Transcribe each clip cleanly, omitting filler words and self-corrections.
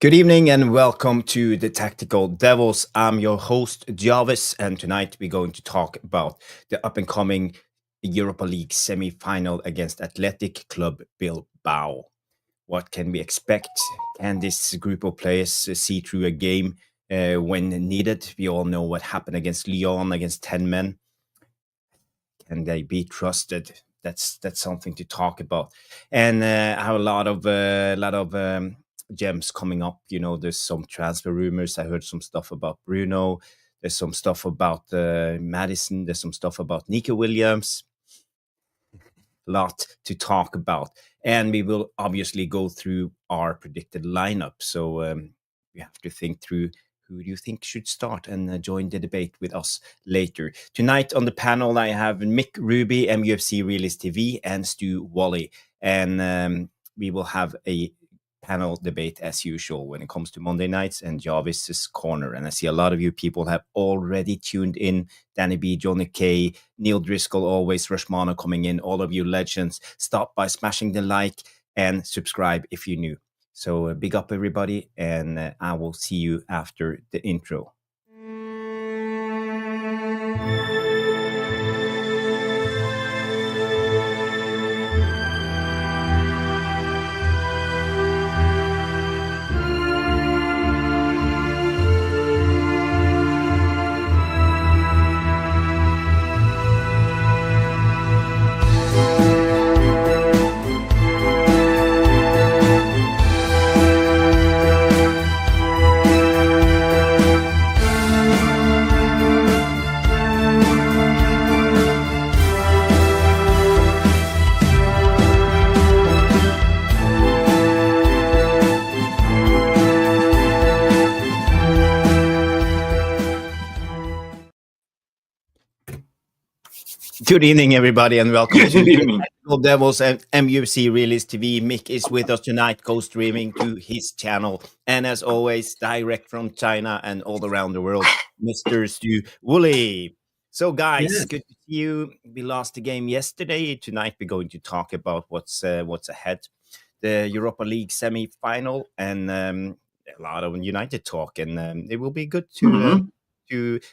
Good evening and welcome to the Tactical Devils. I'm your host, Jarvis, and tonight we're going to talk about the up-and-coming Europa League semi-final against Athletic Club Bilbao. What can we expect? Can this group of players see through a game when needed? We all know what happened against Lyon, against 10 men. Can they be trusted? That's something to talk about. And I have a lot of gems coming up. You know, there's some transfer rumors. I heard some stuff about Bruno. There's some stuff about Madison. There's some stuff about Nico Williams. A lot to talk about. And we will obviously go through our predicted lineup. So we have to think through who do you think should start and join the debate with us later. Tonight on the panel, I have Mick Ruby, MUFC Realist TV, and Stu Wally. And we will have a panel debate as usual when it comes to Monday nights and Jarvis's Corner. And I see a lot of you people have already tuned in. Danny B, Johnny K, Neil Driscoll, always, Rushmana coming in. All of you legends, stop by smashing the like and subscribe if you're new. So big up everybody, and I will see you after the intro. Good evening, everybody, and welcome to the Tactical Devils and MUFC Realist TV. Mick is with us tonight, co-streaming to his channel. And as always, direct from China and all around the world, Mr. Stu Woolley. So, guys, Good to see you. We lost the game yesterday. Tonight, we're going to talk about what's ahead. The Europa League semi-final and a lot of United talk. And it will be good to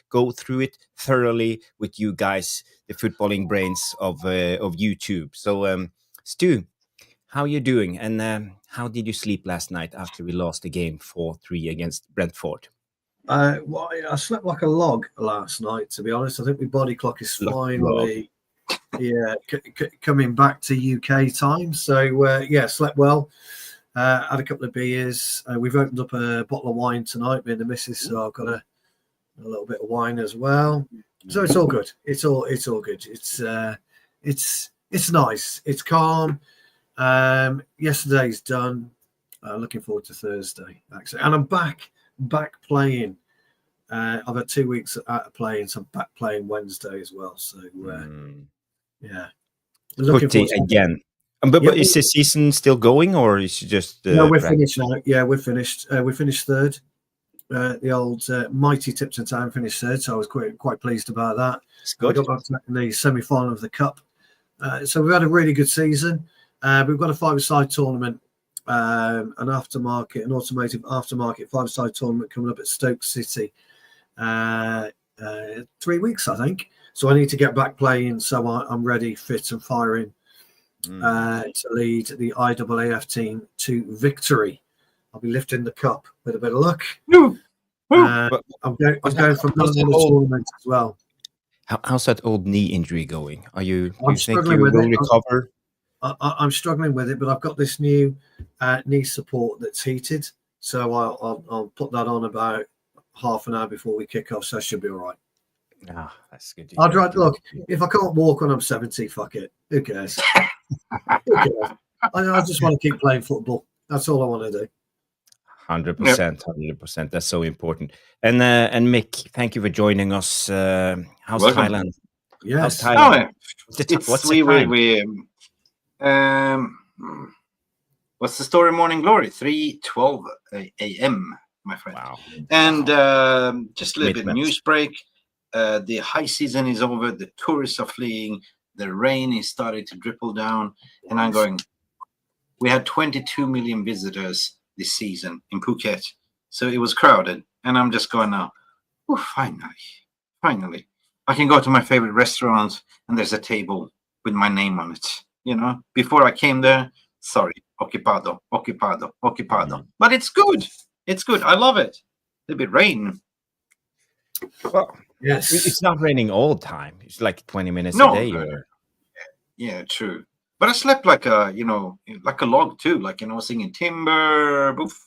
go through it thoroughly with you guys, the footballing brains of YouTube. So, Stu, how are you doing? And how did you sleep last night after we lost the game 4-3 against Brentford? Well, I slept like a log last night, to be honest. I think my body clock is finally coming back to UK time. So, slept well. Had a couple of beers. We've opened up a bottle of wine tonight, me and the missus, so I've got a little bit of wine as well. So it's all good. It's all good. It's nice. It's calm. Yesterday's done. Looking forward to Thursday, actually. And I'm back playing. I've had 2 weeks out of playing, so I'm back playing Wednesday as well. So yeah. Looking forward to again. But is the season still going, or is it just no, we're finished now. Yeah, we're finished. We finished third. The old mighty Tipton Town finished third, so I was quite pleased about that. We got back to the semi-final of the cup. So we've had a really good season. We've got a five-a-side tournament, an automated aftermarket five-a-side tournament coming up at Stoke City. 3 weeks, I think. So I need to get back playing, so I'm ready, fit and firing to lead the IAAF team to victory. I'll be lifting the cup with a bit of luck. I'm going for another tournament as well. How's that old knee injury going? Do you think you will recover? I'm struggling with it, but I've got this new knee support that's heated, so I'll put that on about half an hour before we kick off, so I should be all right. That's good. I'd rather look. If I can't walk when I'm 70, fuck it. Who cares? I just want to keep playing football. That's all I want to do. 100%. That's so important. And Mick, thank you for joining us. How's Welcome. Thailand? Yes. How's Thailand? What's the story? Morning Glory, 3:12 a.m. my friend. Wow. And just a little bit news break. The high season is over. The tourists are fleeing. The rain is starting to dribble down, and I'm going. We had 22 million visitors this season in Phuket. So it was crowded. And I'm just going now, oh, finally. I can go to my favorite restaurant and there's a table with my name on it. You know, before I came there, sorry, occupado. But it's good. It's good. I love it. A bit rain. Well, Yes. it's not raining all the time. It's like 20 minutes No, a day. no. Or... Yeah, true. But I slept like a, like a log too. Like, singing timber. Boof.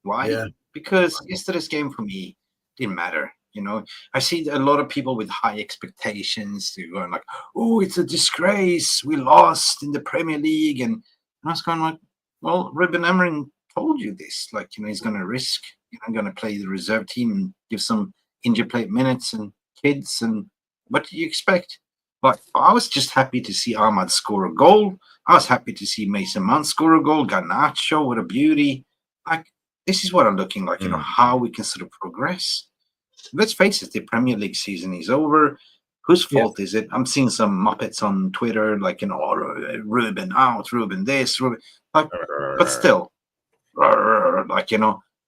Why? Yeah. Because yesterday's game for me didn't matter. I see a lot of people with high expectations. They're going like, "Oh, it's a disgrace. We lost in the Premier League," and I was going like, "Well, Rúben Amorim told you this. Like, he's going to risk. Going to play the reserve team and give some injured play minutes and kids. And what do you expect?" Like, I was just happy to see Ahmad score a goal. I was happy to see Mason Mount score a goal. Garnacho, what a beauty! Like, this is what I'm looking like. How we can sort of progress. Let's face it, the Premier League season is over. Whose fault is it? I'm seeing some Muppets on Twitter, like, Rúben out, Rúben this, Rúben. Like, but still, like,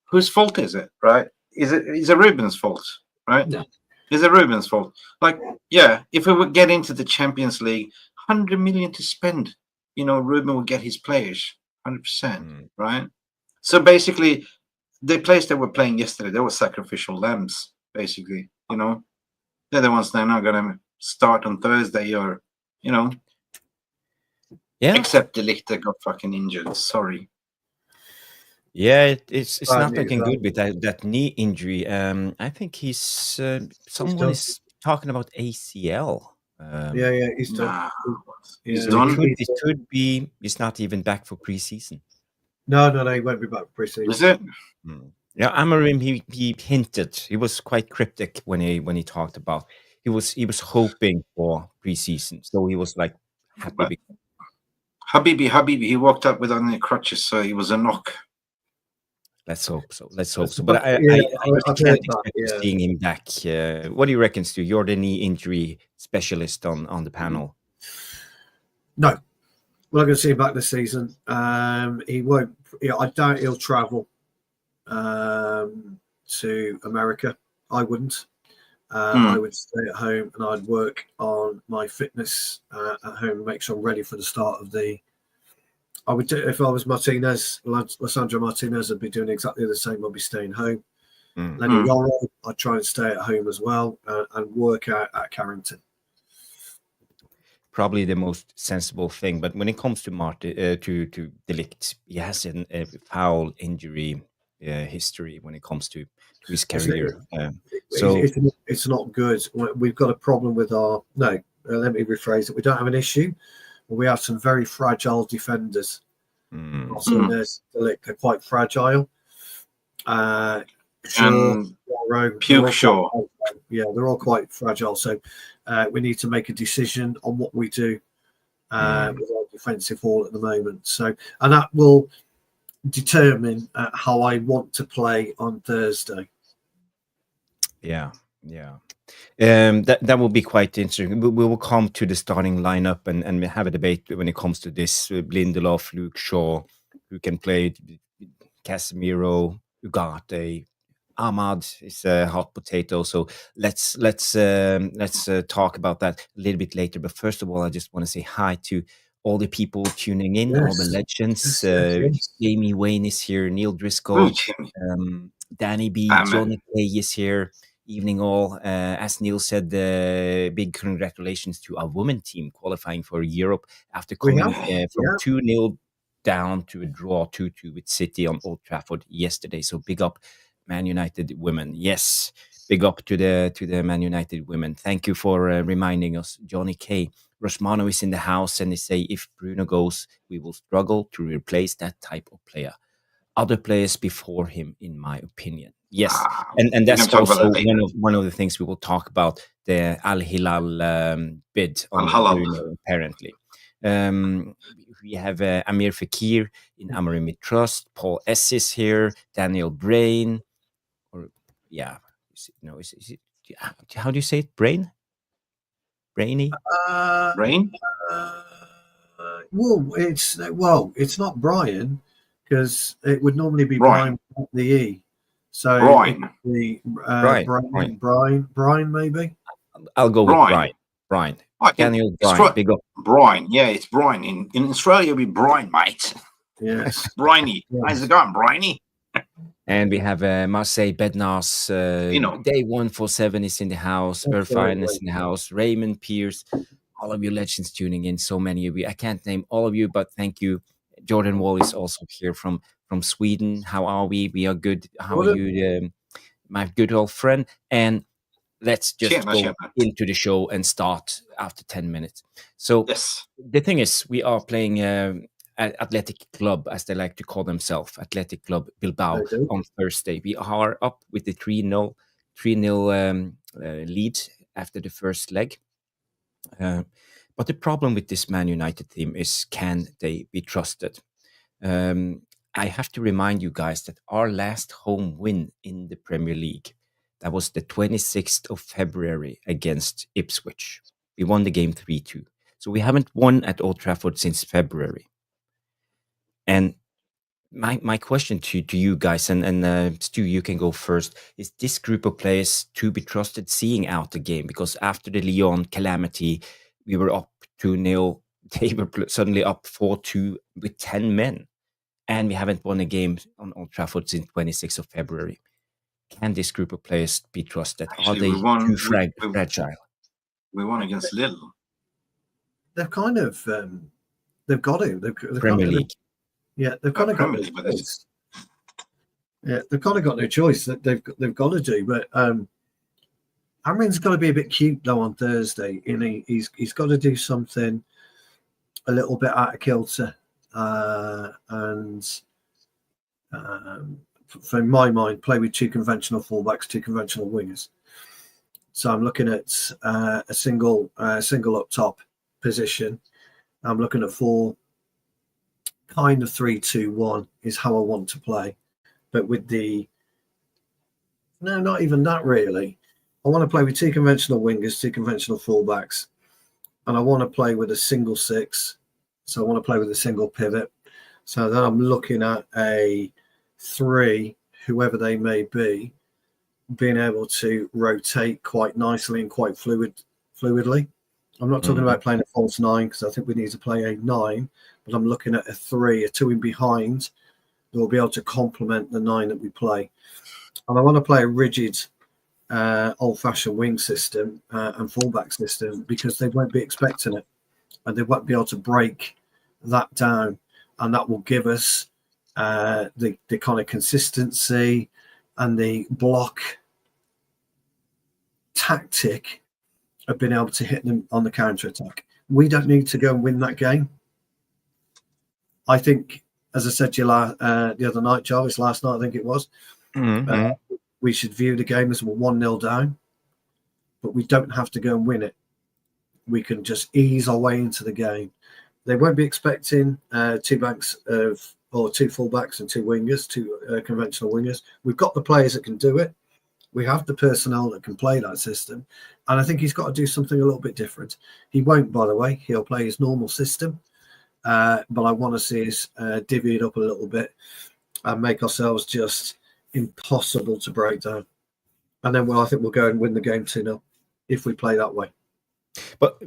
whose fault is it, right? Is it Rúben's fault, right? No. Is it Rúben's fault? Like, yeah, if we would get into the Champions League, 100 million to spend, Rúben would get his players, 100%, right? So basically, the players that were playing yesterday, they were sacrificial lambs, basically, They're the ones that are not going to start on Thursday or, except De Ligt that got fucking injured. Sorry. Yeah, it's not looking good with that knee injury. I think someone is talking about ACL. He's done. He's done. It could be he's not even back for preseason. No, he won't be back for preseason. Is it? Yeah, Amorim, he hinted. He was quite cryptic when he talked about. He was hoping for preseason, so he was like happy. But Habibi, he walked up with only crutches, so he was a knock. Let's hope so. But I can't expect seeing him back. What do you reckon, Stu? You're the knee injury specialist on the panel. No, we're not going to see him back this season. He won't. I doubt he'll travel to America. I wouldn't. I would stay at home and I'd work on my fitness at home and make sure I'm ready for the start of the. I would do, if I was Martinez, Lissandro Martinez, I'd be doing exactly the same. I'd be staying home. Lenny Yoro, I'd try and stay at home as well and work out at Carrington. Probably the most sensible thing. But when it comes to to De Ligt, he has a foul injury history when it comes to his career. So it's not good. We've got a problem with our. No, let me rephrase it. We don't have an issue. We have some very fragile defenders. Also, there's De Ligt. They're quite fragile. Puke Shaw. Yeah, they're all quite fragile. So we need to make a decision on what we do with our defensive wall at the moment. So, and that will determine how I want to play on Thursday. Yeah. That will be quite interesting. We will come to the starting lineup and have a debate when it comes to this. Lindelof, Luke Shaw, who can play, Casemiro, Ugarte, Ahmad is a hot potato. So let's talk about that a little bit later. But first of all, I just want to say hi to all the people tuning in, all the legends. Jamie Wayne is here, Neil Driscoll, Danny B, Johnny K is here. Evening all. As Neil said, big congratulations to our women team qualifying for Europe after coming from 2-0 down to a draw 2-2 with City on Old Trafford yesterday. So big up Man United women. Yes, big up to the Man United women. Thank you for reminding us. Johnny K. Rosmano is in the house and they say if Bruno goes, we will struggle to replace that type of player. Other players before him, in my opinion. Yes, and that's also one of the things we will talk about, the Al Hilal bid on Bruno, apparently. We have Amir Fakir in Amorim Trust, Paul S is here, Daniel Brain, is it how do you say it? Brainy? Brain? It's not Brian because it would normally be Brian. Brian the E. So Brian. the Brian. Brian, maybe. I'll go with Brian. Brian. I think Daniel Brian. Big up. Brian. Yeah, it's Brian. In Australia, it'll be Brian, mate. Yes. Briney. Yes. How's it going, Briney? And we have Marseille Bednars. Day 147 is in the house. Irfan is in the house. Raymond Pierce. All of you legends tuning in. So many of you. I can't name all of you, but thank you. Jordan Wall is also here from Sweden. How are we? We are good. How are you, my good old friend? And let's just go into the show and start after 10 minutes. So the thing is, we are playing Athletic Club, as they like to call themselves, Athletic Club Bilbao on Thursday. We are up with the 3-0 lead after the first leg. But the problem with this Man United team is, can they be trusted? I have to remind you guys that our last home win in the Premier League, that was the 26th of February against Ipswich. We won the game 3-2. So we haven't won at Old Trafford since February. And my question to you guys, and Stu, you can go first, is this group of players to be trusted seeing out the game? Because after the Lyon calamity, we were up 2-0. They were suddenly up 4-2 with 10 men. And we haven't won a game on Old Trafford since 26th of February. Can this group of players be trusted? Actually, are they too fragile? We won against Lille. They've kind of, they've got to. They've Premier League. Yeah, they've kind of got no choice. Yeah, they've kind of got no choice. That they've got to do. But Amorim's got to be a bit cute though on Thursday. He's got to do something a little bit out of kilter, and for my mind, play with two conventional fullbacks, two conventional wingers. So I'm looking at a single up top position. I'm looking at 4. Kind of 3-2-1 is how I want to play, but with not even that really. I want to play with two conventional wingers, two conventional fullbacks, and I want to play with a single 6. So I want to play with a single pivot. So then I'm looking at a 3, whoever they may be, being able to rotate quite nicely and quite fluidly. I'm not talking about playing a false 9 because I think we need to play a 9. But I'm looking at a 3, a 2 in behind that will be able to complement the 9 that we play. And I want to play a rigid, old-fashioned wing system and fullback system because they won't be expecting it. And they won't be able to break that down. And that will give us the kind of consistency and the block tactic of being able to hit them on the counter-attack. We don't need to go and win that game. I think, as I said to you the other night, Jarvis, last night I think it was, we should view the game as we're 1-0 down, but we don't have to go and win it. We can just ease our way into the game. They won't be expecting 2 fullbacks and 2 wingers, 2 conventional wingers. We've got the players that can do it. We have the personnel that can play that system. And I think he's got to do something a little bit different. He won't, by the way. He'll play his normal system. But I want to see us divvy it up a little bit and make ourselves just impossible to break down. And then I think we'll go and win the game 2-0 if we play that way. But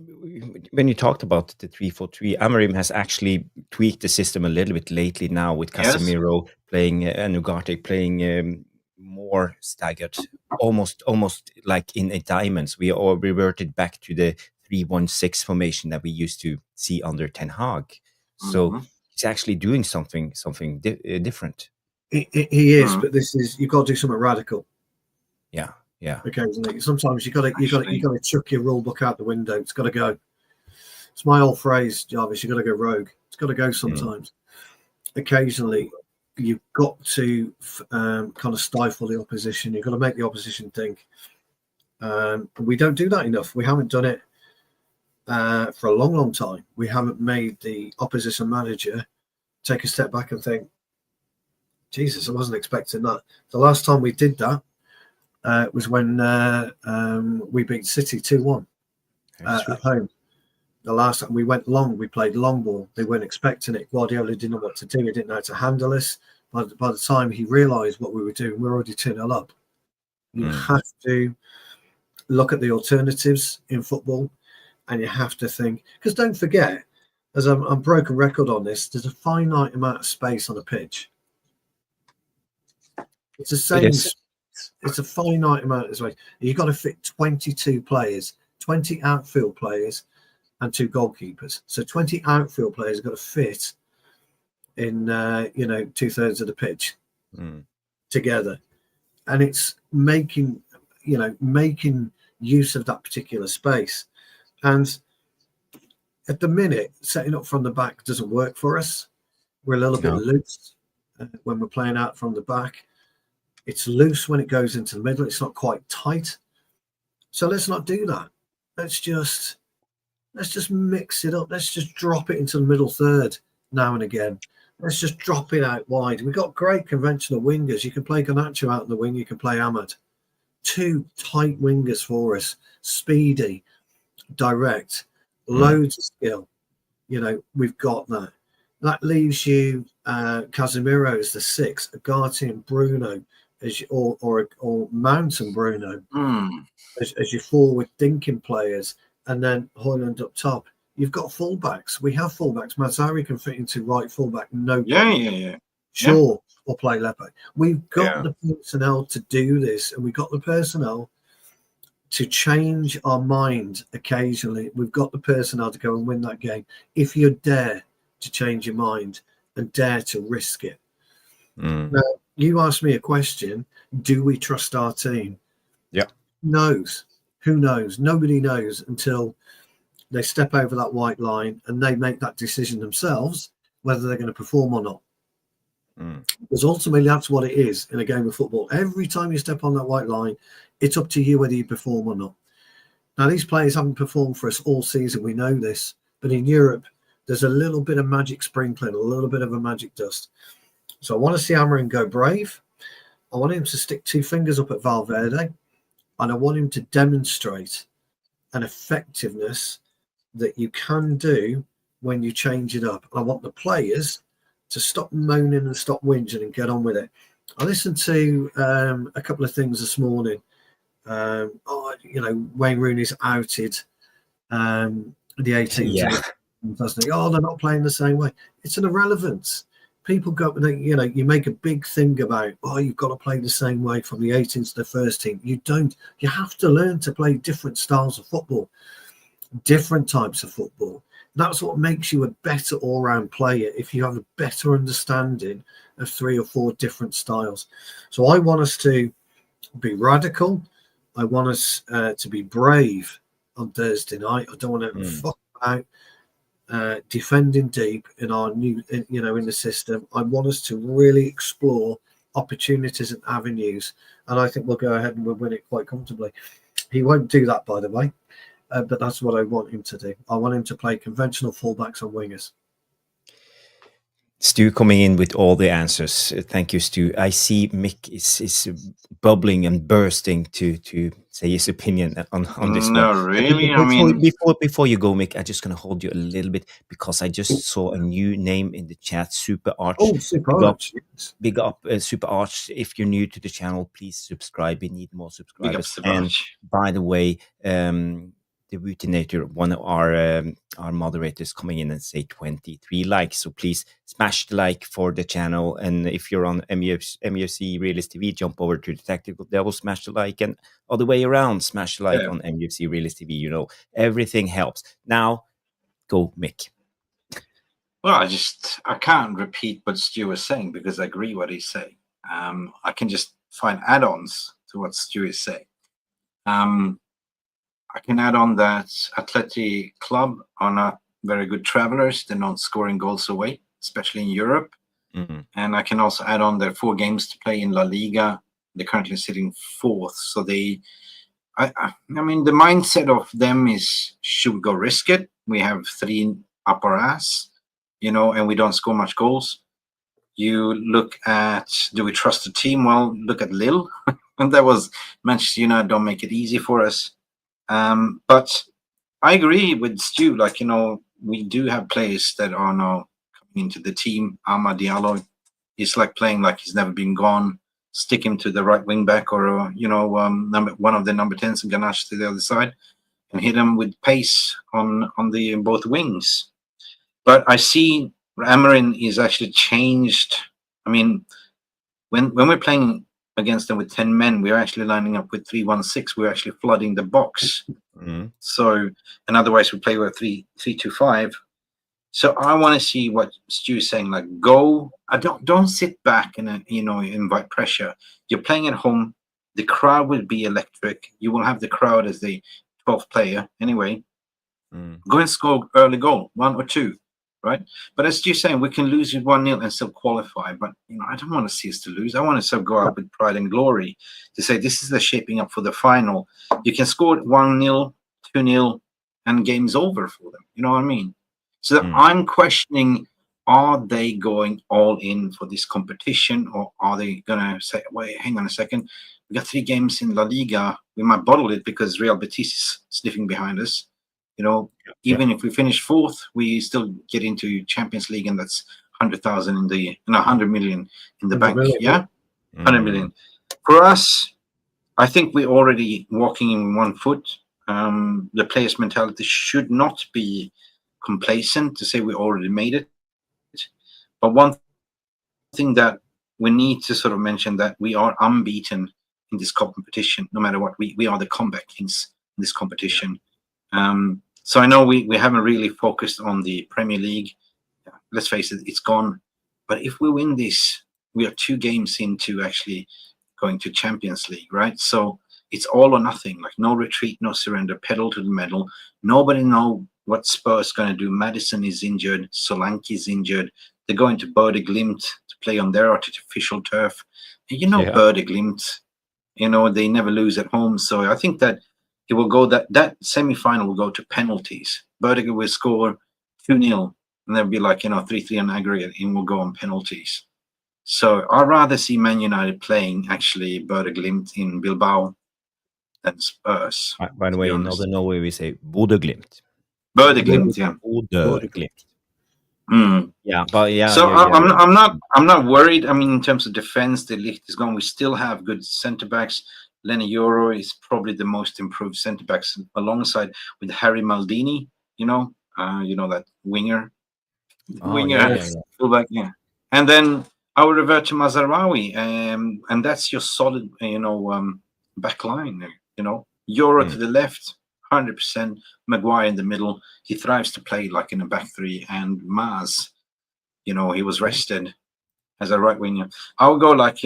when you talked about the 3-4-3, Amorim has actually tweaked the system a little bit lately now with Casemiro playing and Ugarte playing more staggered, almost like in a diamonds. We all reverted back to the 3-1-6 formation that we used to see under Ten Hag. So he's actually doing something different. He is, but you've got to do something radical. Yeah. Occasionally, sometimes you got to chuck your rule book out the window. It's got to go. It's my old phrase, Jarvis. You got to go rogue. It's got to go sometimes. Occasionally, you've got to kind of stifle the opposition. You've got to make the opposition think. We don't do that enough. We haven't done it for a long, long time. We haven't made the opposition manager take a step back and think, Jesus, I wasn't expecting that. The last time we did that was when we beat City 2-1 at home. The last time we went long, we played long ball. They weren't expecting it. Guardiola didn't know what to do. He didn't know how to handle us. By the time he realised what we were doing, we were already 2-0 up. You have to look at the alternatives in football, and you have to think, because don't forget, as I'm broken record on this, there's a finite amount of space on a pitch. It's the same. It's a finite amount of space. You've got to fit 22 players, 20 outfield players, and 2 goalkeepers. So 20 outfield players have got to fit in 2/3 of the pitch together, and it's making use of that particular space. And at the minute, setting up from the back doesn't work for us. We're a little bit loose when we're playing out from the back. It's loose when it goes into the middle. It's not quite tight. So let's not do that. Let's just mix it up. Let's just drop it into the middle third now and again. Let's just drop it out wide. We've got great conventional wingers. You can play Garnacho out in the wing. You can play Ahmad. 2 tight wingers for us. Speedy, direct, loads of skill. We've got that. That leaves you Casemiro as the 6, Agati and Bruno or Mount and Bruno as your forward thinking players, and then Højlund up top. You've got fullbacks. We have fullbacks. Mazzari can fit into right fullback. No problem. Yeah. Sure, or play left back. We've got the personnel to do this, and we've got the personnel to change our mind occasionally. We've got the personnel to go and win that game if you dare to change your mind and dare to risk it. Now, you asked me a question: do we trust our team? Yeah. Who knows? Nobody knows until they step over that white line and they make that decision themselves whether they're going to perform or not. Because ultimately that's what it is in a game of football. Every time you step on that white line, it's up to you whether you perform or not. Now, these players haven't performed for us all season. We know this. But in Europe, there's a little bit of magic sprinkling, a little bit of a magic dust. So I want to see Amorim go brave. I want him to stick 2 fingers up at Valverde. And I want him to demonstrate an effectiveness that you can do when you change it up. And I want the players to stop moaning and stop whinging and get on with it. I listened to a couple of things this morning. Wayne Rooney's outed the 18th. Yeah. They're not playing the same way. It's an irrelevance. People go, you make a big thing about, you've got to play the same way from the 18th to the first team. You don't. You have to learn to play different styles of football, different types of football. That's what makes you a better all-round player, if you have a better understanding of 3 or 4 different styles. So I want us to be radical. I want us to be brave on Thursday night. I don't want to fuck about defending deep in our in the system. I want us to really explore opportunities and avenues, and I think we'll go ahead and we'll win it quite comfortably. He won't do that, by the way, but that's what I want him to do. I want him to play conventional fullbacks and wingers. Stu coming in with all the answers. Thank you, Stu. I see Mick is bubbling and bursting to say his opinion on this one. No, really? Before you go, Mick, I'm just going to hold you a little bit because I just saw a new name in the chat, Super Arch. Oh, Super Arch. Big up, Super Arch. If you're new to the channel, please subscribe. We need more subscribers. And by the way, the Routinator, one of our moderators, coming in and say 23 likes. So please smash the like for the channel. And if you're on MUFC Realist TV, jump over to the Tactical Devil, smash the like, and all the way around, smash the like on MUFC Realist TV. Everything helps. Now, go, Mick. Well, I can't repeat what Stu was saying because I agree what he's saying. I can just find add-ons to what Stu is saying. I can add on that Atleti Club are not very good travelers. They're not scoring goals away, especially in Europe. Mm-hmm. And I can also add on their 4 games to play in La Liga. They're currently sitting 4th. So the mindset of them is, should we go risk it? We have 3 up our ass, and we don't score much goals. You look at, do we trust the team? Well, look at Lille. And that was Manchester United don't make it easy for us. But I agree with Stu. Like, we do have players that are now coming into the team. Amad Diallo is like playing like he's never been gone. Stick him to the right wing back, or one of the number 10s and Ganache to the other side, and hit him with pace on the both wings. But I see Amorim is actually changed. I mean, when we're playing against them with 10 men, we're actually lining up with 3-1-6. We're actually flooding the box. So, and otherwise we play with 3-2-5. So I want to see what Stu's saying. Like, go. Don't sit back and invite pressure. You're playing at home. The crowd will be electric. You will have the crowd as the 12th player anyway. Go and score early goal, 1 or 2, right? But as Stu's saying, we can lose with 1-0 and still qualify. But I don't want to see us to lose. I want to go out with pride and glory to say this is the shaping up for the final. You can score 1-0, 2-0, and game's over for them. You know what I mean? So I'm questioning, are they going all in for this competition, or are they going to say, wait, hang on a second, we got 3 games in La Liga, we might bottle it because Real Betis is sniffing behind us. Even if we finish 4th, we still get into Champions League, and that's 100,000 in the 100 million in the bank. Million. Yeah, 100 million. For us, I think we're already walking in 1 foot. The players' mentality should not be complacent to say we already made it. But one thing that we need to sort of mention, that we are unbeaten in this competition, no matter what. We are the comeback kings in this competition. So I know we haven't really focused on the Premier League. Let's face it, it's gone. But if we win this, we are 2 games into actually going to Champions League, right? So it's all or nothing, like no retreat, no surrender, pedal to the metal. Nobody know what Spurs going to do. Madison is injured. Solanke is injured. They're going to Bode Glimt to play on their artificial turf. And Bode Glimt, they never lose at home. So I think that it will go, that semi-final will go to penalties. Bode will score 2-0, and there'll be like, 3-3 on aggregate, and we'll go on penalties. So I'd rather see Man United playing actually Bode Glimt in Bilbao than Spurs. By the way, in Northern Norway, we say Bode Glimt. Bode Glimt, yeah. Bode Glimt. Yeah, but yeah. So yeah, I'm not worried. I mean, in terms of defense, the Ligt is gone. We still have good centre backs. Lenny Euro is probably the most improved centre backs, alongside with Harry Maldini. That winger, fullback, yeah. And then I will revert to Mazraoui, and that's your solid, back line. Euro to the left, 100%. Maguire in the middle. He thrives to play like in a back 3, and Maz, he was rested as a right winger. I would go like,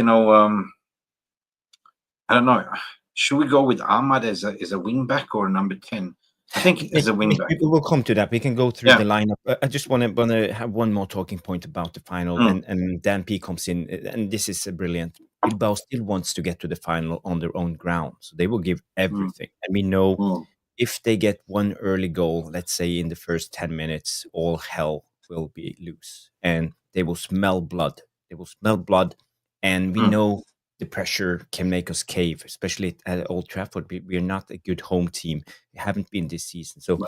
I don't know. Should we go with Ahmad as a wing back or number 10? I think as a wing back. We will come to that. We can go through the lineup. I just want to have one more talking point about the final, and Dan P comes in, and this is brilliant. Bilbao still wants to get to the final on their own ground, so they will give everything. And we know if they get one early goal, let's say in the first 10 minutes, all hell will be loose, and they will smell blood. They will smell blood, and we know the pressure can make us cave, especially at Old Trafford. We are not a good home team. We haven't been this season, so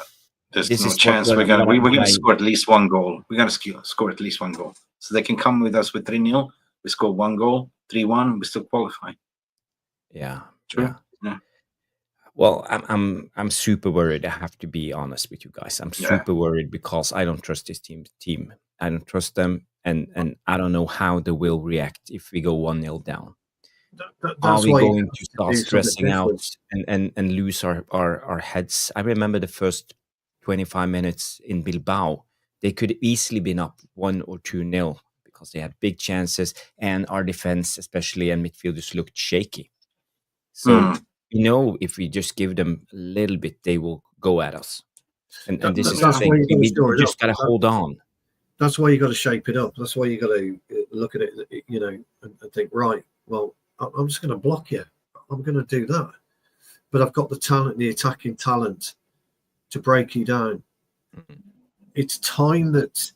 there's no chance we're gonna score at least 1 goal. We're gonna score at least 1 goal, so they can come with us with 3-0. We score 1 goal, 3-1. We still qualify. Yeah, true. Yeah. Well, I'm super worried. I have to be honest with you guys. I'm super worried because I don't trust this team. I don't trust them, and I don't know how they will react if we go 1-0 down. Are we going to start stressing out and lose our heads? I remember the first 25 minutes in Bilbao. They could easily been up 1 or 2-0 because they had big chances, and our defense, especially, and midfielders looked shaky. So if we just give them a little bit, they will go at us. And this is the thing. We just got to hold on. That's why you got to shape it up. That's why you got to look at it, and think, right, well, I'm just going to block you. I'm going to do that. But I've got the talent, the attacking talent to break you down. It's time that,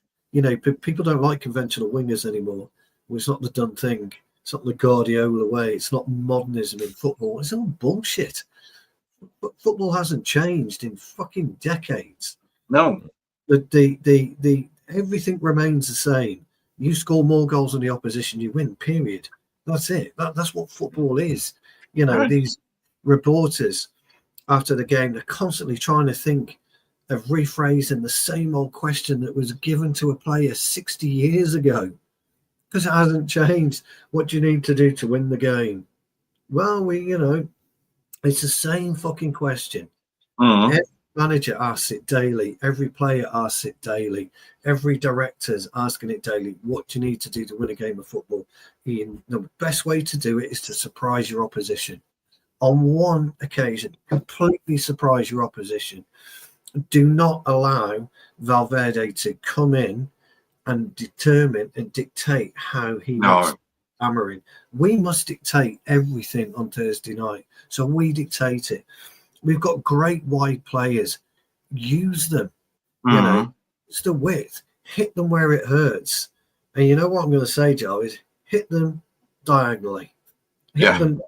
people don't like conventional wingers anymore. Well, it's not the done thing. It's not the Guardiola way. It's not modernism in football. It's all bullshit. But football hasn't changed in fucking decades. No. The everything remains the same. You score more goals than the opposition, you win. Period. That's it. That's what football is. You know, Right. these reporters after the game, they're constantly trying to think of rephrasing the same old question that was given to a player 60 years ago, because it hasn't changed. What do you need to do to win the game? Well, it's the same fucking question. Mhm. Every manager asks it daily. Every player asks it daily. Every director's asking it daily. What do you need to do to win a game of football? The best way to do it is to surprise your opposition. On one occasion, completely surprise your opposition. Do not allow Valverde to come in and determine and dictate how he wants Amorim. We must dictate everything on Thursday night. So we dictate it. We've got great wide players. Use them. It's the width. Hit them where it hurts. And you know what I'm going to say, Joe, is hit them diagonally. Hit them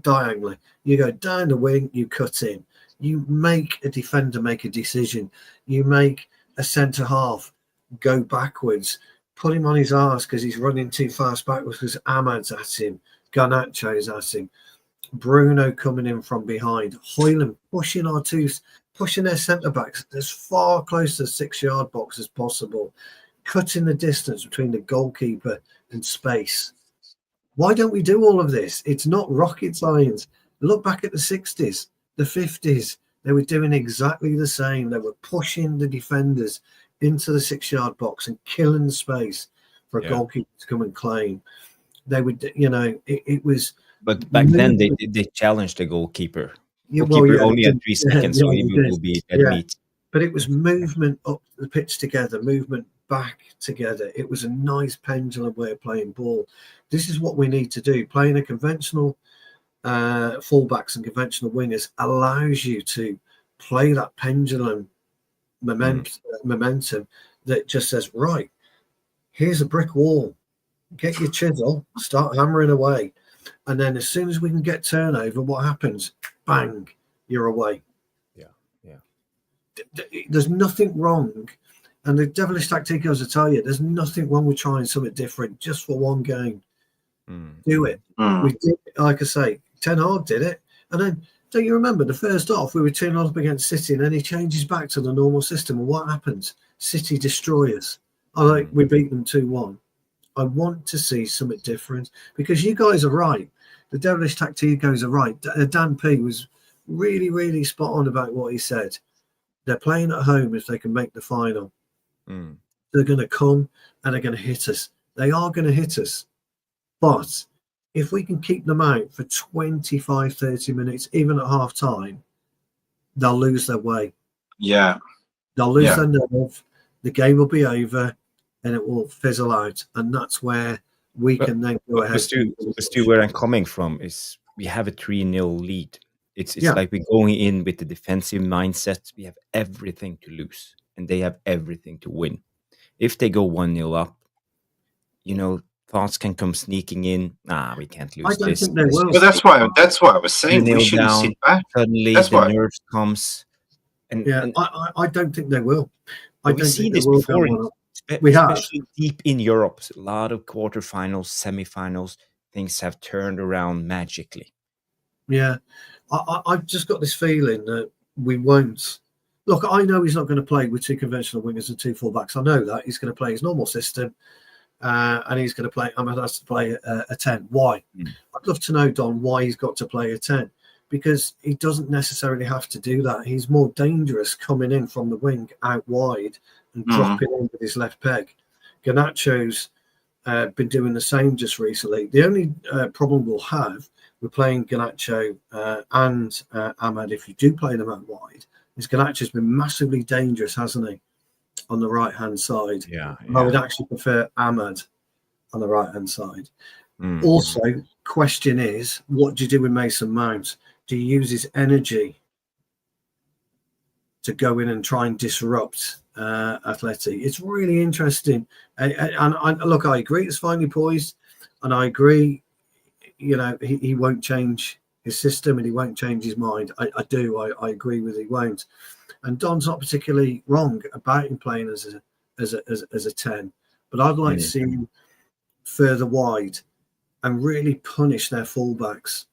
diagonally. You go down the wing, you cut in. You make a defender make a decision. You make a centre half go backwards. Put him on his arse because he's running too fast backwards because Ahmad's at him. Garnacho's at him. Bruno coming in from behind. Hoyland pushing their centre-backs as far close to the 6-yard box as possible. Cutting the distance between the goalkeeper and space. Why don't we do all of this? It's not rocket science. Look back at the 60s, the 50s. They were doing exactly the same. They were pushing the defenders into the 6-yard box and killing the space for a goalkeeper to come and claim. They would, it was. But back then, they challenged the goalkeeper. Only had 3 seconds, so he will be dead meat. But it was movement up the pitch together, movement back together. It was a nice pendulum way of playing ball. This is what we need to do. Playing a conventional fullbacks and conventional wingers allows you to play that pendulum momentum that just says, right, here's a brick wall. Get your chisel, start hammering away. And then as soon as we can get turnover, what happens? Bang, you're away. There's nothing wrong. And the devilish tactic, as I tell you, there's nothing wrong with trying something different just for one game. Do it. We did, like I say, Ten Hag did it. And then, don't you remember, the first half, we were 2-0 up against City, and then he changes back to the normal system. And what happens? City destroy us. We beat them 2-1. I want to see something different because you guys are right. The devilish tacticos are right. Dan P was really, really spot on about what he said. They're playing at home if they can make the final. They're going to come and they're going to hit us. They are going to hit us. But if we can keep them out for 25, 30 minutes, even at half time, they'll lose their way. Yeah. They'll lose their nerve. The game will be over and it will fizzle out. And that's where we can then go ahead. Stu, where I'm coming from is we have a 3-0 lead. It's like we're going in with the defensive mindset. We have everything to lose and they have everything to win. If they go 1-0 up, thoughts can come sneaking in. We can't lose this. I don't think they will. But that's why I was saying we shouldn't sit back. Suddenly the nerves comes. I don't think they will. We see this before. Especially deep in Europe. A lot of quarterfinals, semifinals, things have turned around magically. Yeah. I've just got this feeling that we won't. Look, I know he's not going to play with 2 conventional wingers and 2 fullbacks. I know that. He's going to play his normal system. And he's going to play. I'm going to have to play a 10. Why? I'd love to know, Don, why he's got to play a 10. Because he doesn't necessarily have to do that. He's more dangerous coming in from the wing out wide and dropping in with his left peg. Garnacho's been doing the same just recently. The only problem we'll have with playing Garnacho and Ahmad, if you do play them out wide, is Garnacho's been massively dangerous, hasn't he? On the right-hand side. I would actually prefer Ahmad on the right-hand side. Also, question is, what do you do with Mason Mount? Do you use his energy to go in and try and disrupt Atleti? It's really interesting. And I agree it's finely poised, and I agree, he won't change his system and he won't change his mind. I agree with he won't. And Don's not particularly wrong about him playing as a 10, but I'd like to see him further wide and really punish their fullbacks,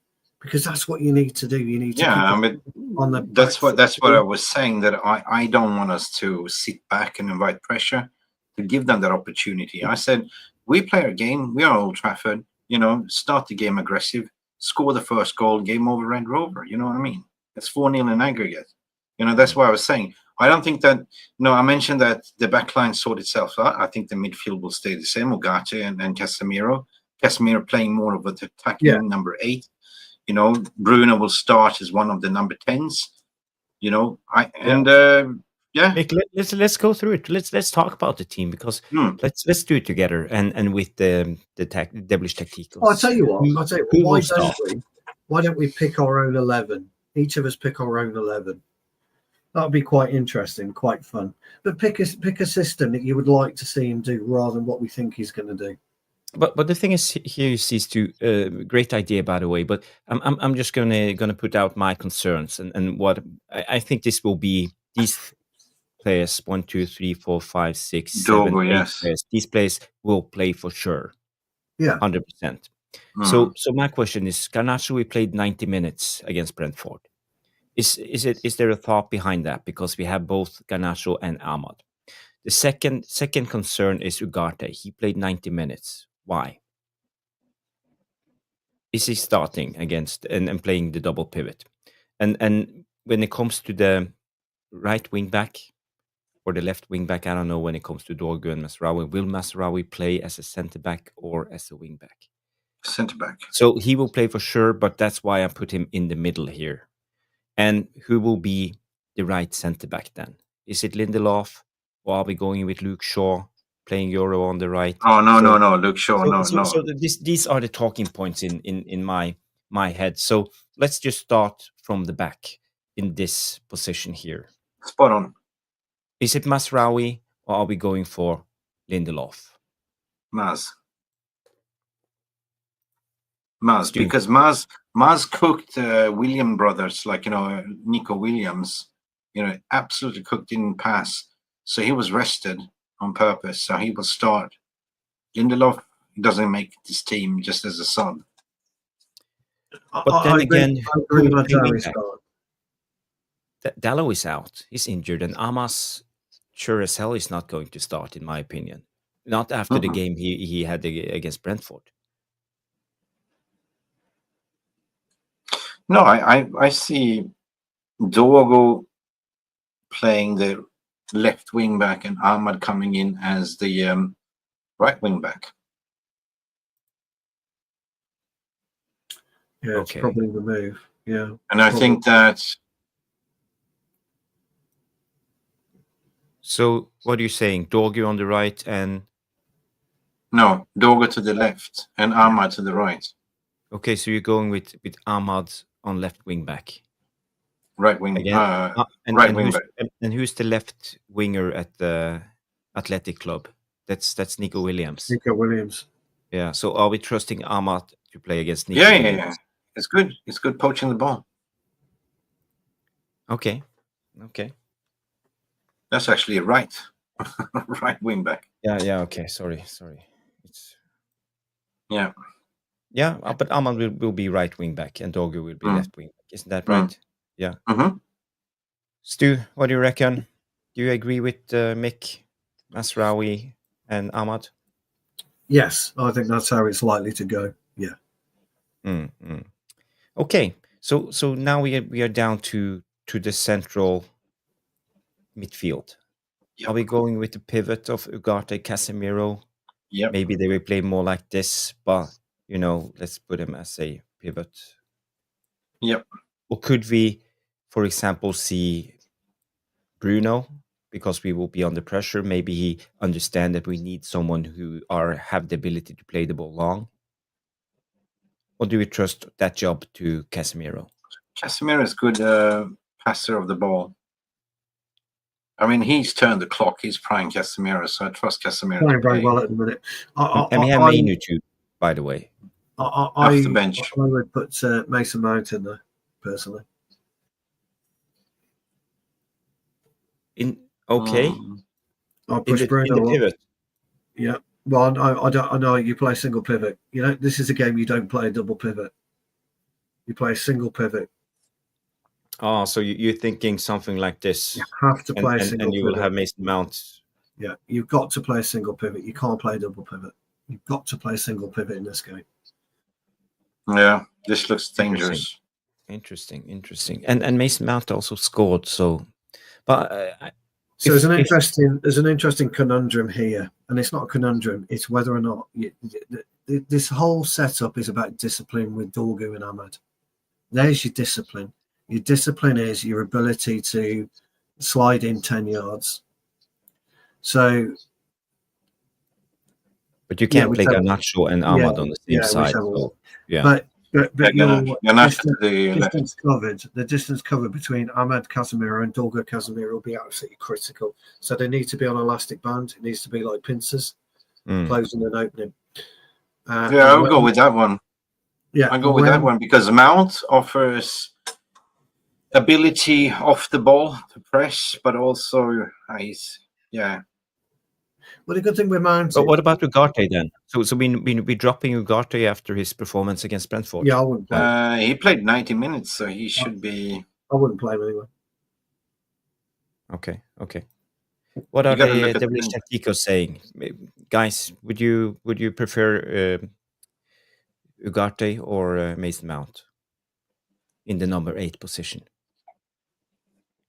because that's what you need to do. You need to keep on the that's what I was saying, that I don't want us to sit back and invite pressure, to give them that opportunity. I said, we play our game, we are Old Trafford, start the game aggressive, score the first goal, game over, Red Rover, you know what I mean? It's 4-0 in aggregate. That's what I was saying. I don't think that, I mentioned that the back line sorted itself out. I think the midfield will stay the same, Ugarte and Casemiro. Casemiro playing more of an attacking number 8. Bruno will start as one of the number 10s. Nick, let's go through it. Let's talk about the team, because let's do it together and with the devilish tactics. I'll tell you what. Why don't we pick our own 11? Each of us pick our own 11. That would be quite interesting, quite fun. But pick a system that you would like to see him do rather than what we think he's going to do. But the thing is, here is to great idea, by the way. But I'm just gonna put out my concerns and what I think this will be. These players 1, 2, 3, 4, 5, 6, 7, 8 players. These players will play for sure. 100%. So my question is, Garnacho, we played 90 minutes against Brentford. Is there a thought behind that? Because we have both Garnacho and Ahmad. The second concern is Ugarte. He played 90 minutes. Why? Is he starting against and playing the double pivot? And when it comes to the right wing back or the left wing back, I don't know when it comes to Dorgu and Masraoui. Will Masraoui play as a centre back or as a wing back? Centre back. So he will play for sure, but that's why I put him in the middle here. And who will be the right centre back then? Is it Lindelof, or are we going with Luke Shaw playing Euro on the right? Oh no, Luke Shaw, no. So these are the talking points in my head. So let's just start from the back in this position here. Spot on. Is it Masraoui, or are we going for Lindelof? Maz, because Maz cooked William brothers, like Nico Williams, absolutely cooked, didn't pass, so he was rested on purpose. So he will start. Lindelof doesn't make this team just as a sub. But then again, Dalot is out. He's injured, and Amas sure as hell is not going to start, in my opinion. Not after the game he had against Brentford. No, I see Dorgu playing the left wing back and Ahmad coming in as the right wing back. Yeah, it's probably the move. Yeah, and I think that. So what are you saying? Dorgu on the right and no, Dorgu to the left and Ahmad to the right. Okay, so you're going with Ahmad on left wing back. Right wing. Right wing back. And who's the left winger at the Athletic Club? That's Nico Williams. Nico Williams. Yeah. So are we trusting Ahmad to play against Nico? Yeah. It's good. It's good poaching the ball. Okay. That's actually a right wing back. Yeah. Okay. Sorry. It's. Yeah. Yeah, but Ahmad will be right wing back and Dorgu will be left wing back. Isn't that right? Yeah. Stu, what do you reckon? Do you agree with Mick, Masraoui, and Ahmad? Yes, I think that's how it's likely to go. Yeah. Okay, so now we are down to the central midfield. Yep. Are we going with the pivot of Ugarte, Casemiro? Yeah. Maybe they will play more like this, but let's put him as a pivot. Yep. Or could we, for example, see Bruno, because we will be under pressure? Maybe he understand that we need someone who have the ability to play the ball long. Or do we trust that job to Casemiro? Casemiro is good passer of the ball. I mean, he's turned the clock. He's prime Casemiro, so I trust Casemiro. Playing very well at the minute. And we have Mainu too, by the way. off the bench. I would put Mason Mount in there personally. Okay. I'll push Bruno in the pivot. Yeah. Well, I know you play single pivot. You know, this is a game you don't play a double pivot. You play a single pivot. Oh, so you're thinking something like this. You have to play a single and you pivot. will have Mason Mount. Yeah, you've got to play a single pivot. You can't play a double pivot. You've got to play a single pivot in this game. Yeah, this looks dangerous. Interesting. And Mason Mount also scored. So, but so there's an interesting conundrum here, and it's not a conundrum. It's whether or not this whole setup is about discipline with Dorgu and Ahmad. There's your discipline. Your discipline is your ability to slide in 10 yards. So, but you can't play Garnacho and Ahmad on the same side. So, But you're not distance covered. The distance covered between Ahmad Casemiro and Dorgu Casemiro will be absolutely critical. So they need to be on elastic band. It needs to be like pincers, closing and opening. I'll go with that one. Yeah, I'll go with that one because Mount offers ability off the ball to press, but also Well, the good thing with Mount. But what about Ugarte then? So we dropping Ugarte after his performance against Brentford? Yeah, I wouldn't play. He played 90 minutes, so he should be. I wouldn't play him anyway. Okay. What are the rich Nico saying, guys? Would you prefer Ugarte or Mason Mount in the number 8 position?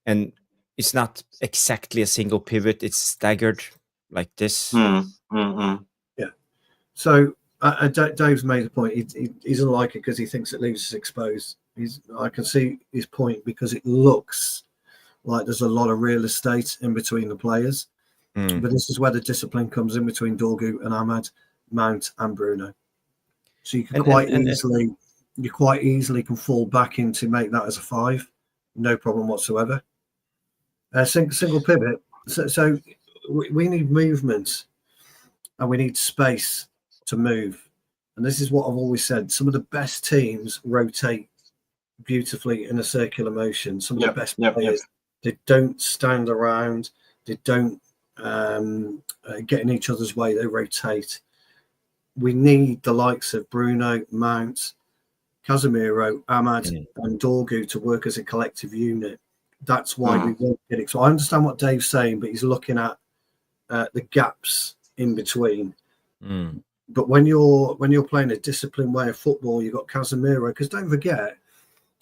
And it's not exactly a single pivot; it's staggered like this. Yeah. So Dave's made a point. He doesn't like it because he thinks it leaves us exposed. I can see his point because it looks like there's a lot of real estate in between the players. But this is where the discipline comes in between Dorgu and Ahmad, Mount and Bruno. So you can quite easily can fall back into make that as a 5, no problem whatsoever. Single pivot. So we need movement and we need space to move. And this is what I've always said. Some of the best teams rotate beautifully in a circular motion. Some of the best players, they don't stand around. They don't get in each other's way. They rotate. We need the likes of Bruno, Mount, Casemiro, Ahmad and Dorgu to work as a collective unit. That's why we won't get it. So I understand what Dave's saying, but he's looking at the gaps in between. But when you're playing a disciplined way of football, you've got Casemiro. Because don't forget,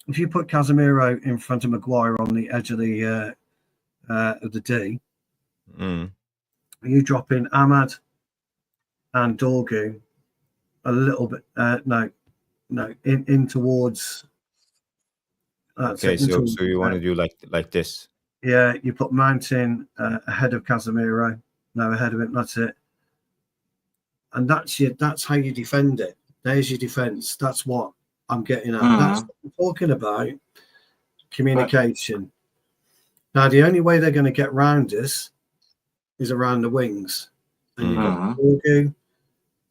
if you put Casemiro in front of Maguire on the edge of the D, you drop in Ahmad and Dorgu a little bit. In towards. Okay, so you want to do like this? Yeah, you put Mount in ahead of Casemiro. No, ahead of him. That's it. And that's how you defend it. There's your defense. That's what I'm getting at. That's what I'm talking about. Communication. Now, the only way they're going to get round us is around the wings. And you've got Dorgu,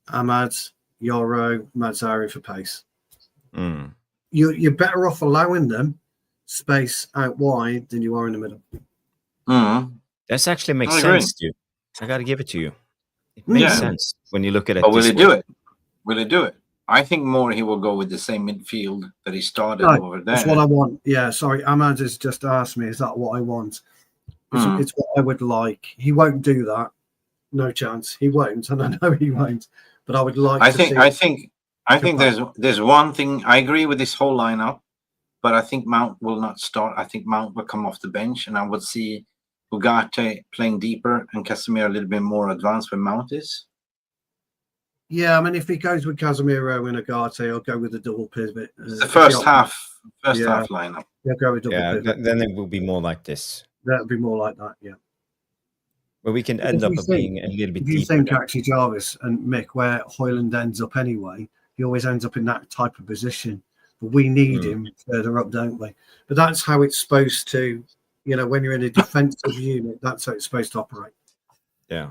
Ahmad, Yoro, Mazzari for pace. You're better off allowing them space out wide than you are in the middle. That actually makes sense to you. I got to give it to you. It makes sense when you look at it. But will he do it? Will he do it? I think more he will go with the same midfield that he started over there. That's what I want. Yeah, sorry. Ahmad has just asked me, is that what I want? It's what I would like. He won't do that. No chance. He won't. And I know he won't. But I would like I think there's one thing. I agree with this whole lineup, but I think Mount will not start. I think Mount will come off the bench, and I would see Ugarte playing deeper and Casemiro a little bit more advanced where Mount is. Yeah, I mean, if he goes with Casemiro and Ugarte, I'll go with the double pivot. The first half lineup. Yeah, go with double pivot. Then it will be more like this. That'll be more like that, yeah. But we can end up being a little bit deeper. If you think actually, Jarvis and Mick, where Højlund ends up anyway, he always ends up in that type of position. But we need him further up, don't we? But that's how it's supposed to, when you're in a defensive unit, that's how it's supposed to operate. Yeah.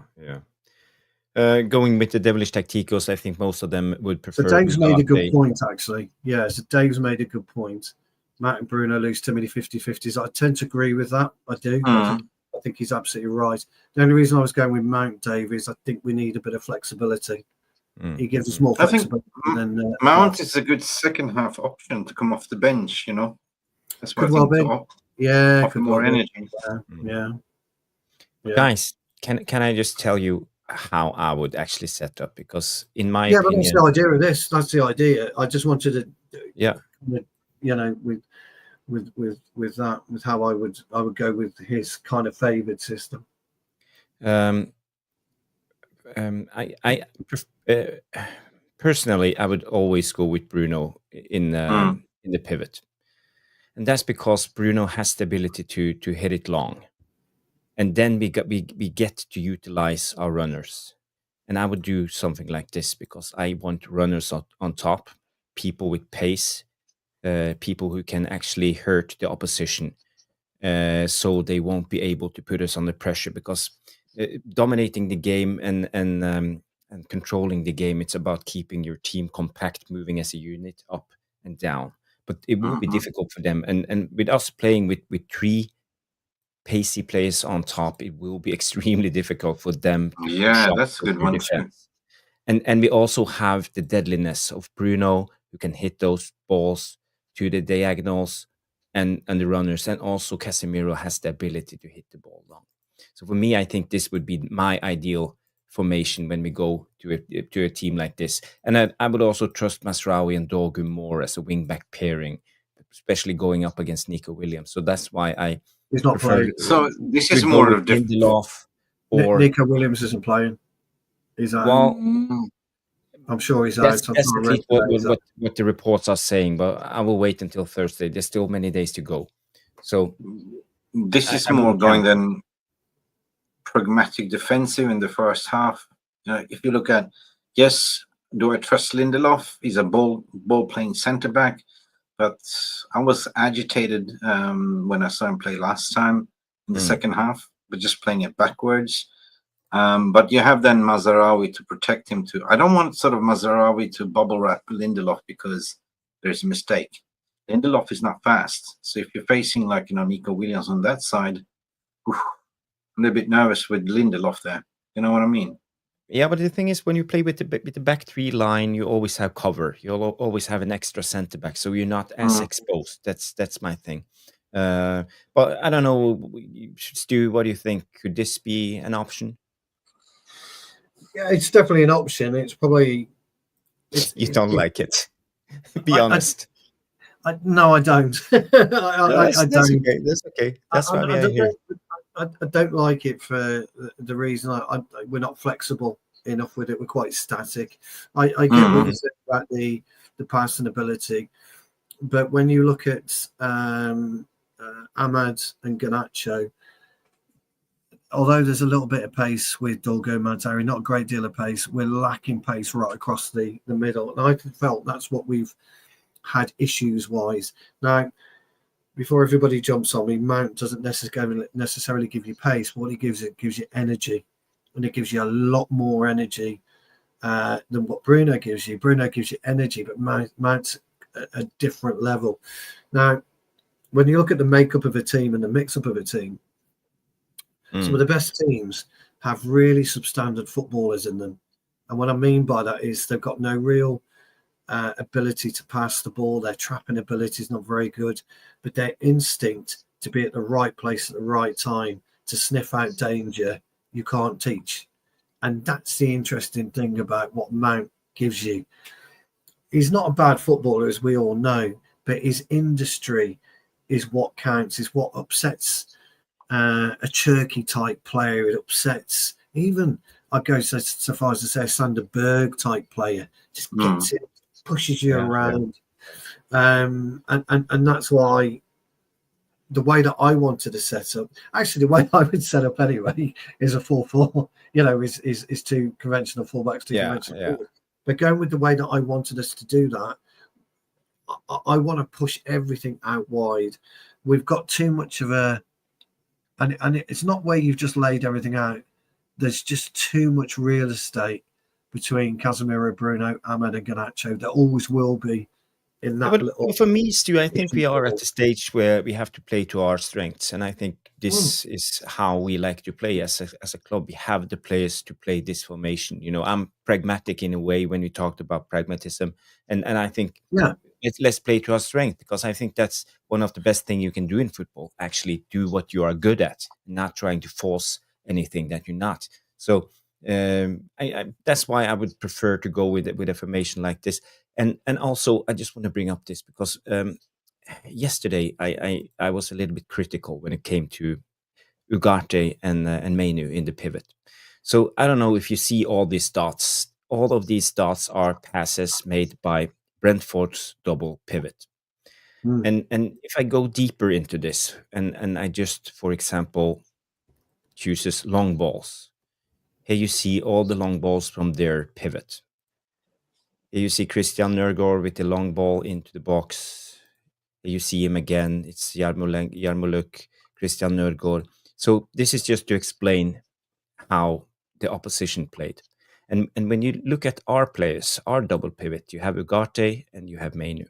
Going with the devilish tacticos, I think most of them would So prefer. Dave's made a good point, actually. Yeah, so Dave's made a good point. Matt and Bruno lose too many 50-50s. I tend to agree with that. I do. I think he's absolutely right. The only reason I was going with Mount, Dave, is I think we need a bit of flexibility. He gives us more flexibility than Mount is a good second half option to come off the bench. You know, that's what could I well think. be. Offer more energy. Yeah. Guys, can I just tell you how I would actually set up? Because in my but opinion, that's the idea of this. That's the idea. I just wanted to, you know, with that, with how I would go with his kind of favoured system. Personally, I would always go with Bruno in the pivot, and that's because Bruno has the ability to hit it long, and then we get to utilize our runners. And I would do something like this because I want runners on top, people with pace, people who can actually hurt the opposition, so they won't be able to put us under pressure. Because dominating the game and controlling the game, it's about keeping your team compact, moving as a unit up and down. But it will be difficult for them. And with us playing with three pacey players on top, it will be extremely difficult for them to push up that's a good one too. And we also have the deadliness of Bruno, who can hit those balls to the diagonals and the runners, and also Casemiro has the ability to hit the ball long. So for me, I think this would be my ideal formation when we go to a team like this. And I would also trust Masraoui and Dorgu more as a wing-back pairing, especially going up against Nico Williams. So that's why he's not playing. So this is more of Lindelof or Nico Williams isn't playing. He's out. Well, I'm sure he's that's out. at least what the reports are saying, but I will wait until Thursday. There's still many days to go. So this is more going than pragmatic defensive in the first half. If you look at, yes, do I trust Lindelof? He's a ball playing centre back, but I was agitated when I saw him play last time in the second half, but just playing it backwards. But you have then Mazraoui to protect him too. I don't want sort of Mazraoui to bubble wrap Lindelof because there's a mistake. Lindelof is not fast, so if you're facing like Nico Williams on that side, I'm a little bit nervous with Lindelof there. You know what I mean? Yeah, but the thing is, when you play with the back three line, you always have cover. You'll always have an extra centre back, so you're not as exposed. That's my thing. But I don't know, Stu. What do you think? Could this be an option? Yeah, it's definitely an option. It's probably. You don't like it. Be honest. No, I don't. I don't. Okay. That's okay. That's why we are here. I don't like it for the reason we're not flexible enough with it. We're quite static. I get what you said about the passing ability, but when you look at Ahmad and Garnacho, although there's a little bit of pace with Dorgu Mantari, not a great deal of pace, we're lacking pace right across the middle. And I felt that's what we've had issues-wise. Now, before everybody jumps on me, Mount doesn't necessarily give you pace. What he gives you energy. And it gives you a lot more energy than what Bruno gives you. Bruno gives you energy, but Mount's a different level. Now, when you look at the makeup of a team and the mix-up of a team, some of the best teams have really substandard footballers in them. And what I mean by that is they've got no real ability to pass the ball. Their trapping ability is not very good, but their instinct to be at the right place at the right time, to sniff out danger, you can't teach. And that's the interesting thing about what Mount gives you. He's not a bad footballer, as we all know, but his industry is what counts, is what upsets a Cherky type player. It upsets even, I'd go so far as to say, a Sander Berg type player. Just gets it, pushes you around. And that's why the way that I wanted to set up, actually the way I would set up anyway, is a 4-4, is two conventional fullbacks, two conventional forwards. But going with the way that I wanted us to do that, I want to push everything out wide. We've got too much of a, and it's not where you've just laid everything out. there's just too much real estate between Casemiro, Bruno, Ahmed, and Garnacho. There always will be in Yeah, that but little. for me, Stu, I think we are at a stage where we have to play to our strengths, and I think Mm. this is how we like to play as a club. We have the players to play this formation. You know, I'm pragmatic in a way when we talked about pragmatism, and I think Yeah, let's play to our strength, because I think that's one of the best thing you can do in football. Actually, do what you are good at, not trying to force anything that you're not. So that's why I would prefer to go with a formation like this. And also, I just want to bring up this because yesterday I was a little bit critical when it came to Ugarte and Mainu in the pivot. So I don't know if you see all these dots. All of these dots are passes made by Brentford's double pivot. mm. And if I go deeper into this, and I just, for example, chooses long balls. Here you see all the long balls from their pivot. Here you see Christian Nørgaard with the long ball into the box. Here you see him again. It's Yarmolenko, Christian Nørgaard. So this is just to explain how the opposition played. And when you look at our players, our double pivot, you have Ugarte and you have Mainu.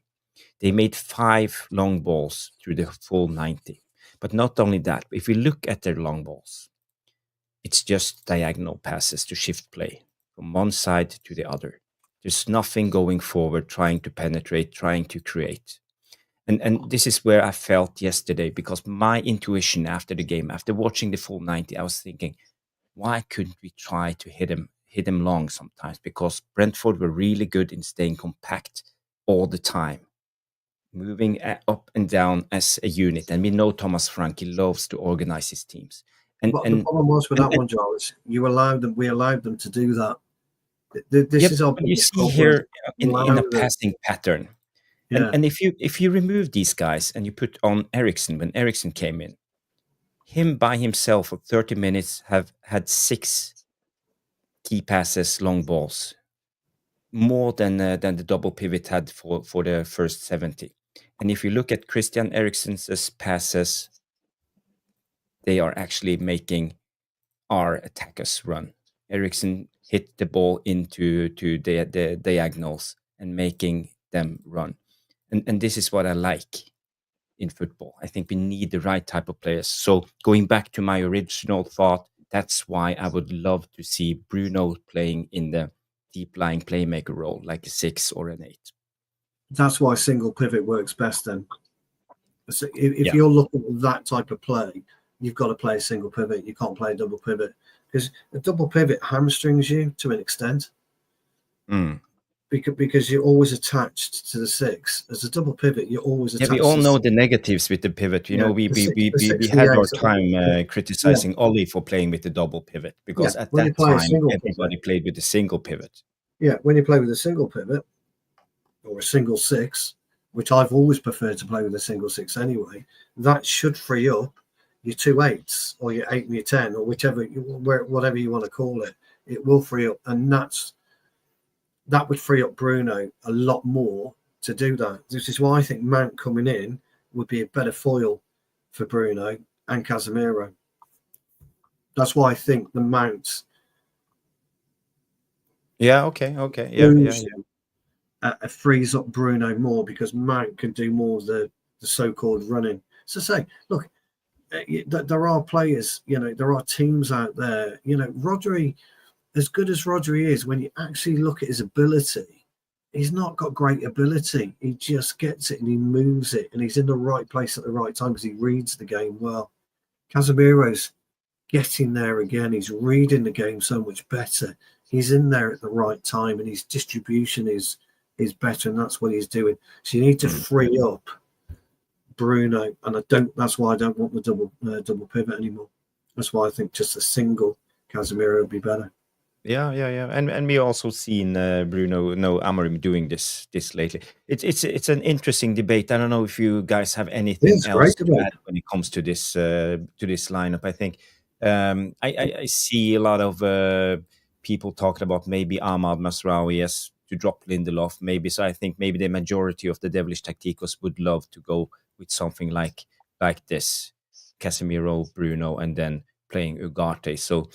They made 5 long balls through the full 90. But not only that, if we look at their long balls, it's just diagonal passes to shift play from one side to the other. There's nothing going forward, trying to penetrate, trying to create. And this is where I felt yesterday, because my intuition after the game, after watching the full 90, I was thinking, why couldn't we try to hit him long sometimes? Because Brentford were really good in staying compact all the time, moving up and down as a unit. And we know Thomas Frank, he loves to organize his teams. But the problem was with that one, Jarvis, we allowed them to do that. This is our but you biggest see problem. here in a Allowing them. passing pattern. Yeah. And if you remove these guys and you put on Ericsson, when Ericsson came in, him by himself for 30 minutes have had 6 key passes, long balls, more than the double pivot had for the first 70. And if you look at Christian Eriksen's passes, they are actually making our attackers run. Ericsson hit the ball into the diagonals and making them run. And this is what I like in football. I think we need the right type of players. So going back to my original thought, that's why I would love to see Bruno playing in the deep lying playmaker role, like a 6 or an 8. That's why single pivot works best then. So if you're looking at that type of play, you've got to play a single pivot. You can't play a double pivot, because a double pivot hamstrings you to an extent. Because you're always attached to the 6. As a double pivot, you're always attached. Yeah, we all know the negatives with the pivot. You know, we had our time criticizing Ollie for playing with the double pivot, because at that time everybody played with the single pivot. Yeah, when you play with a single pivot or a single 6, which I've always preferred to play with a single 6 anyway, that should free up your 2 8s or your 8 and your 10 or whatever you want to call it. It will free up, and that would free up Bruno a lot more to do that. This is why I think Mount coming in would be a better foil for Bruno and Casemiro. That's why I think the Mount. Yeah, okay. Frees up Bruno more, because Mount can do more of the so-called running. So say, look, there are players, there are teams out there, Rodri, as good as Rodri is, when you actually look at his ability, he's not got great ability. He just gets it and he moves it, and he's in the right place at the right time because he reads the game well. Casemiro's getting there again. He's reading the game so much better. He's in there at the right time, and his distribution is better, and that's what he's doing. So you need to free up Bruno, and that's why I don't want the double pivot anymore. That's why I think just a single Casemiro would be better. Yeah. And we also seen Bruno Amorim doing this lately. It's an interesting debate. I don't know if you guys have anything else to add when it comes to this lineup. I think I see a lot of people talking about maybe Ahmad Masraoui as to drop Lindelof, maybe. So I think maybe the majority of the Devilish Tacticos would love to go with something like this: Casemiro, Bruno, and then playing Ugarte. So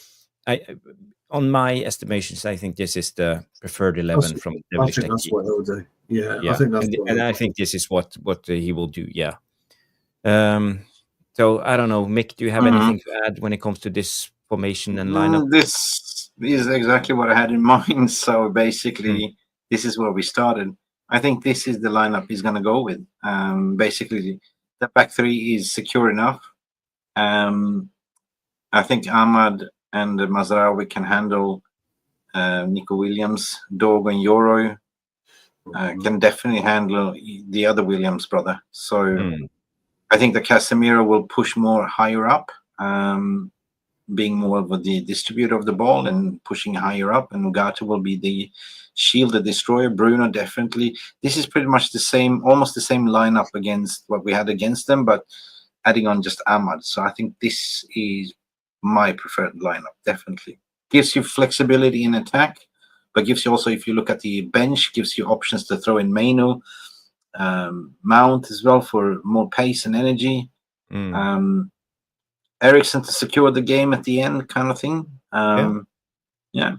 on my estimations, I think this is the preferred 11 from I Devilish think that's Techie. what he'll do. Yeah, I Yeah, think that's what and he'll I do. think this is what he will do. Yeah. So I don't know, Mick. Do you have anything to add when it comes to this formation and lineup? This is exactly what I had in mind. So basically, this is where we started. I think this is the lineup he's going to go with. Basically, the back three is secure enough. I think Ahmad and Mazraoui can handle Nico Williams. Dog and Yoro can definitely handle the other Williams brother. So I think the Casemiro will push more higher up, being more of the distributor of the ball and pushing higher up. And Ugarte will be the shield, the destroyer. Bruno definitely. This is pretty much the same, almost the same lineup against what we had against them, but adding on just Ahmad. So I think this is my preferred lineup. Definitely gives you flexibility in attack, but gives you also, if you look at the bench, gives you options to throw in Mainu, Mount as well for more pace and energy. Ericsson to secure the game at the end, kind of thing. Yeah.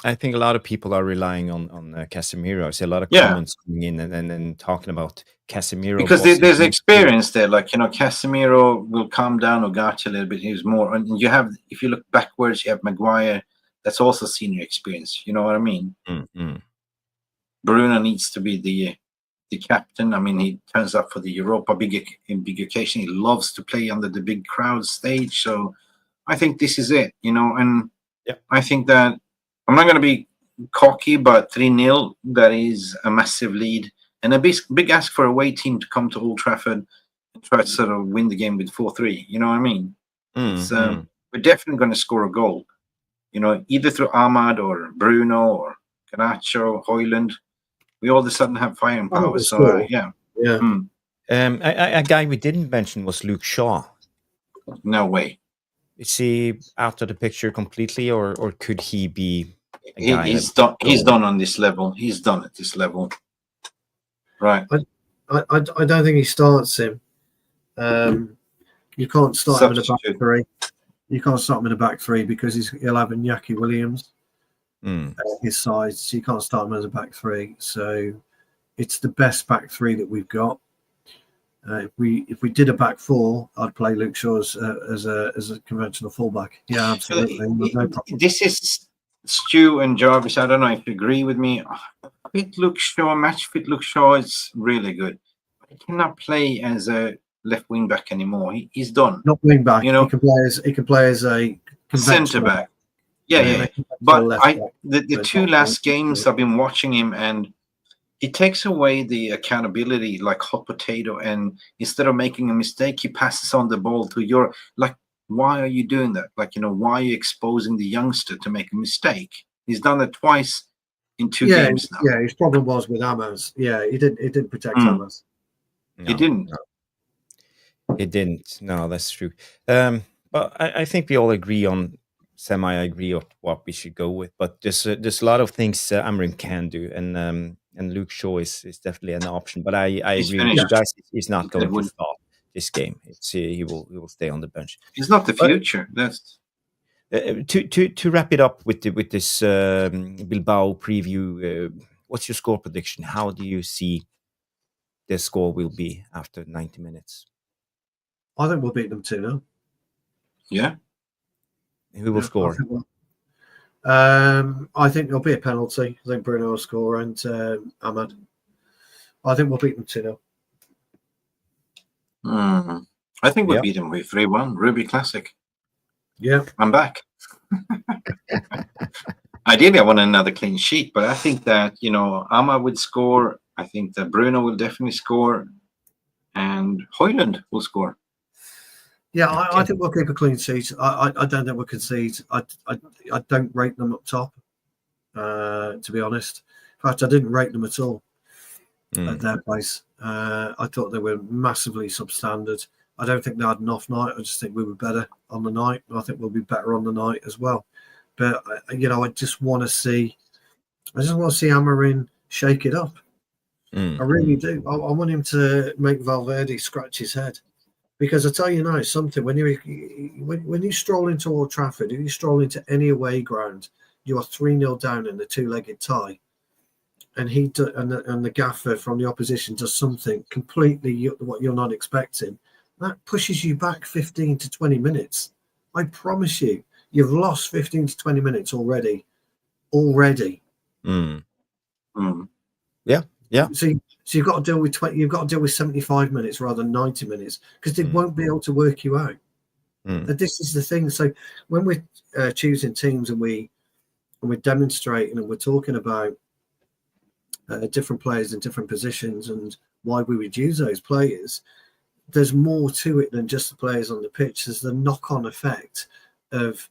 I think a lot of people are relying on Casemiro. I see a lot of comments coming in and talking about Casemiro because there's experience there. Like, Casemiro will calm down Ugarte a little bit. He's more, and you have, if you look backwards, you have Maguire. That's also senior experience. You know what I mean? Bruno needs to be the captain. I mean, he turns up for the Europa big occasion. He loves to play under the big crowd stage. So I think this is it, and I think that I'm not going to be cocky, but 3-0, that is a massive lead and a big ask for a away team to come to Old Trafford and try to sort of win the game with 4-3. You know what I mean? We're definitely going to score a goal, either through Ahmad or Bruno or Garnacho, Højlund. We all of a sudden have firing power. So, yeah. A guy we didn't mention was Luke Shaw. No way. Is he out of the picture completely, or could he be a guy? He's done on this level. He's done at this level. Right. I don't think he starts him. You can't start him in a back three. You can't start him in a back three because he'll have Iñaki Williams his side. So you can't start him as a back three. So it's the best back three that we've got. If we did a back four, I'd play Luke Shaw as a conventional fullback. Yeah, absolutely. No problem. This is Stu and Jarvis. I don't know if you agree with me. Match fit Luke Shaw is really good. He cannot play as a left wing back anymore. He's done. Not wing back. He can play as a centre back. Yeah. But the two last games I've been watching him, and he takes away the accountability like hot potato, and instead of making a mistake, he passes on the ball to your, like, why are you doing that? Like, why are you exposing the youngster to make a mistake? He's done it twice in 2 games now. Yeah, his problem was with Amos. Yeah, he didn't protect Amos. No, he didn't. No. He didn't. No, that's true. But I think we all agree on semi-agree on what we should go with. But there's a lot of things Amorim can do, and Luke Shaw is definitely an option. But I agree with you guys. He's not going to start this game. He will stay on the bench. He's not the future. That's to wrap it up with this Bilbao preview. What's your score prediction? How do you see the score will be after 90 minutes? I think we'll beat them 2-0. Yeah. Who will score? I think there'll be a penalty. I think Bruno will score and Ahmad. I think we'll beat them 2-0. I think we'll beat them with 3-1. Ruby Classic. Yeah. I'm back. Ideally, I want another clean sheet, but I think that, Ahmad would score. I think that Bruno will definitely score. And Højlund will score. Yeah, I think we'll keep a clean sheet. I don't think we'll concede. I don't rate them up top, to be honest. In fact, I didn't rate them at all at their place. I thought they were massively substandard. I don't think they had an off night. I just think we were better on the night. I think we'll be better on the night as well. But, I just want to see Amorim shake it up. I really do. I want him to make Valverde scratch his head. Because I tell you now, something when you stroll into Old Trafford, if you stroll into any away ground, you are 3-0 down in the two-legged tie, and the gaffer from the opposition does something completely what you're not expecting. That pushes you back 15 to 20 minutes. I promise you, you've lost 15 to 20 minutes already. Mm. Mm. Yeah. So you've got to deal with you've got to deal with 75 minutes rather than 90 minutes because they won't be able to work you out. And this is the thing. So when we're choosing teams and we're demonstrating and we're talking about different players in different positions and why we would use those players, there's more to it than just the players on the pitch. There's the knock-on effect of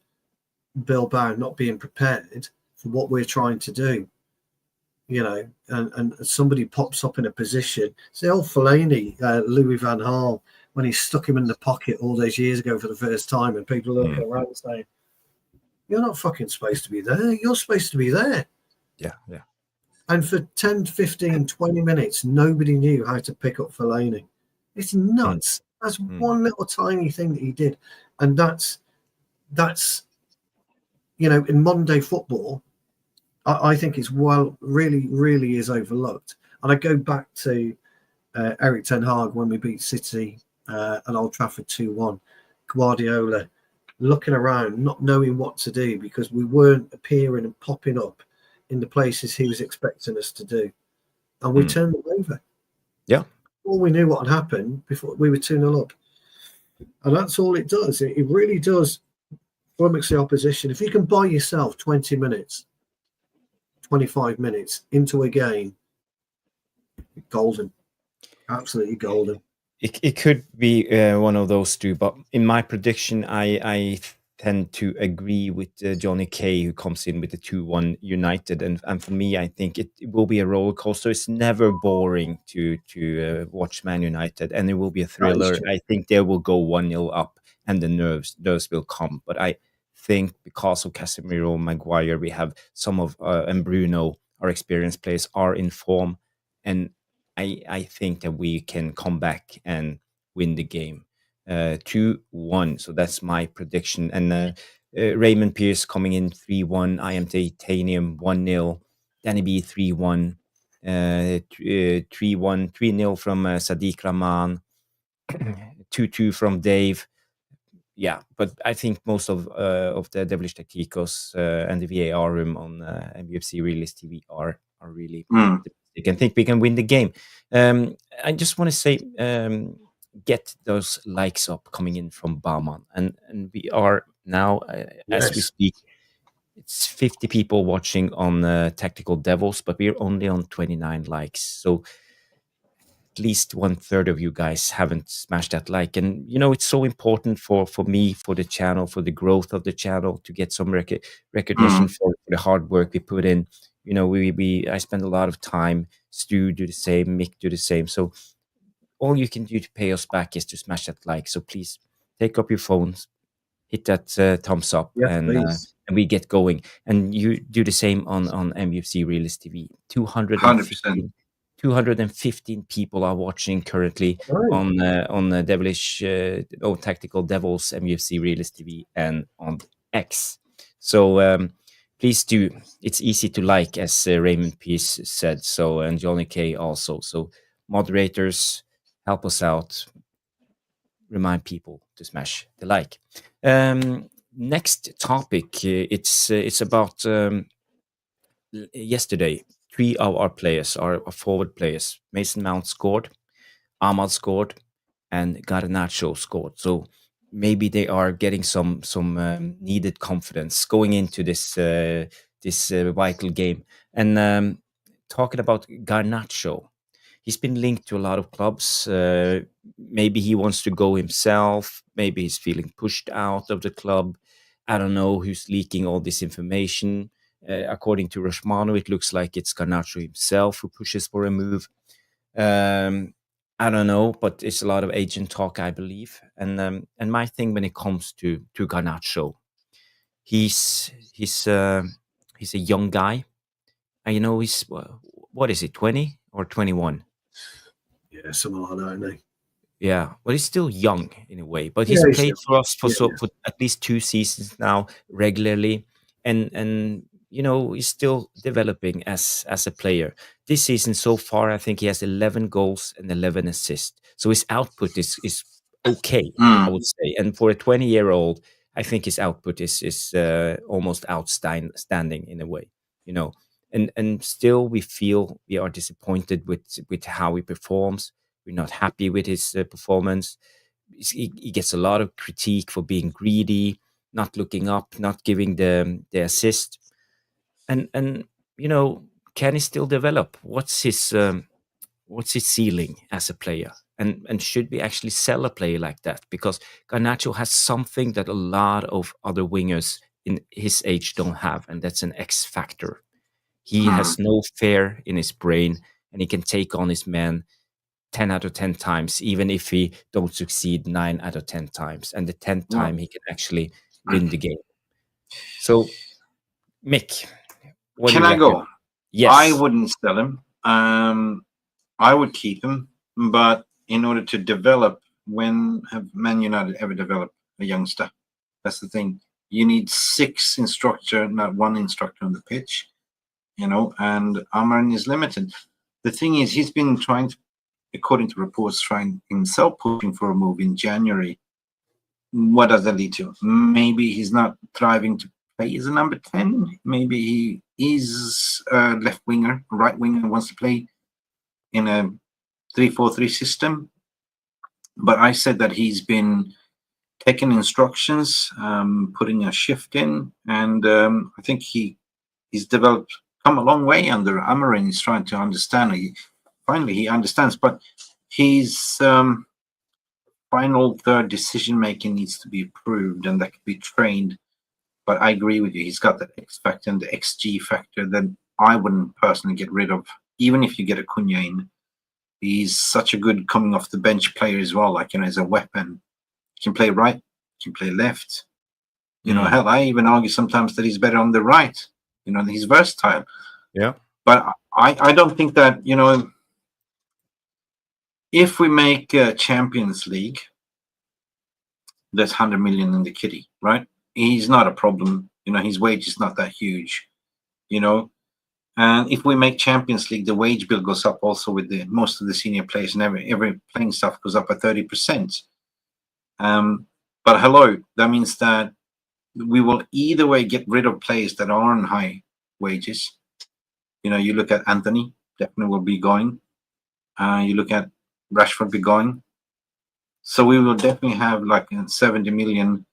Bilbao not being prepared for what we're trying to do. And somebody pops up in a position. It's the old Fellaini, Louis van Gaal, when he stuck him in the pocket all those years ago for the first time, and people are looking around saying, "You're not fucking supposed to be there. You're supposed to be there." Yeah. And for 10, 15, 20 minutes, nobody knew how to pick up Fellaini. It's nuts. That's one little tiny thing that he did, and that's in modern day football. I think it's really, really is overlooked. And I go back to Eric Ten Hag when we beat City at Old Trafford 2-1. Guardiola looking around, not knowing what to do because we weren't appearing and popping up in the places he was expecting us to do. And we turned them over. Yeah. All we knew what had happened before we were 2-0 up. And that's all it does. It really does flummox the opposition. If you can buy yourself 20 minutes, 25 minutes into a game, golden, absolutely golden. It could be one of those two, but in my prediction, I tend to agree with Johnny K, who comes in with the 2-1 United, and for me, I think it will be a roller coaster. It's never boring to watch Man United, and it will be a thriller. I think they will go 1-0 up, and the nerves will come. But I think because of Casemiro, Maguire, we have some of and Bruno, our experienced players, are in form, and I think that we can come back and win the game 2-1. So that's my prediction. And Raymond Pierce coming in 3-1. I am Titanium 1-0. Danny B 3-1. 3-1, 3-0 from Sadiq Rahman. 2-2 from Dave. Yeah, but I think most of the Devilish Tacticos and the VAR room on MUFC Realist TV are really optimistic and think we can win the game. I just want to say, get those likes up coming in from Bauman, and we are now as we speak. It's 50 people watching on Tactical Devils, but we're only on 29 likes. So at least 1/3 of you guys haven't smashed that like, and it's so important for me, for the channel, for the growth of the channel, to get some recognition for the hard work we put in. I spend a lot of time. Stu do the same, Mick do the same. So all you can do to pay us back is to smash that like. So please take up your phones, hit that thumbs up, and we get going. And you do the same on MUFC Realist TV. 215 people are watching currently on the Devilish Tactical Devils MUFC Realist TV and on X. So please do. It's easy to like, as Raymond Peace said. So, and Johnny K also. So moderators, help us out. Remind people to smash the like. Next topic. It's about yesterday. 3 of our players, our forward players, Mason Mount scored, Ahmad scored, and Garnacho scored. So maybe they are getting some needed confidence going into this vital game. And talking about Garnacho, he's been linked to a lot of clubs. Maybe he wants to go himself. Maybe he's feeling pushed out of the club. I don't know who's leaking all this information. According to Rashmano, it looks like it's Garnacho himself who pushes for a move. I don't know, but it's a lot of agent talk, I believe. And my thing when it comes to Garnacho, he's a young guy. And he's what is it, 20 or 21? Yeah, something like that, isn't he? Yeah, well, he's still young in a way, but Yeah, he's he's played young. for us Yeah, for at least 2 seasons now regularly, and he's still developing as a player. This season so far, I think he has 11 goals and 11 assists, so his output is okay, I Mm. would say. And for a 20-year-old, I think his output is almost outstanding in a way, you know. And still, we feel we are disappointed with how he performs. We're not happy with his performance. He gets a lot of critique for being greedy, not looking up, not giving the assist. And can he still develop? What's his ceiling as a player? And should we actually sell a player like that? Because Garnacho has something that a lot of other wingers in his age don't have, and that's an X factor. He Mm. has no fear in his brain, and he can take on his men 10 out of 10 times, even if he don't succeed 9 out of 10 times. And the 10th Yeah. time, he can actually win the game. So, Mick, what do Can you I reckon? go? I Yes. wouldn't sell him. I would keep him, but in order to develop, when have Man United ever developed a youngster? That's the thing. You need 6 instructor, not 1 instructor on the pitch, and Amarin is limited. The thing is, he's been trying to, according to reports, trying himself pushing for a move in January. What does that lead to? Maybe he's not thriving to play as a number 10. Maybe he is a left winger, right winger, wants to play in a 3-4-3 system. But I said that he's been taking instructions, putting a shift in, and I think he's developed, come a long way under Amorim. He's trying to understand. Finally he understands, but his final third decision making needs to be improved, and that could be trained. But I agree with you. He's got the X factor and the XG factor that I wouldn't personally get rid of, even if you get a Cunha in. He's such a good coming off the bench player as well, as a weapon. He can play right, he can play left. Hell, I even argue sometimes that he's better on the right. He's versatile. Yeah. But I don't think that, if we make a Champions League, there's 100 million in the kitty, right? He's not a problem. His wage is not that huge, And if we make Champions League, the wage bill goes up also with most of the senior players, and every playing staff goes up by 30%. But hello, that means that we will either way get rid of players that are on high wages. You look at Anthony, definitely will be going. You look at Rashford be going. So we will definitely have like 70 million.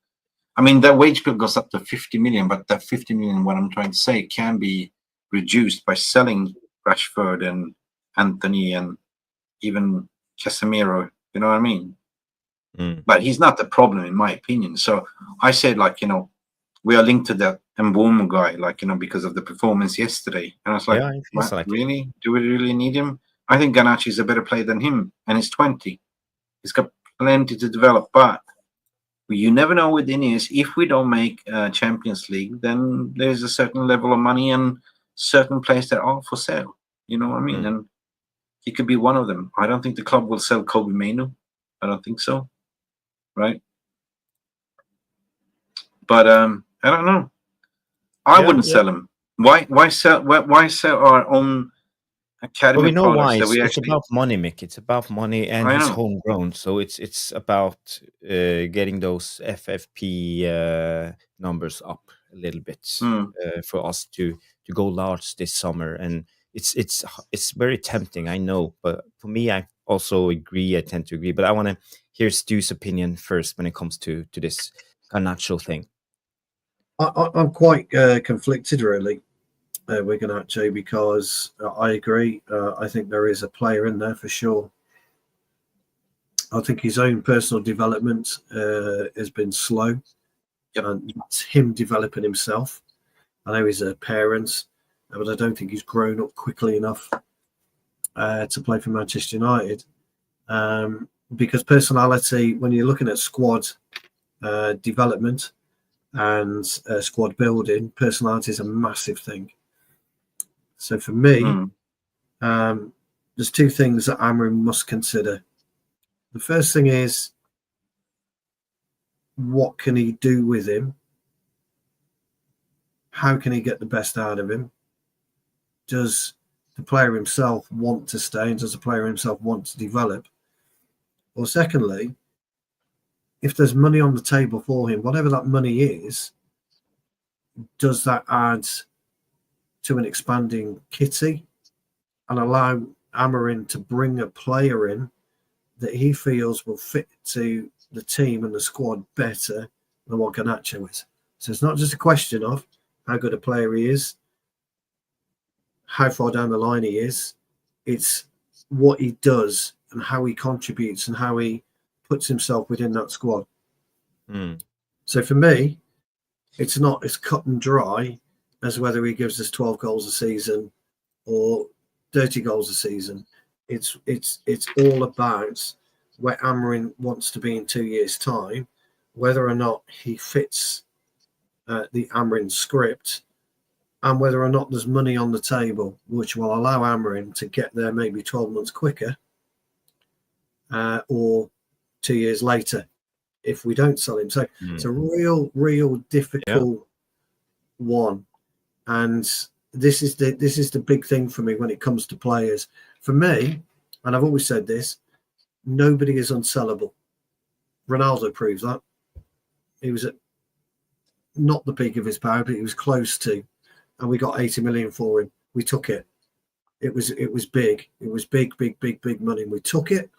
I mean, that wage bill goes up to 50 million, but that 50 million, what I'm trying to say, can be reduced by selling Rashford and Anthony and even Casemiro. You know what I mean? But he's not the problem, in my opinion. So I said, we are linked to that Mbomo guy, because of the performance yesterday. And I was like, Yeah, it feels what, like it. really? Do we really need him? I think Garnacho is a better player than him, and he's 20. He's got plenty to develop, but you never know with Ineos. If we don't make Champions League, then there's a certain level of money and certain players that are for sale. You know what I mean? And he could be one of them. I don't think the club will sell Kobe Mainu. I don't think so. Right? But I don't know. I wouldn't sell him. Why sell our own But we academy know why. products that we It's actually? about money, Mick. It's about money, and I he's know. homegrown. So it's about getting those FFP numbers up a little bit for us to go large this summer. And it's very tempting, I know. But for me, I also agree. I tend to agree. But I want to hear Stu's opinion first when it comes to this Garnacho thing. I'm quite conflicted, really, with Garnacho, because I agree. I think there is a player in there for sure. I think his own personal development has been slow. Yep. And it's him developing himself. I know he's a parent, but I don't think he's grown up quickly enough to play for Manchester United. Because personality, when you're looking at squad development and squad building, personality is a massive thing. So for me, there's 2 things that Amorim must consider. The first thing is, what can he do with him? How can he get the best out of him? Does the player himself want to stay, and does the player himself want to develop? Or secondly, if there's money on the table for him, whatever that money is, does that add to an expanding kitty and allow Amorim to bring a player in that he feels will fit to the team and the squad better than what Garnacho is? So it's not just a question of how good a player he is, how far down the line he is. It's what he does and how he contributes and how he puts himself within that squad. So for me, it's not as cut and dry as whether he gives us 12 goals a season or 30 goals a season. It's all about where Amorim wants to be in 2 years' time, whether or not he fits the Amorim script, and whether or not there's money on the table which will allow Amorim to get there maybe 12 months quicker or 2 years later if we don't sell him. So it's a real difficult one. And this is the big thing for me when it comes to players. For me, and I've always said this, nobody is unsellable. Ronaldo proves that. He was at not the peak of his power, but he was close to. And we got 80 million for him. We took it. It was big. It was big money. We took it,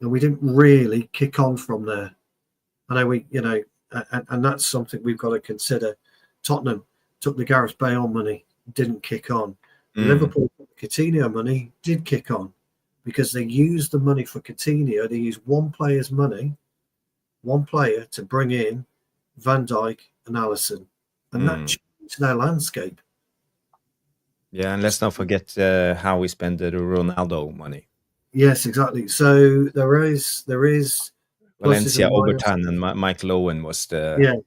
and we didn't really kick on from there. I know and that's something we've got to consider. Tottenham took the Gareth Bale money, didn't kick on. Liverpool took the Coutinho money, did kick on, because they used the money for Coutinho. They used one player's money, one player, to bring in Van Dijk and Alisson, and that changed their landscape. Yeah, and let's not forget how we spent the Ronaldo money. Yes, exactly. So there is Valencia, Overton, and Michael Owen was the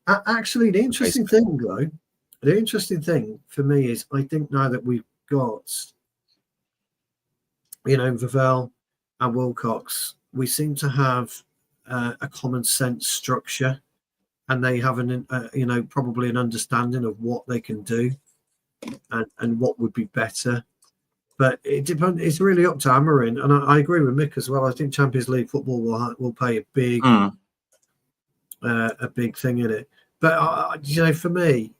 Actually, the interesting thing for me is, I think now that we've got Vavell and Wilcox, we seem to have a common sense structure, and they have probably an understanding of what they can do and what would be better. But it depends. It's really up to Amorim, and I agree with Mick as well. I think Champions League football will play a big thing in it. But for me,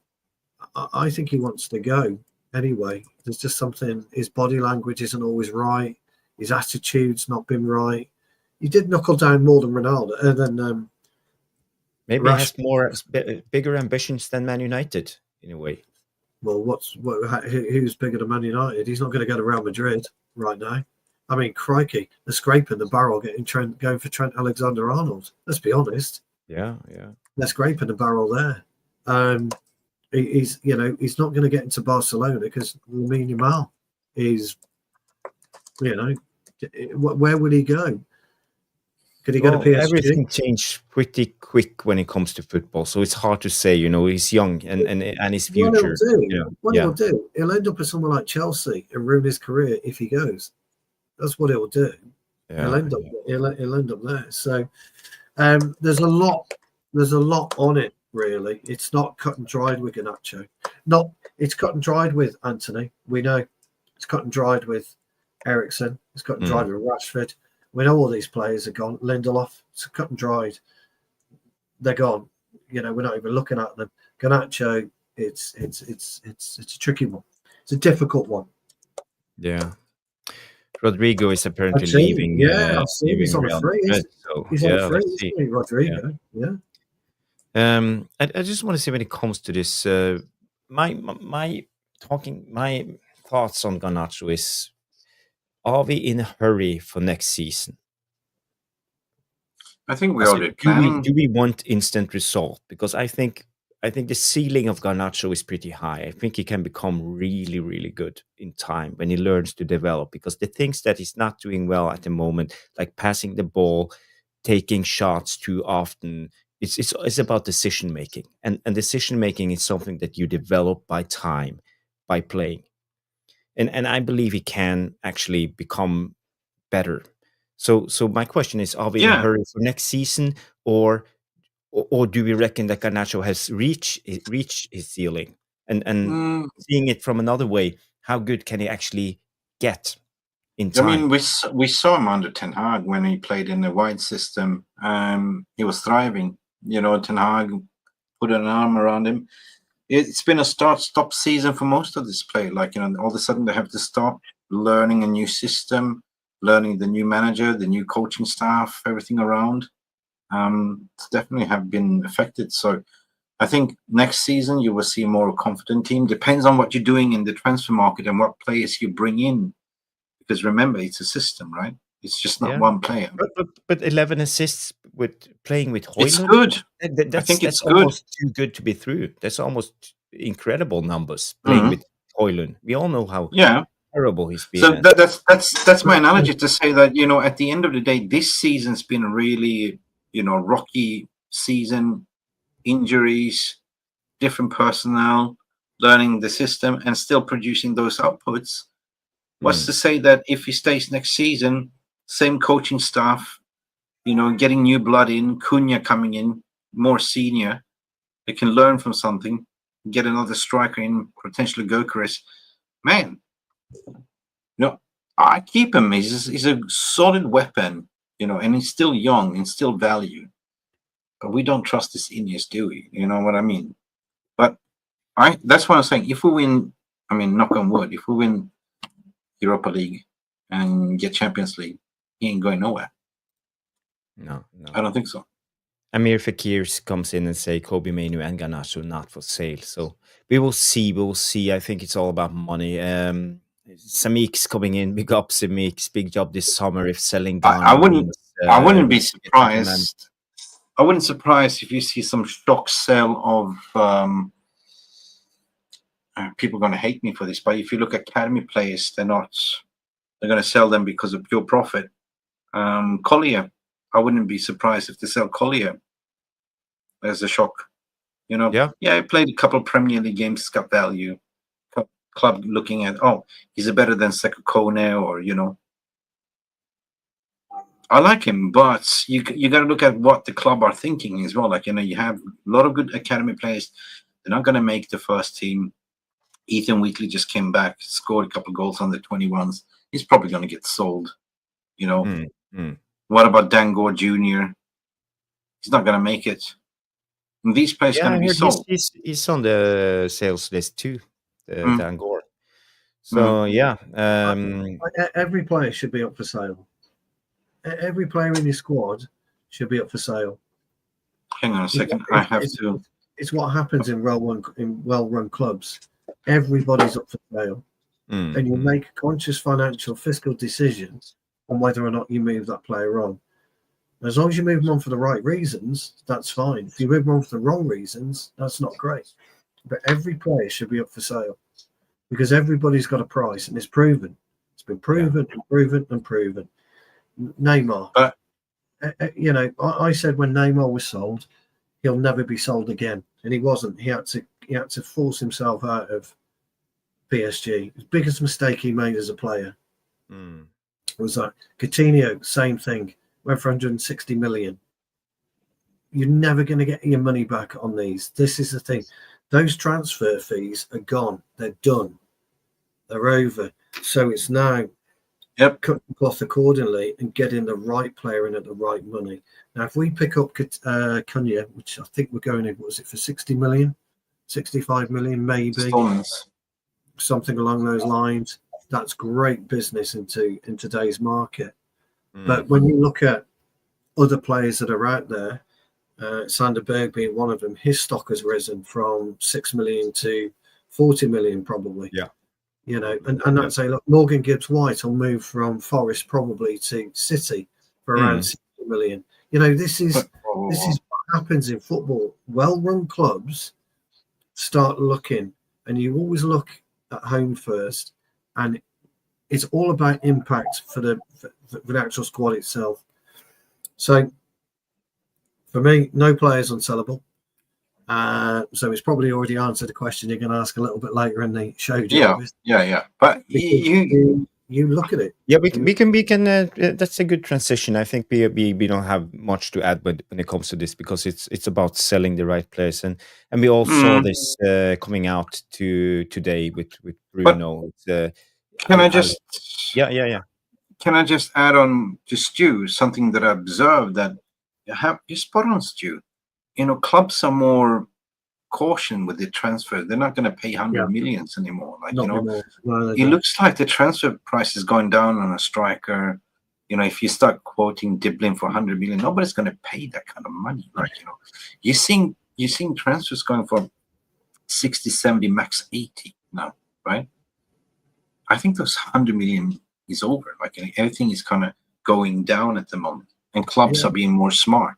I think he wants to go anyway. There's just something. His body language isn't always right. His attitude's not been right. He did knuckle down more than Ronaldo. Maybe he has bigger ambitions than Man United in a way. Well, who's bigger than Man United? He's not going to go to Real Madrid right now. I mean, crikey, they're scraping the barrel going for Trent Alexander-Arnold. Let's be honest. Yeah. They're scraping the barrel there. He's not going to get into Barcelona because Lamine Yamal is, where would he go? Could he go to PSG? Everything changed pretty quick when it comes to football, so it's hard to say. He's young and his future. He'll do. He'll end up with someone like Chelsea and ruin his career if he goes. That's what he'll do. He'll end up there. So there's a lot on it, really. It's not cut and dried with Garnacho. It's cut and dried with Anthony. We know it's cut and dried with Eriksen. It's cut and dried with Rashford. We know all these players are gone. Lindelof, it's cut and dried. They're gone. We're not even looking at them. Garnacho, it's a tricky one. It's a difficult one. Yeah. Rodrigo is apparently leaving. He's on a free. He's on a free, isn't he, Rodrigo? Yeah. I just want to say, when it comes to this, my thoughts on Garnacho is: are we in a hurry for next season? I think we already planning. Do we want instant result? Because I think the ceiling of Garnacho is pretty high. I think he can become really, really good in time when he learns to develop. Because the things that he's not doing well at the moment, like passing the ball, taking shots too often, it's about decision making. And decision making is something that you develop by time, by playing. And I believe he can actually become better. So my question is, are we in a hurry for next season, or do we reckon that Garnacho has reached his ceiling? And seeing it from another way, how good can he actually get in time? I mean, we saw him under Ten Hag when he played in the wide system. He was thriving. You know, Ten Hag put an arm around him. It's been a start-stop season for most of this play. Like, you know, all of a sudden they have to stop learning a new system, learning the new manager, the new coaching staff, everything around. It's definitely have been affected. So I think next season you will see a more confident team. Depends on what you're doing in the transfer market and what players you bring in. Because remember, it's a system, right? It's just not one player. But 11 assists with playing with Højlund. It's good. I think it's that's almost too good to be true. That's almost incredible numbers playing with Højlund. We all know how terrible he's been. So that's my analogy to say that, you know, at the end of the day, this season's been a really, you know, rocky season. Injuries, different personnel, learning the system, and still producing those outputs. What's to say that if he stays next season, same coaching staff, you know, getting new blood in, Cunha coming in, more senior, they can learn from something, get another striker in, potentially Gyökeres. Man, you know, I keep him. He's a solid weapon, you know, and he's still young and still value. But we don't trust this Iniesta, do we? You know what I mean? But that's what I'm saying. If we win, I mean, knock on wood, if we win Europa League and get Champions League, he ain't going nowhere. No. I don't think so. Amir Fakir comes in and say Kobe Mainu and Garnacho not for sale. So we will see. I think it's all about money. Samik's coming in. Big up Samik's big job this summer if selling down. I wouldn't be surprised. I wouldn't surprise if you see some shock sale of people are going to hate me for this, but if you look at academy players, they're going to sell them because of pure profit. Collier, I wouldn't be surprised if they sell Collier as a shock. You know, he played a couple of Premier League games, got value. Club looking at, he's better than Seko Kone, or, you know. I like him, but you got to look at what the club are thinking as well. Like, you know, you have a lot of good academy players. They're not going to make the first team. Ethan Wheatley just came back, scored a couple of goals on the 21s. He's probably going to get sold, you know. What about Dangor Jr.? He's not going to make it. And these players are going to be sold. He's on the sales list too, Dangor. So, every player should be up for sale. Every player in your squad should be up for sale. Hang on a second. I have to. It's what happens in well-run clubs. Everybody's up for sale, and you make conscious financial, fiscal decisions on whether or not you move that player on. As long as you move them on for the right reasons, that's fine. If you move them on for the wrong reasons, that's not great. But every player should be up for sale because everybody's got a price, and it's proven. It's been proven and proven and proven. Neymar, you know, I said when Neymar was sold, he'll never be sold again, and he wasn't. He had to force himself out of PSG. The biggest mistake he made as a player was that. Coutinho, same thing, went for 160 million. You're never going to get your money back on these. This is the thing. Those transfer fees are gone. They're done. They're over. So it's now cut the cloth accordingly and getting the right player in at the right money. Now, if we pick up Cunha, which I think we're going in, was it for 60 million, 65 million, maybe, something along those lines, that's great business in today's market. But when you look at other players that are out there, Sander Berg being one of them, his stock has risen from 6 million to 40 million probably. Yeah. You know, and I'd say, look, Morgan Gibbs-White will move from Forest probably to City for around 60 million. You know, this is what happens in football. Well-run clubs start looking, and you always look at home first, and it's all about impact for the actual squad itself. So, for me, no players unsellable. So it's probably already answered the question you're going to ask a little bit later in the show. Yeah. But you you look at it. Yeah, we can. That's a good transition. I think we don't have much to add when it comes to this, because it's about selling the right players, and we all saw this coming out today with But Bruno. can I just yeah. can I just add on to Stu something that I observed, that you spot on, Stu. Clubs are more caution with the transfer. They're not going to pay 100 millions anymore. Not anymore. No, it looks like the transfer price is going down on a striker. If you start quoting Diblin for 100 million, nobody's going to pay that kind of money. You're seeing transfers going for 60, 70, max 80 now, right? I think those 100 million is over. Everything is kind of going down at the moment, and clubs are being more smart.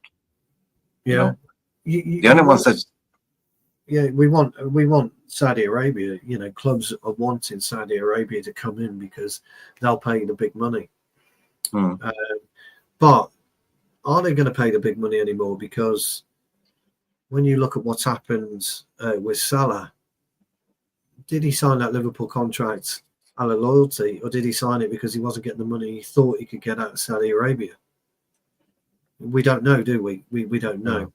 Yeah. The only ones that. Yeah, we want Saudi Arabia. Clubs are wanting Saudi Arabia to come in because they'll pay the big money. But are they going to pay the big money anymore? Because when you look at what's happened with Salah, did he sign that Liverpool contract out of loyalty, or did he sign it because he wasn't getting the money he thought he could get out of Saudi Arabia? We don't know, do we? We don't know.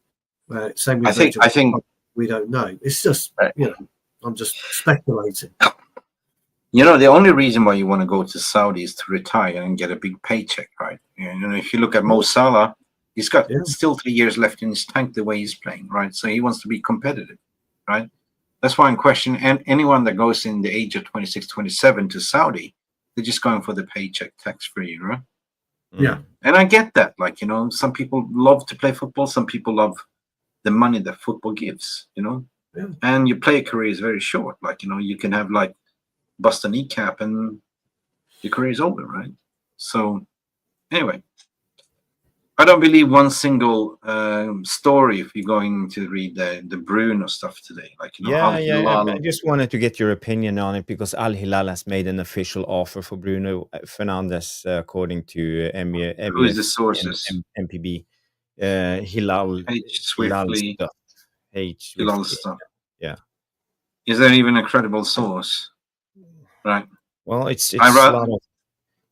Same with I think we don't know. It's just I'm just speculating. The only reason why you want to go to Saudi is to retire and get a big paycheck, right? If you look at Mo Salah, he's got still 3 years left in his tank the way he's playing, right? So he wants to be competitive, right? That's why I'm questioning. And anyone that goes in the age of 26, 27 to Saudi, they're just going for the paycheck, tax-free, right? Yeah. And I get that. Some people love to play football. Some people love the money that football gives, and your player career is very short. You can have bust a kneecap and your career is over, right? So anyway, I don't believe one single story if you're going to read the Bruno stuff today. I just wanted to get your opinion on it, because Al Hilal has made an official offer for Bruno Fernandes, according to Who is the sources? MPB. Hilal Swiftly. stuff. Hilal stuff. Yeah. Is there even a credible source? Right. Well, it's a lot of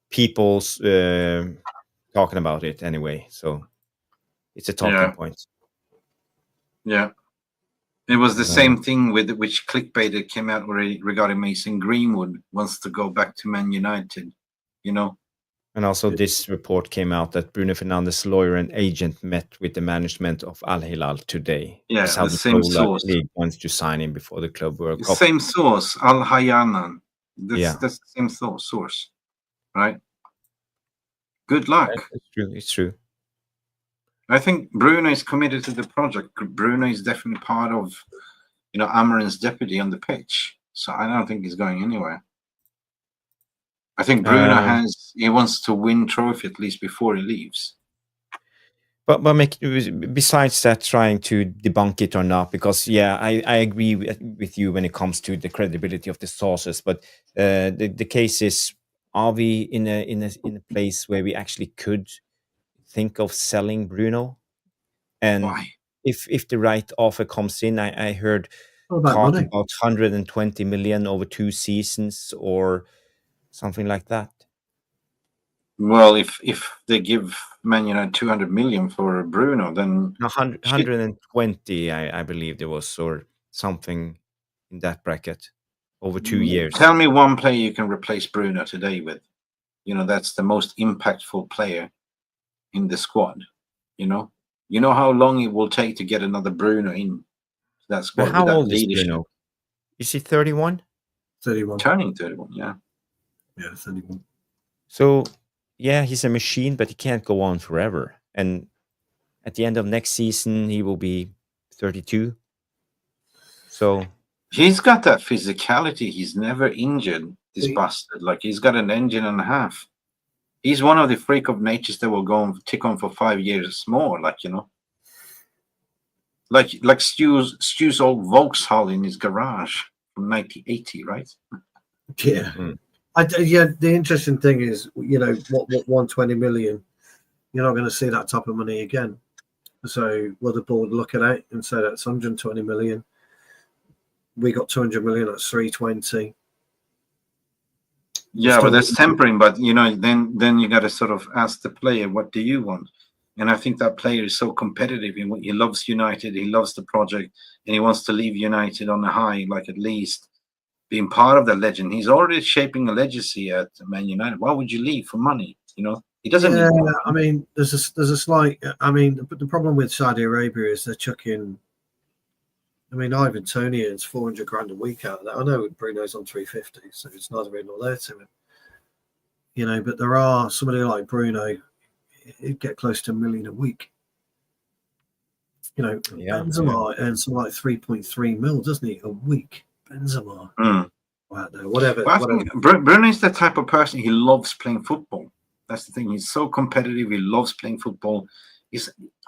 people talking about it anyway, so it's a talking point. Yeah. It was the same thing with which clickbait that came out already regarding Mason Greenwood wants to go back to Man United, And also this report came out that Bruno Fernandes' lawyer and agent met with the management of Al Hilal today. Yeah, the same source. League wants to sign him before the club World Cup. Same source, Al Hayanan. That's the same source, right? Good luck. It's true. I think Bruno is committed to the project. Bruno is definitely part of, Amorim's deputy on the pitch. So I don't think he's going anywhere. I think Bruno he wants to win trophy at least before he leaves. But besides that, trying to debunk it or not, because I agree with you when it comes to the credibility of the sources. But the case is, are we in a place where we actually could think of selling Bruno? And why? If the right offer comes in, I heard about 120 million over 2 seasons or something like that. Well, if they give Man United 200 million for Bruno, then 120, I believe there was, or something in that bracket over 2 years. Tell me one player you can replace Bruno today with. That's the most impactful player in the squad. You know how long it will take to get another Bruno in that squad. But how old is Bruno? Is he 31? 31. Turning 31, yeah. Yeah, 31. So, he's a machine, but he can't go on forever. And at the end of next season, he will be 32. So he's got that physicality. He's never injured, this bastard. He's got an engine and a half. He's one of the freak of natures that will go and tick on for 5 years more, like Stu's old Vauxhall in his garage from 1980, right? Yeah. The interesting thing is, what 120 million, you're not going to see that type of money again. So will the board look at it and say that's 120 million? We got 200 million, that's 320. Yeah, but that's tempering. But then you got to sort of ask the player, what do you want? And I think that player is so competitive. He loves United. He loves the project, and he wants to leave United on a high, like at least being part of the legend. He's already shaping a legacy at Man United. Why would you leave for money? He doesn't need money. I mean, there's a slight. I mean, the problem with Saudi Arabia is they're chucking. I mean, Ivan Toney earns 400 grand a week out of that. I know Bruno's on 350, so it's neither here nor there to him. But there are somebody like Bruno, he'd get close to $1 million a week. Benzema earns something like 3.3 mil, doesn't he, a week? Benzema. Whatever. Well, I think Bruno is the type of person, he loves playing football. That's the thing. He's so competitive. He loves playing football.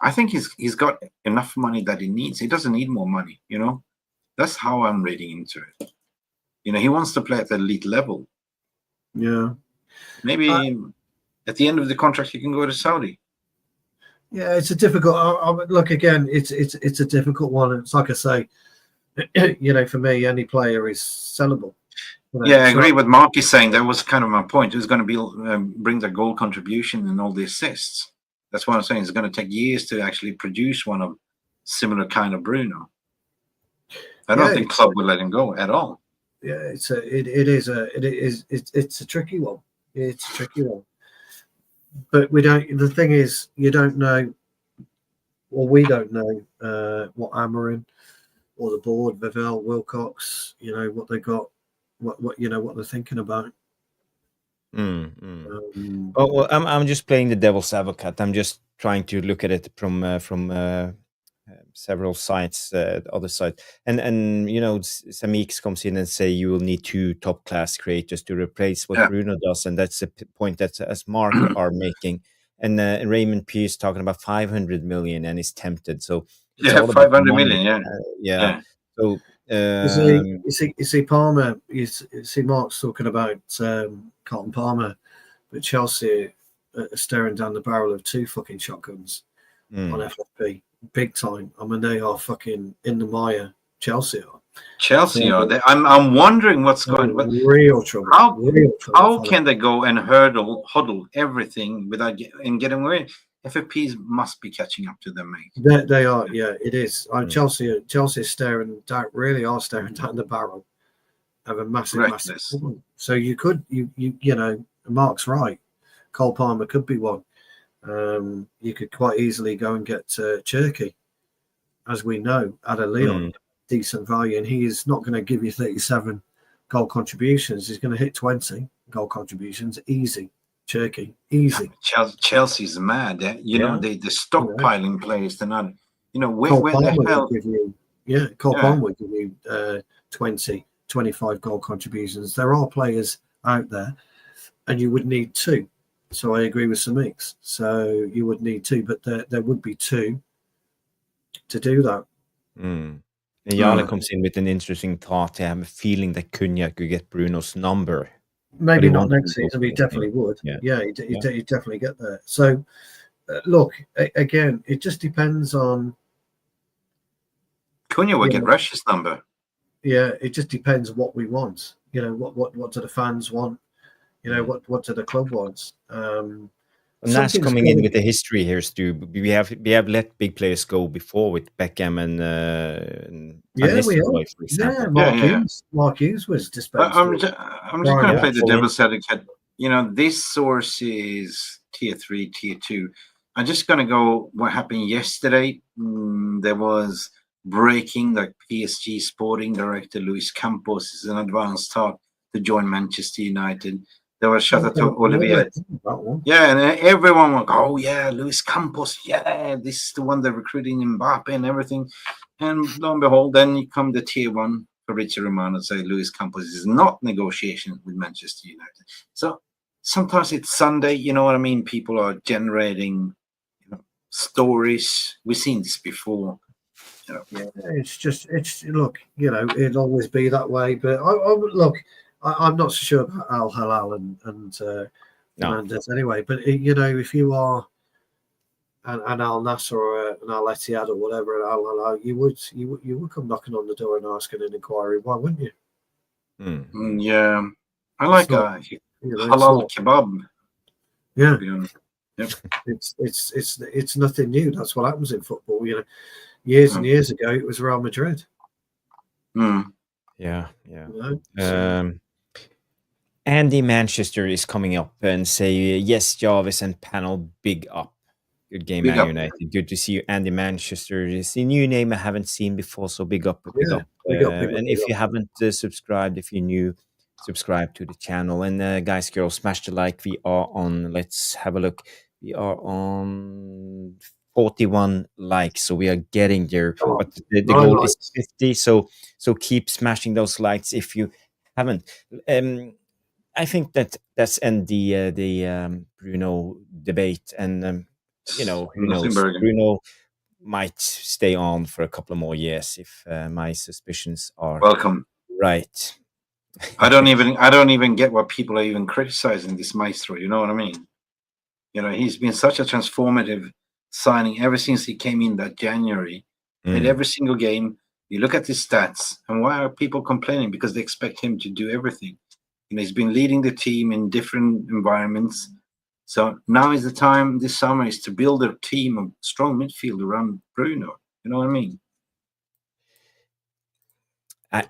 I think he's got enough money that he needs. He doesn't need more money, That's how I'm reading into it. He wants to play at the elite level. Yeah. Maybe at the end of the contract, he can go to Saudi. Yeah, it's a difficult. Look, again, it's a difficult one. It's like I say, for me, any player is sellable. Yeah, I agree with Mark is saying. That was kind of my point. It's going to be bring the goal contribution and all the assists. That's what I'm saying. It's going to take years to actually produce one of similar kind of Bruno. I don't think club will let him go at all. Yeah, it's a tricky one. It's a tricky one. But we don't. The thing is, you don't know, or we don't know what Amorim or the board, Vivell, Wilcox, what they got, what they're thinking about. Well, I'm just playing the devil's advocate. I'm just trying to look at it from several sides, other side, and Samix comes in and say you will need 2 top class creators to replace what Bruno does, and that's a point that as Mark are making, and Raymond Pierce talking about 500 million and is tempted. So it's all 500 million, yeah. So you see Palmer. You see Mark's talking about Carlton Palmer, but Chelsea are staring down the barrel of 2 fucking shotguns on FFP, big time. I mean, they are fucking in the mire. Chelsea are. I'm wondering what's going on. Real trouble. How can they go and huddle everything without getting away? FFPs must be catching up to them, mate. They are, yeah, it is. Chelsea are staring down the barrel of a massive. Problem. So you could, Mark's right. Cole Palmer could be one. You could quite easily go and get Cherky, as we know, at a Leon, decent value, and he is not going to give you 37 goal contributions. He's going to hit 20 goal contributions, easy. Cherky, easy. Chelsea's mad. They're stockpiling players. They're not, where the hell? Cole Palmer would give you 20, 25 goal contributions. There are players out there, and you would need 2. So I agree with Samix. So you would need 2, but there would be 2 to do that. And Jarle comes in with an interesting thought. I have a feeling that Cunha could get Bruno's number. Maybe not next season, but he definitely would. Yeah, he'd definitely get there. So, look, again, it just depends on... Cunha will get Rush's number. Yeah, it just depends what we want. What do the fans want? What do the club want? And that's coming in with the history here, Stu. We have let big players go before with Beckham and we have. Mark Hughes was dispensed. I'm just going to play the devil's advocate. This source is tier 3, tier 2. I'm just going to go what happened yesterday. There was breaking that PSG sporting director Luis Campos is an advanced talk to join Manchester United. There was Shoutouts Olivier. Yeah, and everyone went, oh, yeah, Luis Campos. Yeah, this is the one they're recruiting Mbappe and everything. And lo and behold, then you come the tier 1 for Richard Romano and say Luis Campos is not negotiation with Manchester United. So sometimes it's Sunday, you know what I mean? People are generating stories. We've seen this before. Yeah, look, it'll always be that way. But I'm not so sure about Al Hilal and Mendes anyway. But if you are an Al Nassr or an Al Etihad or whatever, Al Hilal, you would come knocking on the door and asking an inquiry. Why wouldn't you? Yeah, I like Halal kebab. Yeah, Yep. it's nothing new. That's what happens in football. Years and years ago, it was Real Madrid. Yeah. So, Andy Manchester is coming up and say, yes, Jarvis and panel, big up. Good game, Big Man up. United. Good to see you. Andy Manchester is a new name I haven't seen before, so big up. Big up. And if you haven't subscribed, if you're new, subscribe to the channel. And guys, girls, smash the like. We are on, let's have a look. We are on 41 likes, so we are getting there. But the goal is 50, so keep smashing those likes if you haven't. I think that's end the Bruno debate, and who knows? Bruno might stay on for a couple of more years if my suspicions are welcome. Right. I don't even get what people are even criticizing this maestro. You know what I mean? He's been such a transformative signing ever since he came in that January. Played every single game. You look at his stats, and why are people complaining? Because they expect him to do everything. He's been leading the team in different environments. So now is the time this summer is to build a team of strong midfield around Bruno. You know what I mean?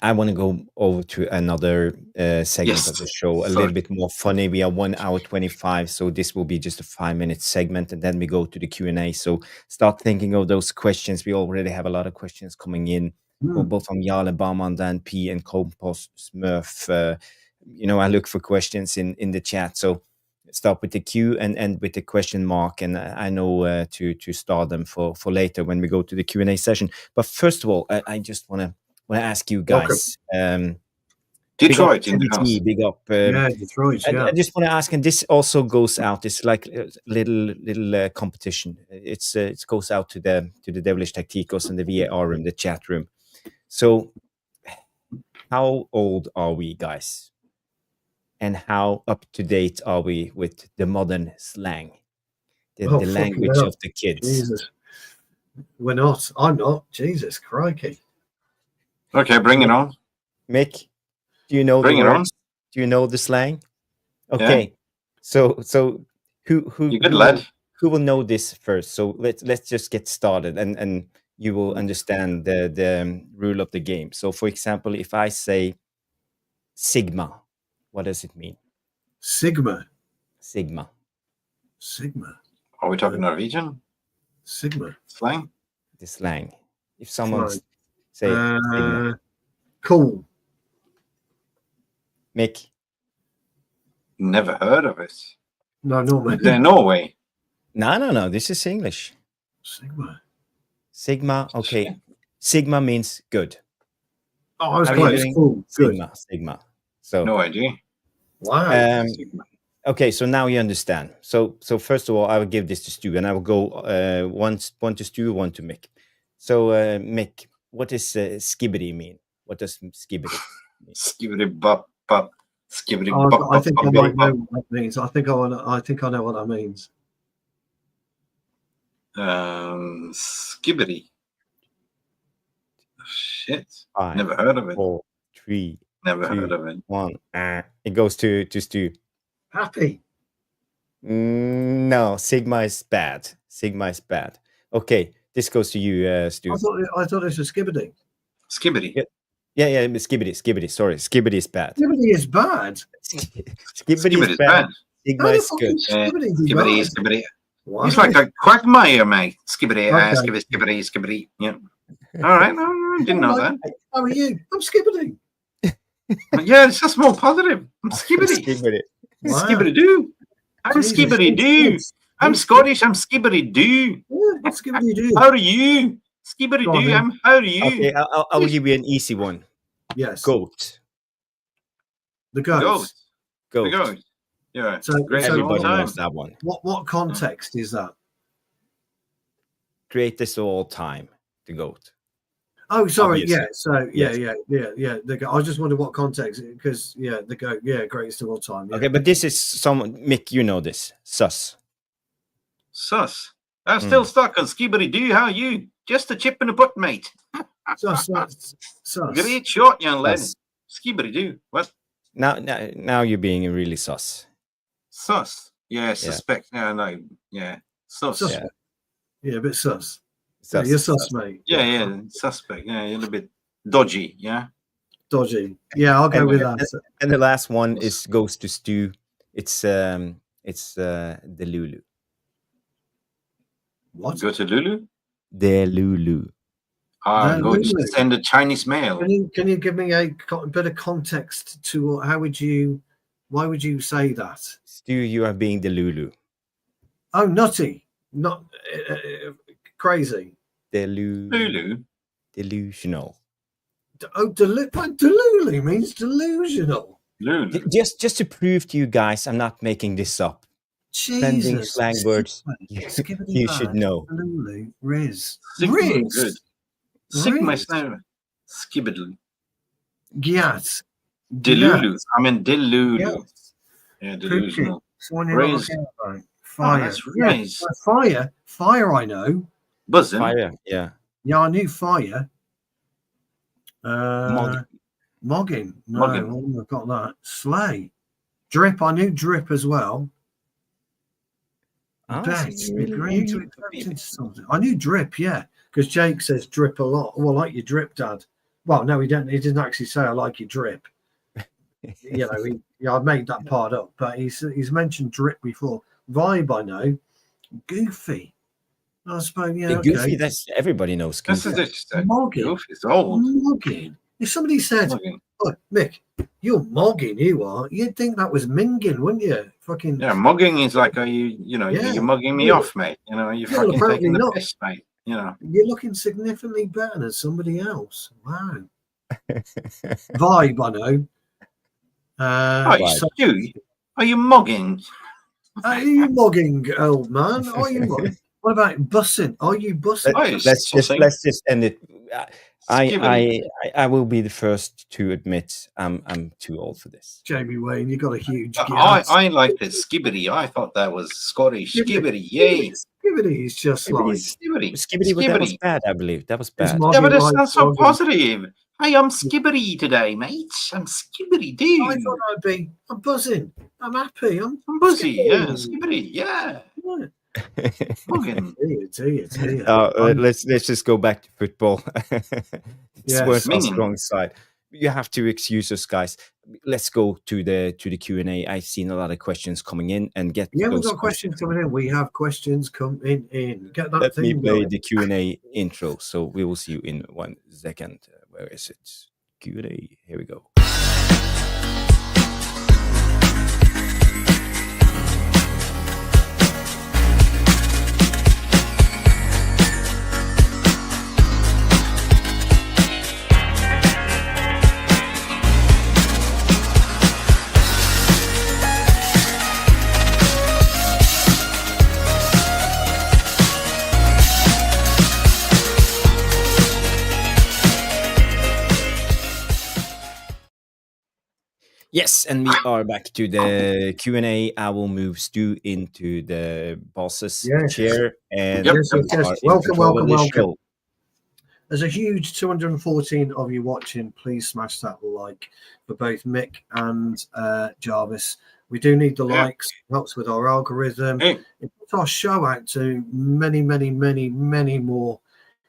I want to go over to another segment of the show, a little bit more funny. We are 1 hour 25, so this will be just a 5-minute segment, and then we go to the Q&A. So start thinking of those questions. We already have a lot of questions coming in, both from Jarle Barman, Dan P, and Compost Smurf. I look for questions in the chat. So start with the Q and end with the question mark, and I know to start them for later when we go to the Q&A session. But first of all, I just want to ask you guys. Detroit, big up. Detroit. I just want to ask, and this also goes out. It's like a little competition. It goes out to the Devilish Tacticos and the VAR room, the chat room. So, how old are we, guys? And how up to date are we with the modern slang, the language of the kids? Jesus, we're not. I'm not. Jesus, crikey. Okay, bring it on. Mick, do you know the words? Do you know the slang? Okay, yeah. So who you good lad? Who will know this first? So let's just get started, and you will understand the rule of the game. So, for example, if I say Sigma, what does it mean? Sigma. Are we talking Norwegian? Sigma. Slang? The slang. If someone say Sigma. Cool. Mick? Never heard of it. No, Norway. They're Norway. No. This is English. Sigma. Okay. Sigma means good. Oh, I was close. Cool. Sigma. So no idea. Wow. Okay, so now you understand. So first of all, I will give this to Stu, and I will go one to Stu, one to Mick. So Mick, what does skibbity mean? What does skibbity mean? Skibbity bop bop. Skibbity bop. I think I might know what that means. I think I know what that means. Skibbity. Shit. 5, never heard of it. 4, 3. Never 2, heard of it. 1. It goes to Stu. Happy. No, Sigma is bad. Okay, this goes to you, Stu. I thought it was skibbity. Skibbity. Yeah, skibbity. Sorry, skibbity is bad. Skibbity is bad. Skibbity is bad. Sigma is good. Skibbity. Wow. He's like a quagmire, mate. Skibbity, skibbity. Yeah. All right, no, didn't know that. How are you? I'm skibbity. Yeah, it's just more positive. I'm skibbity. Wow. Skibbity doo. I'm skibbity doo. I'm Scottish. I'm skibbity doo. Yeah, skibbity doo. How are you? Skibbity doo. How are you? Okay, I will give you an easy one. Yes. Goat. The goat. The goat. Yeah. So everybody knows that one. What context is that? Greatest of all time. The goat. Oh, sorry. Obviously. Yeah. So yeah. I just wondered what context, because the goat. Yeah, greatest of all time. Yeah. Okay, but this is someone. Mick, you know this. Sus. I'm still stuck on skibbity doo. How are you? Just a chip in the butt, mate. Sus. Great shot, young lad. Skibbity doo. What? Now you're being really sus. Sus. Yeah, suspect. Yeah, no. Yeah, sus. Sus. Yeah. Yeah, a bit sus. Sus, You're sus, mate. Yeah, suspect. Yeah, a little bit dodgy. Yeah. Dodgy. Yeah, I'll go with that. And the last one goes to Stu. It's the Lulu. What? Go to Lulu. The Lulu. Go Lulu. send a Chinese mail. Can you give me a bit of context to why would you say that? Stu, you are being the Lulu. Oh, nutty, not crazy. Lulu. Delusional. Oh, delulu means delusional. Lulu. Just to prove to you guys, I'm not making this up. Trending Jesus, slang words you should know. Delulu, Riz. Good. Sigma slang. Skibbidly. Giat. Delulu. I mean Delulu. Yeah, delusional. Riz. Fire. Riz. Fire, I know. Buzzing. Fire, yeah. Yeah, I knew fire. Mogging. No, I wouldn't have got that. Slay. Drip, I knew drip as well. Bet. I knew drip, yeah. Because Jake says drip a lot. Oh, I like your drip, Dad. Well, no, he didn't actually say I like your drip. I made that part up, but he's mentioned drip before. Vibe, I know. Goofy. I suppose, Goofy, that's everybody knows Goofy. Mogging. Goofy, it's old. Mogging. If somebody said, "Oh, Mick, you're mogging, you are," you'd think that was minging, wouldn't you? Fucking mugging is like, you're mugging me off, mate. You're fucking taking the piss, mate. You're looking significantly better than somebody else. Wow. Vibe, I know. Are you mugging? Are you mugging, old man? Are you mugging? What about bussing? Are you bussing? Let's just end it. I will be the first to admit I'm too old for this. Jamie Wayne, you got a huge. I liked it. Skibbity. I thought that was Scottish. Skibbity, yay. Skibbity is just like Skibbity. That was bad, I believe. That was bad. Yeah, but it sounds so positive. Hey, I'm Skibbity today, mate. I'm Skibbity, dude. I thought I'm buzzing. I'm happy. I'm buzzy. Yeah, Skibbity. Yeah. Let's just go back to football. It's worth our strong side. You have to excuse us, guys. Let's go to the Q&A. I've seen a lot of questions coming in and get. Yeah, we've got questions coming in. We have questions coming in. Get that. Let me play the Q&A intro. So we will see you in 1 second. Where is it? Q&A. Here we go. Yes, and we are back to the Q&A. I will move Stu into the boss's chair. And welcome. There's a huge 214 of you watching. Please smash that like for both Mick and Jarvis. We do need the likes. It helps with our algorithm. It puts our show out to many, many, many, many more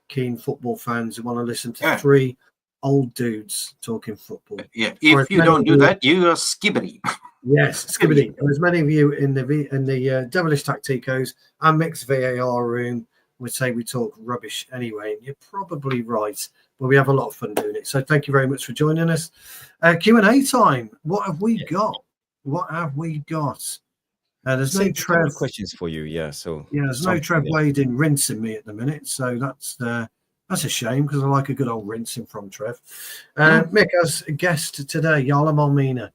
keen football fans who want to listen to three old dudes talking football. Yeah, if you don't do that, you are Skibbity. Yes, Skibbity. And there's many of you in the Devilish Tacticos and Mick's VAR room would say we talk rubbish anyway, and you're probably right, but we have a lot of fun doing it. So thank you very much for joining us. Q&A time. What have we got? What have we got? There's no Trev questions for you. There's no Trev Wade in rinsing me at the minute, so that's a shame because I like a good old rinsing from Trev. Mick, as a guest today, Yala Malmina.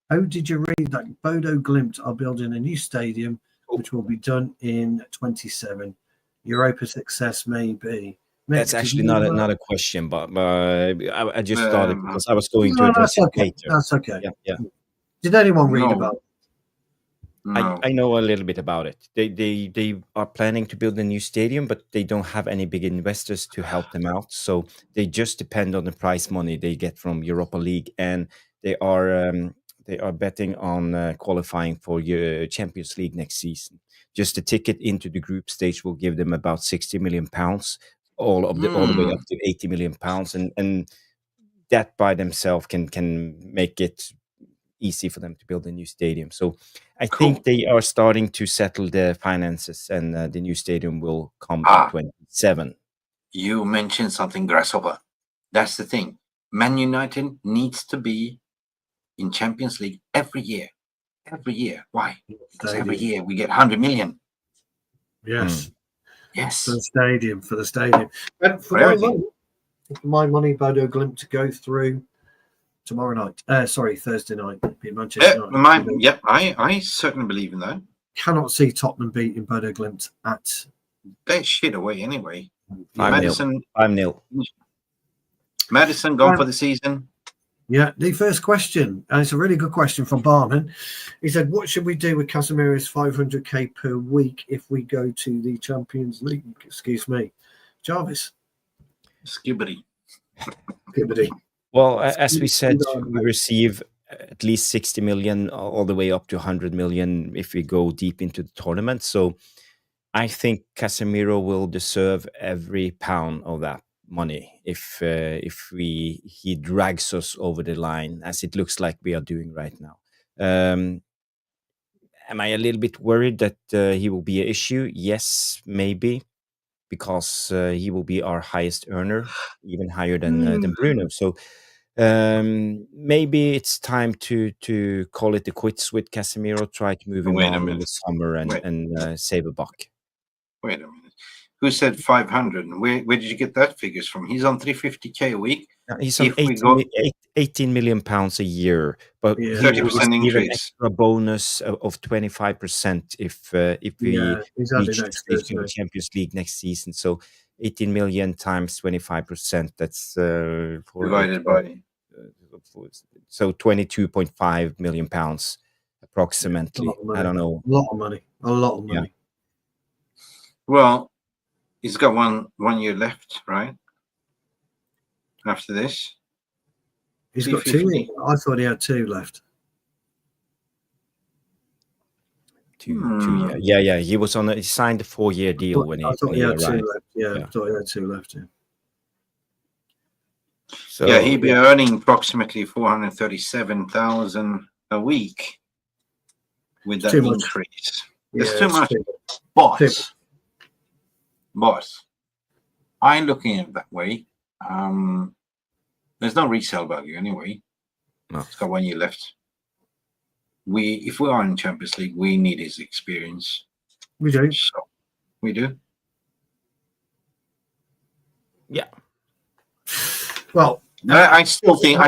How did you read that Bodo Glimt are building a new stadium, which will be done in 27? Europa success maybe. Mick, that's actually not a question, but I just thought it because I was going to address it later. That's okay. Yeah. Did anyone read about it? No. I know a little bit about it. They are planning to build a new stadium, but they don't have any big investors to help them out. So they just depend on the prize money they get from Europa League. And they are betting on qualifying for your Champions League next season. Just a ticket into the group stage will give them about 60 million pounds, all the way up to 80 million pounds, and that by themselves can make it easy for them to build a new stadium. So I think they are starting to settle the finances, and the new stadium will come in 27. You mentioned something, Grasshopper. That's the thing. Man United needs to be in Champions League every year. Every year. Why? Because every year we get 100 million. Yes. Yes. For the stadium. And for my money, Bodo Glimt to go through tomorrow night. Thursday night in Manchester United. I certainly believe in that. Cannot see Tottenham beating Bodo Glimt at. They shit away anyway. 5-0. 5-0. Madison gone for the season. Yeah, the first question, and it's a really good question from Barman. He said, "What should we do with Casemiro's 500k per week if we go to the Champions League?" Excuse me, Jarvis. Skibbity. Well, as we said, we receive at least 60 million, all the way up to 100 million if we go deep into the tournament. So I think Casemiro will deserve every pound of that money if he drags us over the line, as it looks like we are doing right now. Am I a little bit worried that he will be an issue? Yes, maybe, because he will be our highest earner, even higher than Bruno. So maybe it's time to call it the quits with Casemiro. Try to move him on in the summer and save a buck. Wait a minute. Who said 500? Where did you get that figures from? He's on 350k a week. He's on 18 million pounds a year, but he will receive an extra bonus of 25% if we reach the stage of the Champions League next season. So 18 million times 25%, that's divided by so 22.5 million pounds approximately. I don't know. A lot of money. Yeah. Well, he's got one year left, right? After this, he's got 2. I thought he had 2 left. Two. Yeah. He was he signed a 4-year deal when he arrived. He had 2 left. Yeah, I thought he had 2 left. Yeah. So he'd be earning approximately 437,000 a week with that increase. It's too much. Boss, I'm looking at it that way. There's no resale value anyway. No. It's got 1 year left. If we are in Champions League, we need his experience. We do. So, we do. Yeah. Well, I still think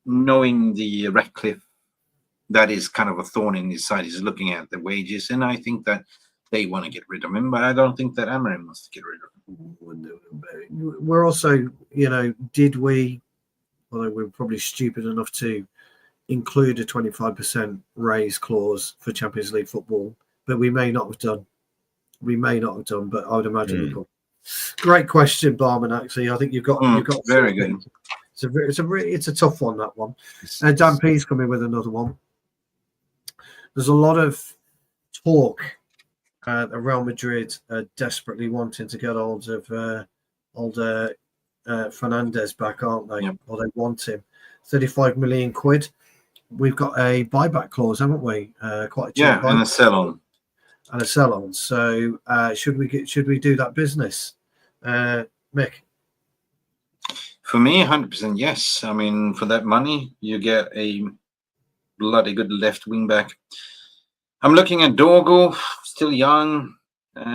knowing the Ratcliffe, that is kind of a thorn in his side. He's looking at the wages, and I think that they want to get rid of him, but I don't think that Amorim wants to get rid of him. We're also, did we, although we're probably stupid enough to include a 25% raise clause for Champions League football, but we may not have done. But I would imagine we could. Great question, Barman. Actually, I think you've got very good. It's a tough one, that one. Dan P's coming with another one. There's a lot of talk around Madrid desperately wanting to get hold of Fernandez back, aren't they? Yep. Or they want him. 35 million quid. We've got a buyback clause, haven't we? Quite a cheap buyback. And a sell-on. So should we do that business, Mick? For me, 100% yes. I mean, for that money, you get a bloody good left wing back. I'm looking at Dorgo, still young.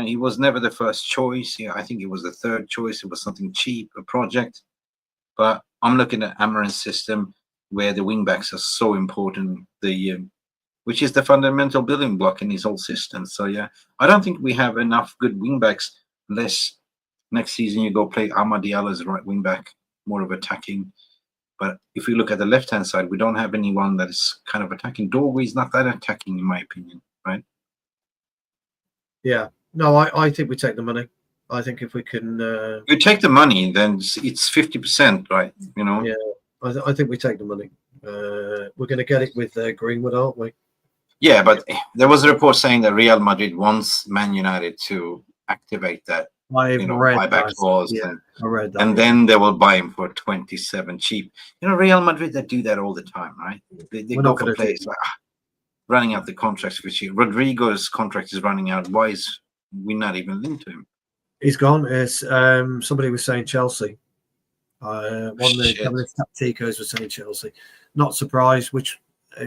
He was never the first choice. Yeah, I think it was the third choice. It was something cheap, a project. But I'm looking at Amorim's system where the wing backs are so important. Which is the fundamental building block in his whole system. So yeah, I don't think we have enough good wing backs unless next season you go play Amad Diallo as a right wing back, more of attacking. But if we look at the left-hand side, we don't have anyone that is kind of attacking. Dorgo is not that attacking, in my opinion, right? Yeah. No, I think we take the money. I think if we can, You take the money, then it's 50%, right? You know. yeah, I think we take the money. We're going to get it with Greenwood, aren't we? Yeah, but there was a report saying that Real Madrid wants Man United to activate that, I've read buyback that. clause, Yeah, I read that. and then they will buy him for 27 cheap. Real Madrid, they do that all the time, right? They We're go not for gonna players do like running out the contracts for cheap. Rodrigo's contract is running out. Why is we not even linked to him? He's gone. It's somebody was saying Chelsea. One of the Cabinet Tacticos was saying Chelsea. Not surprised, which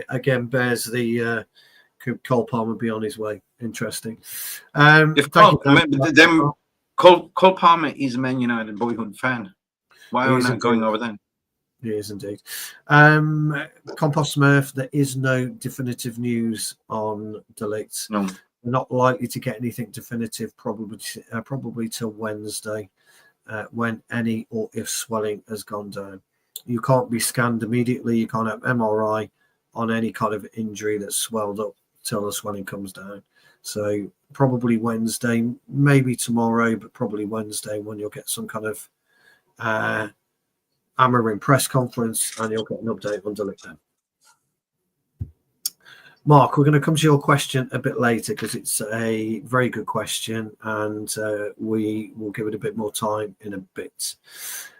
again bears the could Cole Palmer be on his way? Interesting. If Cole Palmer is a Man United boyhood fan, why are we not going over then? He is indeed. Compost Smurf, there is no definitive news on De Ligt. No. We're not likely to get anything definitive probably till Wednesday, when any or if swelling has gone down. You can't be scanned immediately. You can't have MRI on any kind of injury that's swelled up till the swelling comes down. So probably Wednesday, maybe tomorrow, but probably Wednesday when you'll get some kind of Amorim press conference and you'll get an update on De Ligt then. Mark, we're going to come to your question a bit later because it's a very good question and we will give it a bit more time in a bit.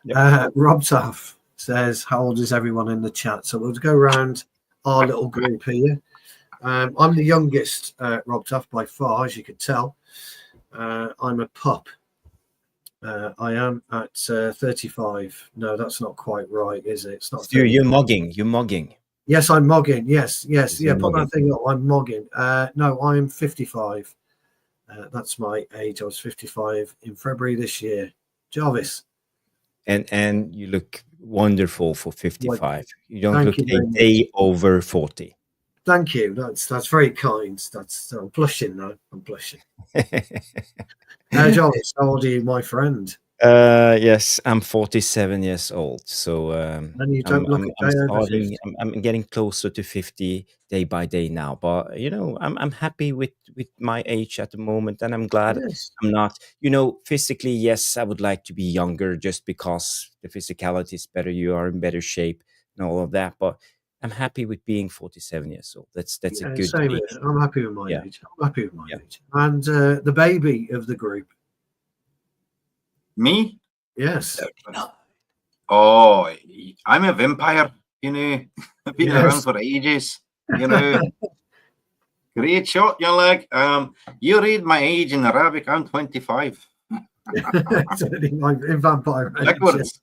Yep. Rob Taff says, how old is everyone in the chat? So we'll go around our little group here. I'm the youngest, Rob Taff, by far, as you could tell. I'm a pup. I am at 35. No, that's not quite right, is it? It's not. You're mogging. You're mogging. Yes, I'm mogging. Yes. Yeah, put that thing up. I'm mogging. No, I'm 55. That's my age. I was 55 in February this year. Jarvis. And you look wonderful for 55. You don't look a day over 40. Thank you. That's very kind. I'm blushing now. I'm blushing. Jarvis, how old are you, my friend? Yes, I'm 47 years old. So and you don't look a day over 50. I'm getting closer to 50 day by day now. But I'm happy with my age at the moment, and I'm glad I'm not. Physically, yes, I would like to be younger, just because the physicality is better. You are in better shape and all of that. But I'm happy with being 47 years old. That's a good same age. I'm happy with my age. I'm happy with my age. And the baby of the group. Me? Yes. Oh, I'm a vampire, I've been around for ages, Great shot, young leg. You read my age in Arabic, I'm 25. in vampire backwards.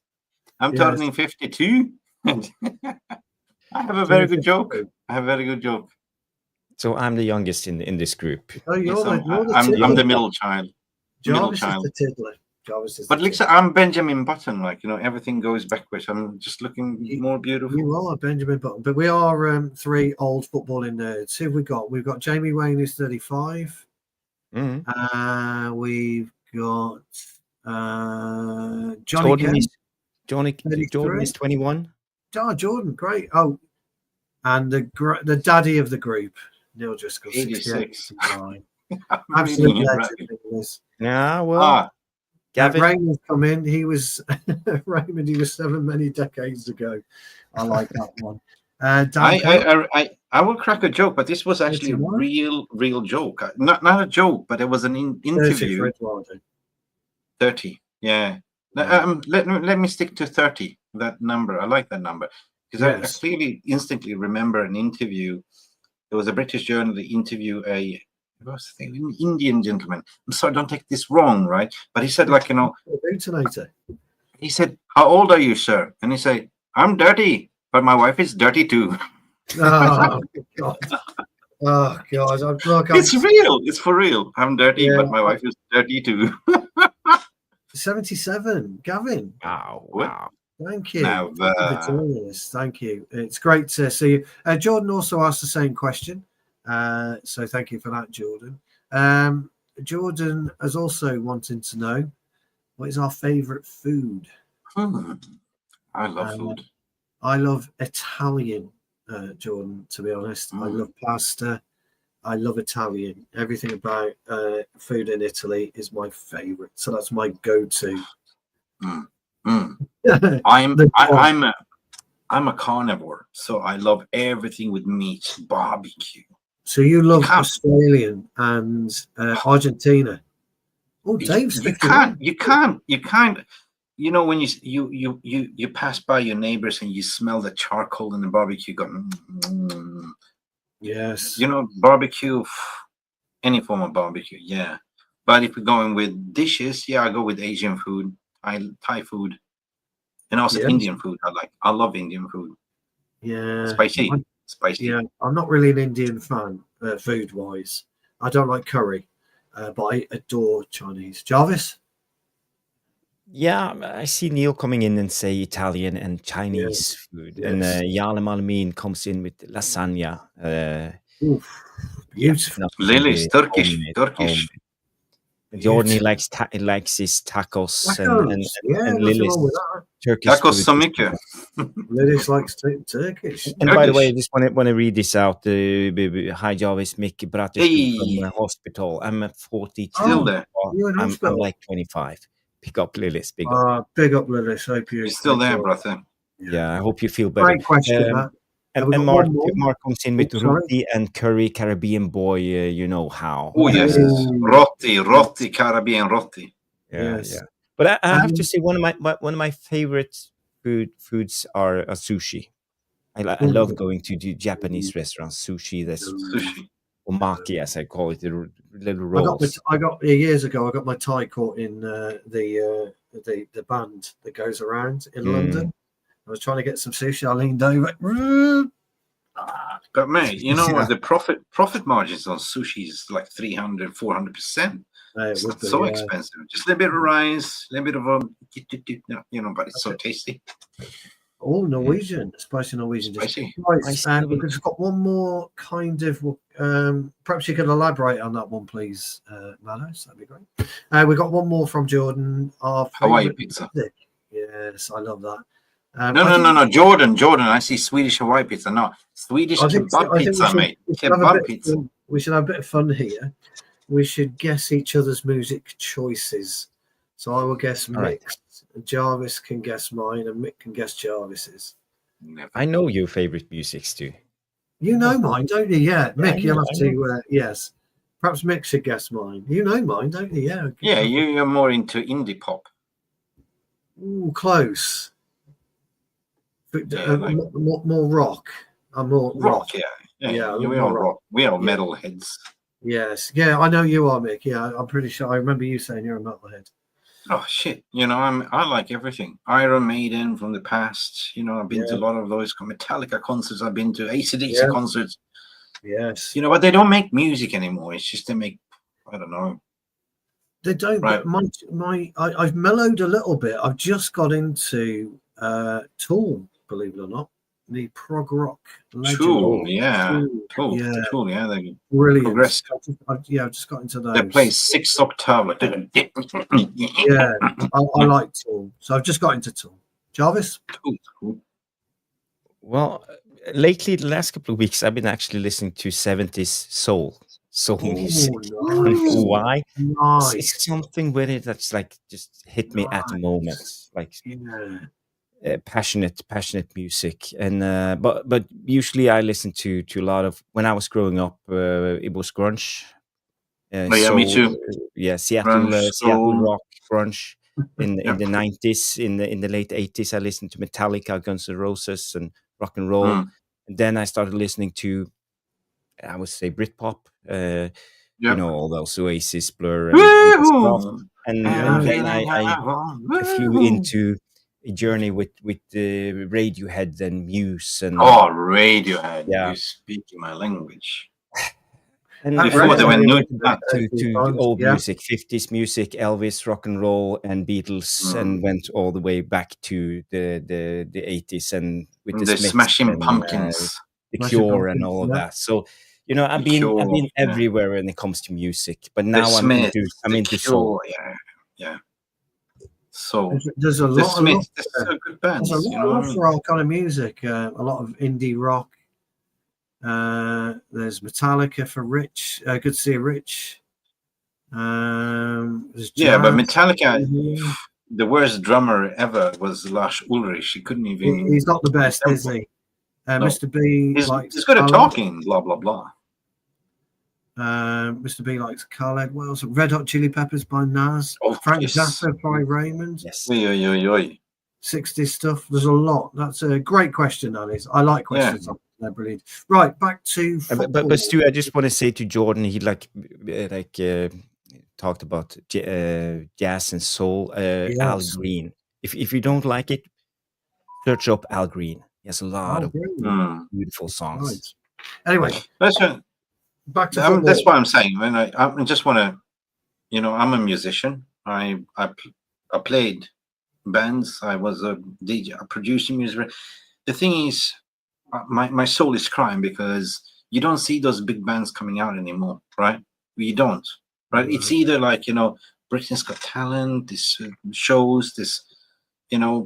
I'm turning 52. I have a very good joke. So I'm the youngest in this group. Oh, I'm the middle child. Jarvis is the tiddler. But listen, I'm Benjamin Button. Everything goes backwards. I'm just looking more beautiful. You are Benjamin Button, but we are three old footballing nerds. Who have we got? We've got Jamie Wayne, who's 35. Mm-hmm. We've got Johnny. Jordan is 21. Oh, Jordan, great. Oh, and the daddy of the group, Neil Driscoll, 86. Absolute legend. Yeah, well. Raymond's come in. He was Raymond. He was 7 many decades ago. I like that one. I will crack a joke, but this was actually a real joke. Not a joke, but it was an interview. 30. Yeah. Let me stick to 30. That number. I like that number because I clearly instantly remember an interview. There was a British journalist interview an Indian gentleman. I'm sorry, don't take this wrong, right? But he said, he said, how old are you, sir? And he said, I'm dirty, but my wife is dirty too. Oh, God. Oh, God. It's real. It's for real. I'm dirty, but my wife is dirty too. 77. Gavin. Wow. Thank you. Thank you. It's great to see you. Jordan also asked the same question. So thank you for that, Jordan. Jordan is also wanting to know, what is our favourite food? I love food. I love Italian, Jordan, to be honest. I love pasta. I love Italian. Everything about food in Italy is my favorite. So that's my go-to. I'm a carnivore, so I love everything with meat, barbecue. So you love Australian and Argentina. Oh, Dave's you can't. You know, when you pass by your neighbors and you smell the charcoal in the barbecue, go. Yes. You know, barbecue, any form of barbecue, yeah. But if we're going with dishes, yeah, I go with Asian food, Thai food, and also Indian food. I love Indian food. Yeah. Spicy. Yeah, I'm not really an Indian fan, food-wise. I don't like curry, but I adore Chinese. Jarvis? Yeah, I see Neil coming in and say Italian and Chinese food, and Yalem Alamin comes in with lasagna. Oof, beautiful. Lily's Turkish. Jordan likes his tacos and Lily's Turkish tacos food. så mycket. Lily's likes Turkish. And by the way, I just want to read this out. Hi, Jarvis, Mick Bratterskog from hospital. I'm 42. Still there. I'm like 25. Pick up Lillis. Big up. Big up, Lillis. Hope you're still there, brother. Yeah, I hope you feel better. Great question, Matt. And Mark comes in with roti and curry, Caribbean boy. You know how. Oh yes, roti, Caribbean roti. Yeah. But I have to say, one of my favorite foods are sushi. I love going to the Japanese restaurants. Sushi. That's sushi. Omaki, as I call it, the little rolls. I got years ago. I got my tie caught in the band that goes around in London. I was trying to get some sushi. I leaned over. But mate, you know what? The profit margins on sushi is like 300-400%. It's not so expensive. Just a little bit of rice, a little bit of you know, but it's so tasty. All Norwegian, spicy Norwegian. Spicy. Right, and we've got one more kind of. Perhaps you could elaborate on that one, please, Manos. That'd be great. We got one more from Jordan. Our Hawaii pizza. Yes, I love that. No, Jordan. I see Swedish Hawaii pizza. No, Swedish kebab pizza, mate. Kebab pizza. We should have a bit of fun here. We should guess each other's music choices. So I will guess Mick's. Jarvis can guess mine, and Mick can guess Jarvis's. I know your favorite musics too. You know mine, don't you? Yeah, Mick, you'll have to. Yes, perhaps Mick should guess mine. You know mine, don't you? Yeah. Yeah, you're more into indie pop. Ooh, close. But, more rock. I'm more rock. Yeah. We are rock. We are metalheads. Yes. Yeah, I know you are, Mick. Yeah, I'm pretty sure. I remember you saying you're a metalhead. Oh shit! You know, I like everything. Iron Maiden from the past. You know, I've been to a lot of those Metallica concerts. I've been to AC/DC concerts. Yes. You know, but they don't make music anymore. It's just they make. I don't know. They don't. Right. I've mellowed a little bit. I've just got into Tool. Believe it or not, the prog rock legend. Tool, yeah. Tool, yeah. They brilliant. I've just got into those. They play 6 octave. Yeah, I like Tool. So I've just got into Tool. Jarvis? Tool. Well, lately, the last couple of weeks, I've been actually listening to 70s soul music. Nice. Why? Nice. It's something with it that's like just hit me at the moment. Like passionate music, and but usually I listen to a lot of. When I was growing up, it was grunge. Me too. Seattle rock grunge in the 90s. In the late 80s, I listened to Metallica, Guns N' Roses, and rock and roll. And then I started listening to, I would say, Britpop. You know, all those Oasis, Blur, and stuff. And then I flew into a journey with the Radiohead and Muse and Radiohead. You're speaking my language. And before they went to old music, 50s music, Elvis, rock and roll, and Beatles, and went all the way back to the 80s and with the Smashing Pumpkins, the Cure, and all of that. So you know, I've been everywhere when it comes to music, but now I'm into soul. Yeah. So there's a lot of good bands. There's a lot of rock kind of music, a lot of indie rock. There's Metallica for Rich. Good to see you, Rich. There's but Jazz. Metallica, the worst drummer ever was Lars Ulrich. He couldn't even. He's not the best, is he? Mr. B he's good at talking, blah blah blah. Mr. B likes Khaled. What else? Red Hot Chili Peppers by Nas. Frank Zappa by Raymond. Yes. 60s stuff. There's a lot. That's a great question, Alice. I like questions. Yeah. They're brilliant. Right, back to but Stu, I just want to say to Jordan, he talked about jazz and soul. Yes. Al Green. If you don't like it, search up Al Green. He has a lot of beautiful songs. Right. Anyway, back to football. That's what I'm saying. When I just want to, I'm a musician. I played bands. I was a DJ, producing music. The thing is, my soul is crying because you don't see those big bands coming out anymore, right? You don't, right? Mm-hmm. It's either like, Britain's Got Talent, this shows, this, you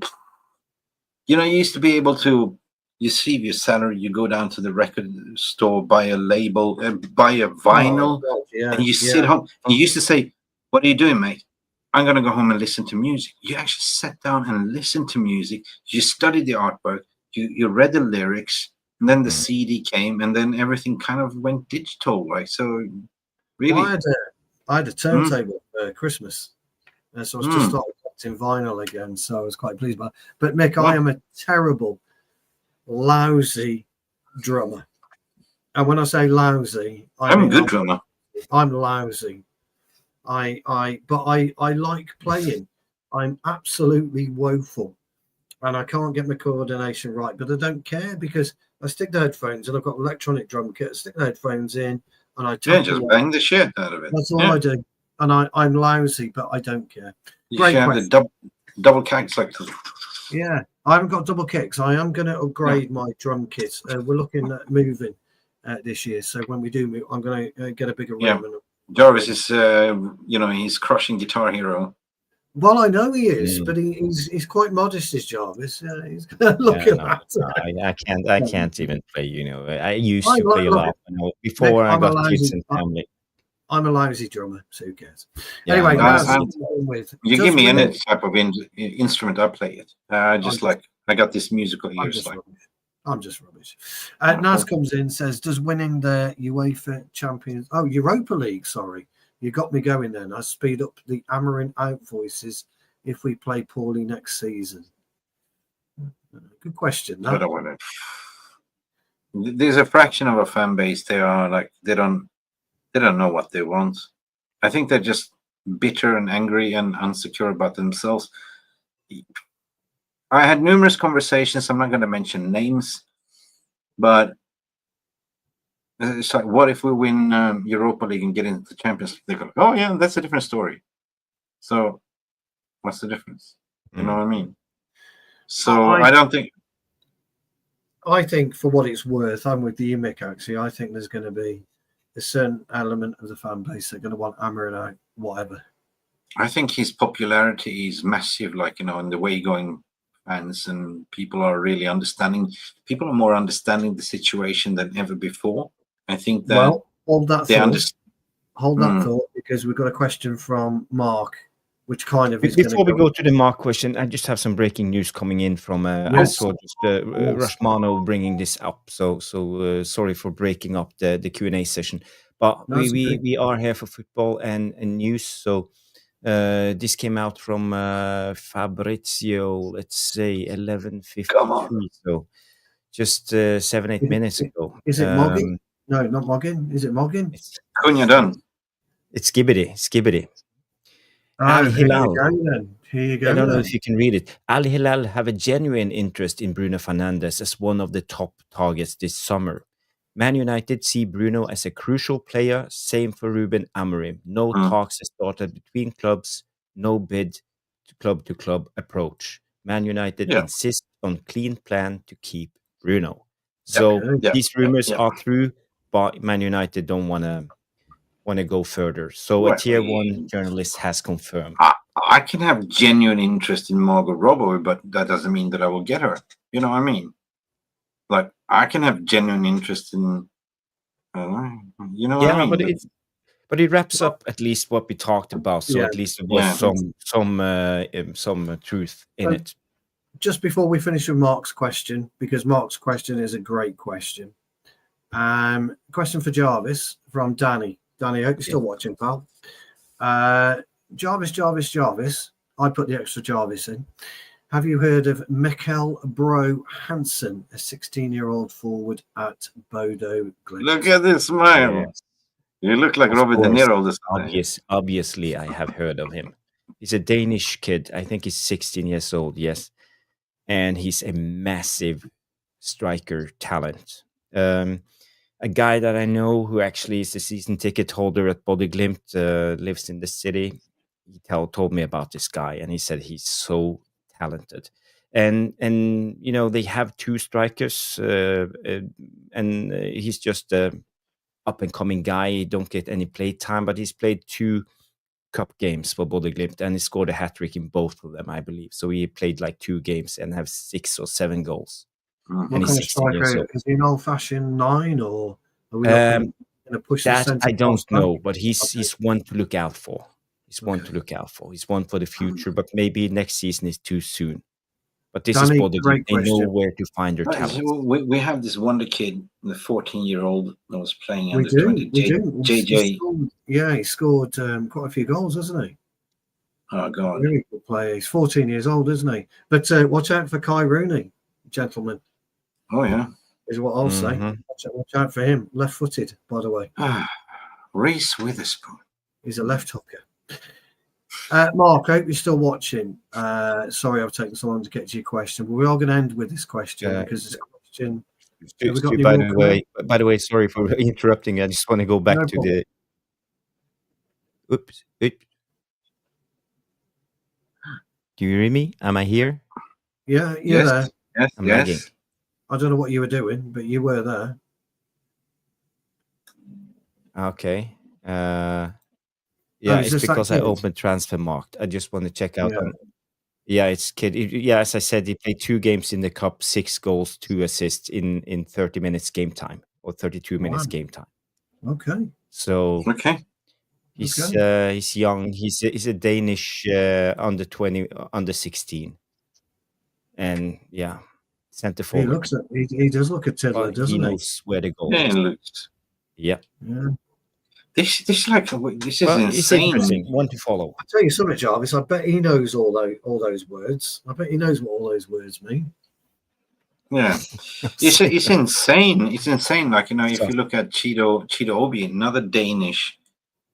used to be able to, you receive your salary, you go down to the record store, buy a label, buy a vinyl, and you sit home. And you used to say, "What are you doing, mate?" "I'm going to go home and listen to music." You actually sat down and listened to music. You studied the artwork. You read the lyrics, and then the CD came, and then everything kind of went digital. Like, so really. Well, I had a turntable for Christmas. So I was just starting collecting vinyl again. So I was quite pleased by it. But Mick, I am a terrible, lousy drummer. And when I say lousy, I'm a good drummer. I'm lousy. But I like playing. I'm absolutely woeful. And I can't get my coordination right, but I don't care because I stick the headphones and I've got electronic drum kit. I stick the headphones in and I just bang the shit out of it. That's all I do. And I'm lousy, but I don't care. Great question. The double kicks like this. Yeah, I haven't got double kicks. I am going to upgrade my drum kit. We're looking at moving this year. So when we do move, I'm going to get a bigger room. Jarvis is, he's crushing Guitar Hero. Well, I know he is, but he's quite modest, is Jarvis. He's looking at that. I can't even play. I used to play a lot before I got kids and family. I'm a lousy drummer, so who cares? Yeah, anyway, you give me any type of instrument, I play it. I got this musical ears. I'm just rubbish. Naz comes in, says, does winning the UEFA Champions... Oh, Europa League, sorry. You got me going then. I speed up the Amorim out voices if we play poorly next season. Good question. I don't want to. There's a fraction of a fan base. They are like they don't know what they want. I think they're just bitter and angry and insecure about themselves. I had numerous conversations. I'm not going to mention names, but it's like, what if we win Europa League and get into the Champions League? They go, oh yeah, that's a different story. So, what's the difference? You know what I mean? So I don't think. I think, for what it's worth, I'm with you, Mick. Actually, I think there's going to be a certain element of the fan base that are going to want Amorim out, whatever. I think his popularity is massive, in the way going fans, and people are really understanding. People are more understanding the situation than ever before. I think that. Well, hold that thought, because we've got a question from Mark, which kind of is. Before we go to the Mark question, I just have some breaking news coming in from. I saw just Rashmano bringing this up. So sorry for breaking up the Q&A session, but we are here for football and news. So this came out from Fabrizio. Let's say 11:53. So just 7-8 minutes ago. Is it Mogging? No, not Mogging. Is it Mogging? Cunha done. It's Skibbity. Al Hilal. Here you go. I don't know if you can read it. Al Hilal have a genuine interest in Bruno Fernandes as one of the top targets this summer. Man United see Bruno as a crucial player. Same for Rúben Amorim. No talks have started between clubs. No bid to club approach. Man United insist on clean plan to keep Bruno. So these rumors are true, but Man United don't want to go further. So a tier 1 journalist has confirmed. I can have genuine interest in Margot Robbie, but that doesn't mean that I will get her. You know what I mean? Like, I can have genuine interest in, you know what I Yeah, mean? but it wraps up at least what we talked about. So Yeah. at least there was Yeah. some truth in Um, it. Just before we finish with Mark's question, because Mark's question is a great question. Question for Jarvis from Danny. Danny, I hope you're still watching, pal. Jarvis. I put the extra Jarvis in. Have you heard of Mikkel Bro Hansen, a 16-year-old forward at Bodo Glimt? Look at this smile. Yes. You look like Of Robert De course, Niro this time. obviously, I have heard of him. He's a Danish kid. I think he's 16 years old. Yes, and he's a massive striker talent. A guy that I know who actually is a season ticket holder at Bodo Glimt, lives in the city. He told me about this guy, and he said he's so talented. And you know, they have two strikers, and he's just a up and coming guy. He don't get any play time, but he's played 2 cup games for Bodo Glimt, and he scored a hat trick in both of them, I believe. So he played like 2 games and have 6 or 7 goals. Mhm. What And he's kind of 16 years striker? old. Is he an old-fashioned 9, or are we looking to push the That centre? I don't half back? know, but he's Okay. he's one to look out for. He's one to look out for. He's one for the future, but maybe next season is too soon. But this Danny, is Bodo Glimt. great They know question. where to find their Right, talent. so we have this wonder kid, the 14-year-old that was playing We under do. 20. We do. JJ. He scored quite a few goals, hasn't he? Oh, God. Really good player. He's 14 years old, isn't he? But watch out for Kai Rooney, gentlemen, Oh, yeah. is what I'll say. Mhm. Watch out for him. Left-footed, by the way. Reese Witherspoon. He's a left hooker. Mark, I hope you're still watching. Sorry I've taken so long to get to your question, but we are going to end with this question because this question. Have we got any more By the way, sorry for interrupting. I just want to go back No to problem. the. Oops. Do you hear me? Am I here? Yeah, you're there. Yes, I'm lagging. yes. I don't know what you were doing, but you were there. Okay. Yeah, is it's this that because I kid? opened Transfermarkt. I just want to check out. Yeah. Yeah, it's kid. Yeah, as I said, he played 2 games in the cup, 6 goals, 2 assists in 30 minutes game time or 32 minutes Wow. game time. Okay. So Okay. he's young. He's a Danish under 20, under 16, and yeah, center forward. He does look at Tiddler, But doesn't he he? knows where the goal Yeah, is. it looks. Yeah. Yeah. This is It's insane. interesting. One to follow. I'll tell you something, Jarvis. I bet he knows all those words. I bet he knows what all those words mean. Yeah, it's insane. It's insane. Like, you know, if So- you look at Cheeto Obi, another Danish,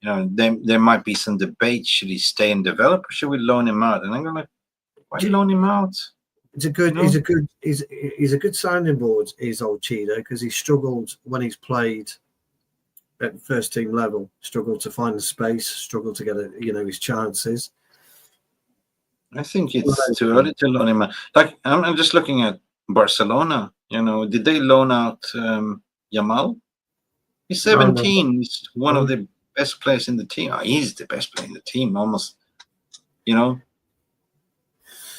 you know, there might be some debate. Should he stay and develop, or should we loan him out? And I'm like, why loan him out? It's a good. No. He's a good sounding board. Is old Cheeto, because he struggled when he's played at first team level. Struggled to find the space. Struggled to get his chances. I think it's too early to loan him out. Like, I'm just looking at Barcelona. You know, did they loan out Yamal? He's 17. He's one of the best players in the team. Oh, he's the best player in the team, almost. You know,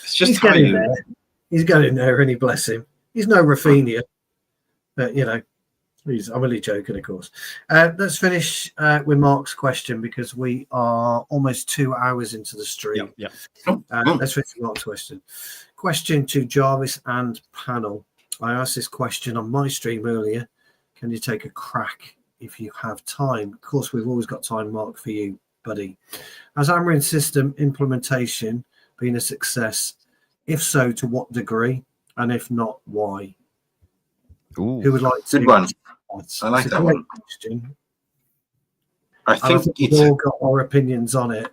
it's just He's getting there. He's getting there, and he bless him. He's no Rafinha, but you know, I'm only joking, of course. Let's finish with Mark's question because we are almost 2 hours into the stream. Yeah. Let's finish with Mark's question. Question to Jarvis and panel. I asked this question on my stream earlier. Can you take a crack if you have time? Of course, we've always got time, Mark, for you, buddy. Has Amorim's system implementation been a success? If so, to what degree? And if not, why? Ooh. Who would like to? Good one. I like that one. Question. I think we've all got our opinions on it.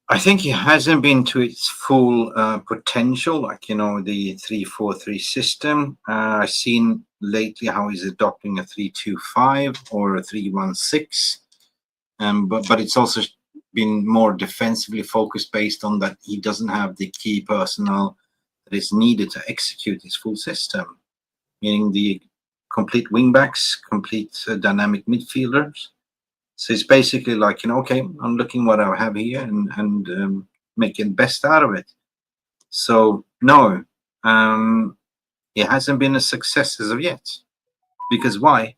I think it hasn't been to its full potential, like, you know, the 3-4-3 system. I've seen lately how he's adopting a 3-2-5 or a 3-1-6. But it's also been more defensively focused based on that he doesn't have the key personnel that is needed to execute his full system, meaning the complete wingbacks, complete dynamic midfielders. So it's basically like, you know, okay, I'm looking what I have here and making best out of it. So no, He hasn't been a success as of yet. Because why?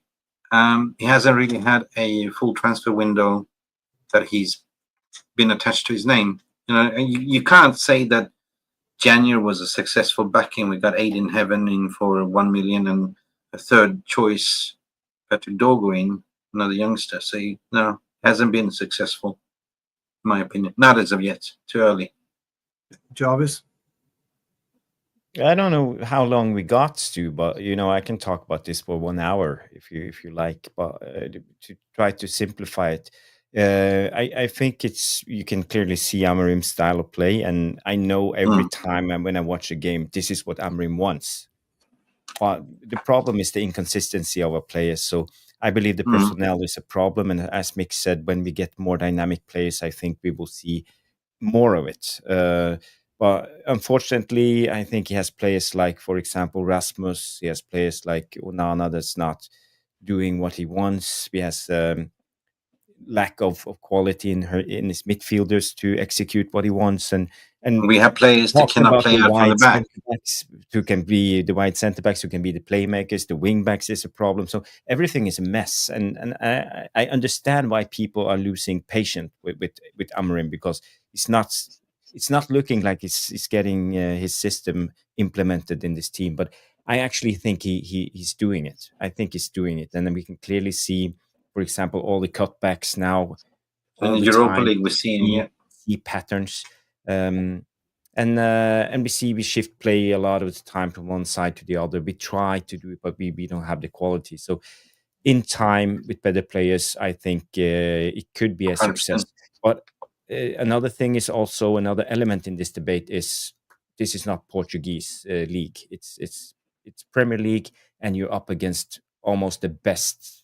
He hasn't really had a full transfer window that he's been attached to his name. And you can't say that January was a successful backing. We got Aiden Heaven in for 1 million and a third choice, Patrick Dogo in, another youngster. So no, hasn't been successful, in my opinion. Not as of yet. Too early. Jarvis? I don't know how long we got to, but I can talk about this for 1 hour if you like. But to try to simplify it, I think you can clearly see Amorim's style of play, and I know every time when I watch a game, this is what Amorim wants. But the problem is the inconsistency of our players. So I believe the personnel is a problem, and as Mick said, when we get more dynamic players, I think we will see more of it. But unfortunately, I think he has players like, for example, Rasmus. He has players like Onana that's not doing what he wants. He has lack of quality in his midfielders to execute what he wants. And we have players that talking cannot about play the out from the wide back. centre backs who can be the wide centre backs who can be the playmakers. The wing backs is a problem. So everything is a mess. And I understand why people are losing patience with Amorim, because it's not looking like he's getting his system implemented in this team. But I actually think he's doing it. I think he's doing it, and then we can clearly see, for example, all the cutbacks now, In all the the Europa time. League, we're seeing See patterns, and we shift play a lot of the time from one side to the other. We try to do it, but we don't have the quality. So in time, with better players, I think it could be a 100%. success. But another thing is also another element in this debate is this is not Portuguese league. It's Premier League, and you're up against almost the best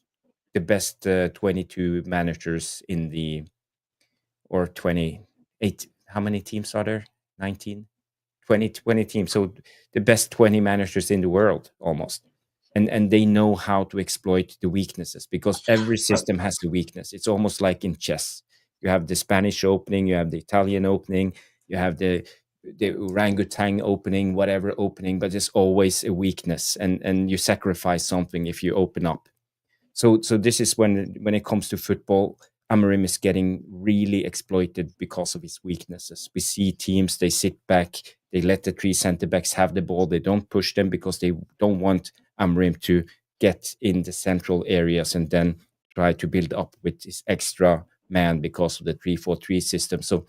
22 managers in the, or 28. How many teams are there? 19, 20 teams. So the best 20 managers in the world almost. And they know how to exploit the weaknesses, because every system has a weakness. It's almost like in chess. You have the Spanish opening, you have the Italian opening, you have the orangutan opening, whatever opening, but there's always a weakness, and you sacrifice something if you open up. So this is when it comes to football, Amorim is getting really exploited because of his weaknesses. We see teams, they sit back, they let the three centre backs have the ball, they don't push them because they don't want Amorim to get in the central areas and then try to build up with his extra man because of the 3-4-3 system. So,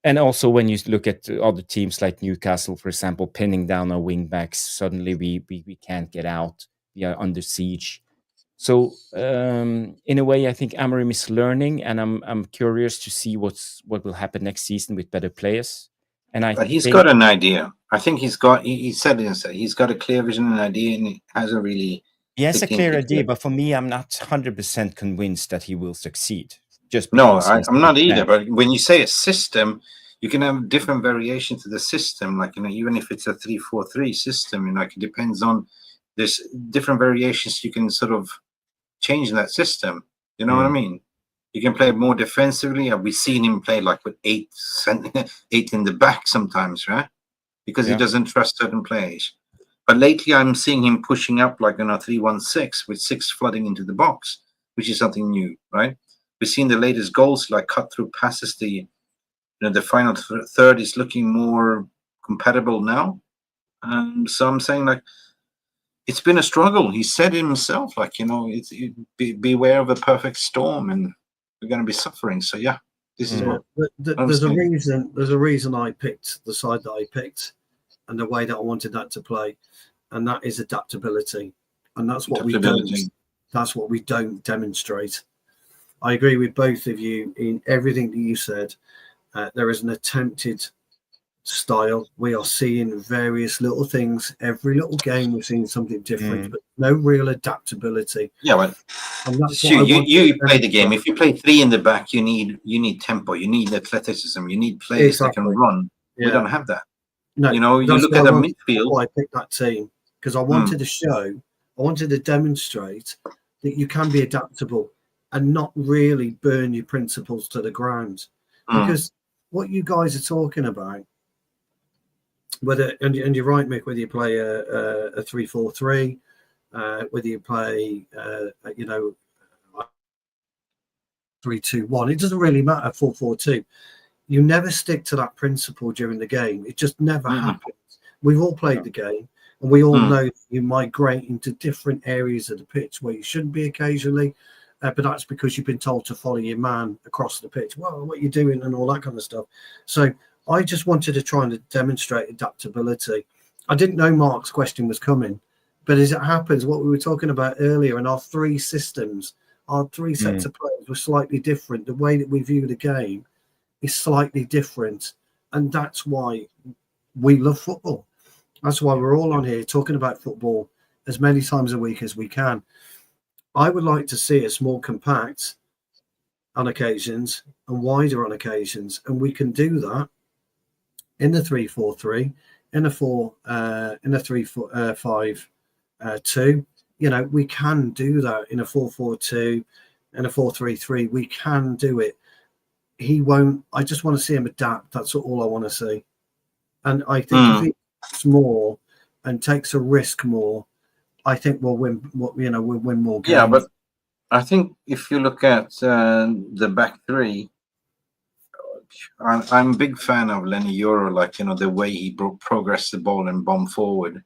and also when you look at other teams like Newcastle, for example, pinning down our wing backs, suddenly we can't get out. We are under siege. So in a way, I think Amorim is learning, and I'm curious to see what will happen next season with better players. And But he's got an idea. I think he said it. He's got a clear vision and idea, and he hasn't really. He has a clear idea, but for me, I'm not 100% convinced that he will succeed. Just No, because I'm not either. But when you say a system, you can have different variations to the system. Like, even if it's a 3-4-3 system, it depends on. There's different variations you can sort of change that system. You know what I mean? You can play more defensively. We've seen him play like with 8 in the back sometimes, right? Because he doesn't trust certain players. But lately, I'm seeing him pushing up like 3-1-6 with 6 flooding into the box, which is something new, right? We've seen the latest goals, like cut through passes. The final third is looking more compatible now. So I'm saying, like, it's been a struggle. He said it himself, like, beware of a perfect storm, and we're going to be suffering. So yeah, this is what there's a reason. There's a reason I picked the side that I picked, and the way that I wanted that to play, and that is adaptability, and that's what we don't. That's what we don't demonstrate. I agree with both of you in everything that you said. There is an attempted style. We are seeing various little things. Every little game, we're seeing something different, but no real adaptability. Yeah, well, you play the game. If you play 3 in the back, you need tempo. You need athleticism. You need players that can run. Yeah. We don't have that. No, you look at the midfield. Why I picked that team, because I wanted to show, I wanted to demonstrate that you can be adaptable and not really burn your principles to the ground. Because what you guys are talking about, whether and you're right, Mick. Whether you play a 3-4-3, whether you play 3-2-1, it doesn't really matter. 4-4-2. You never stick to that principle during the game. It just never happens. We've all played the game, and we all know you migrate into different areas of the pitch where you shouldn't be occasionally. But that's because you've been told to follow your man across the pitch. Well, what you're doing and all that kind of stuff. So I just wanted to try and demonstrate adaptability. I didn't know Mark's question was coming, but as it happens, what we were talking about earlier, in our three systems, our three sets of players were slightly different. The way that we view the game is slightly different, and that's why we love football. That's why we're all on here talking about football as many times a week as we can. I would like to see us more compact on occasions and wider on occasions, and we can do that in the 3-4-3, in a 3-5-2. We can do that in a 4-4-2, in a 4-3-3. We can do it. He won't. I just want to see him adapt. That's all I want to see. And I think if he adapts more and takes a risk more, I think we'll win. We'll win more games. Yeah, but I think if you look at the back three, I'm a big fan of Lenny Euro. The way he progressed the ball and bomb forward.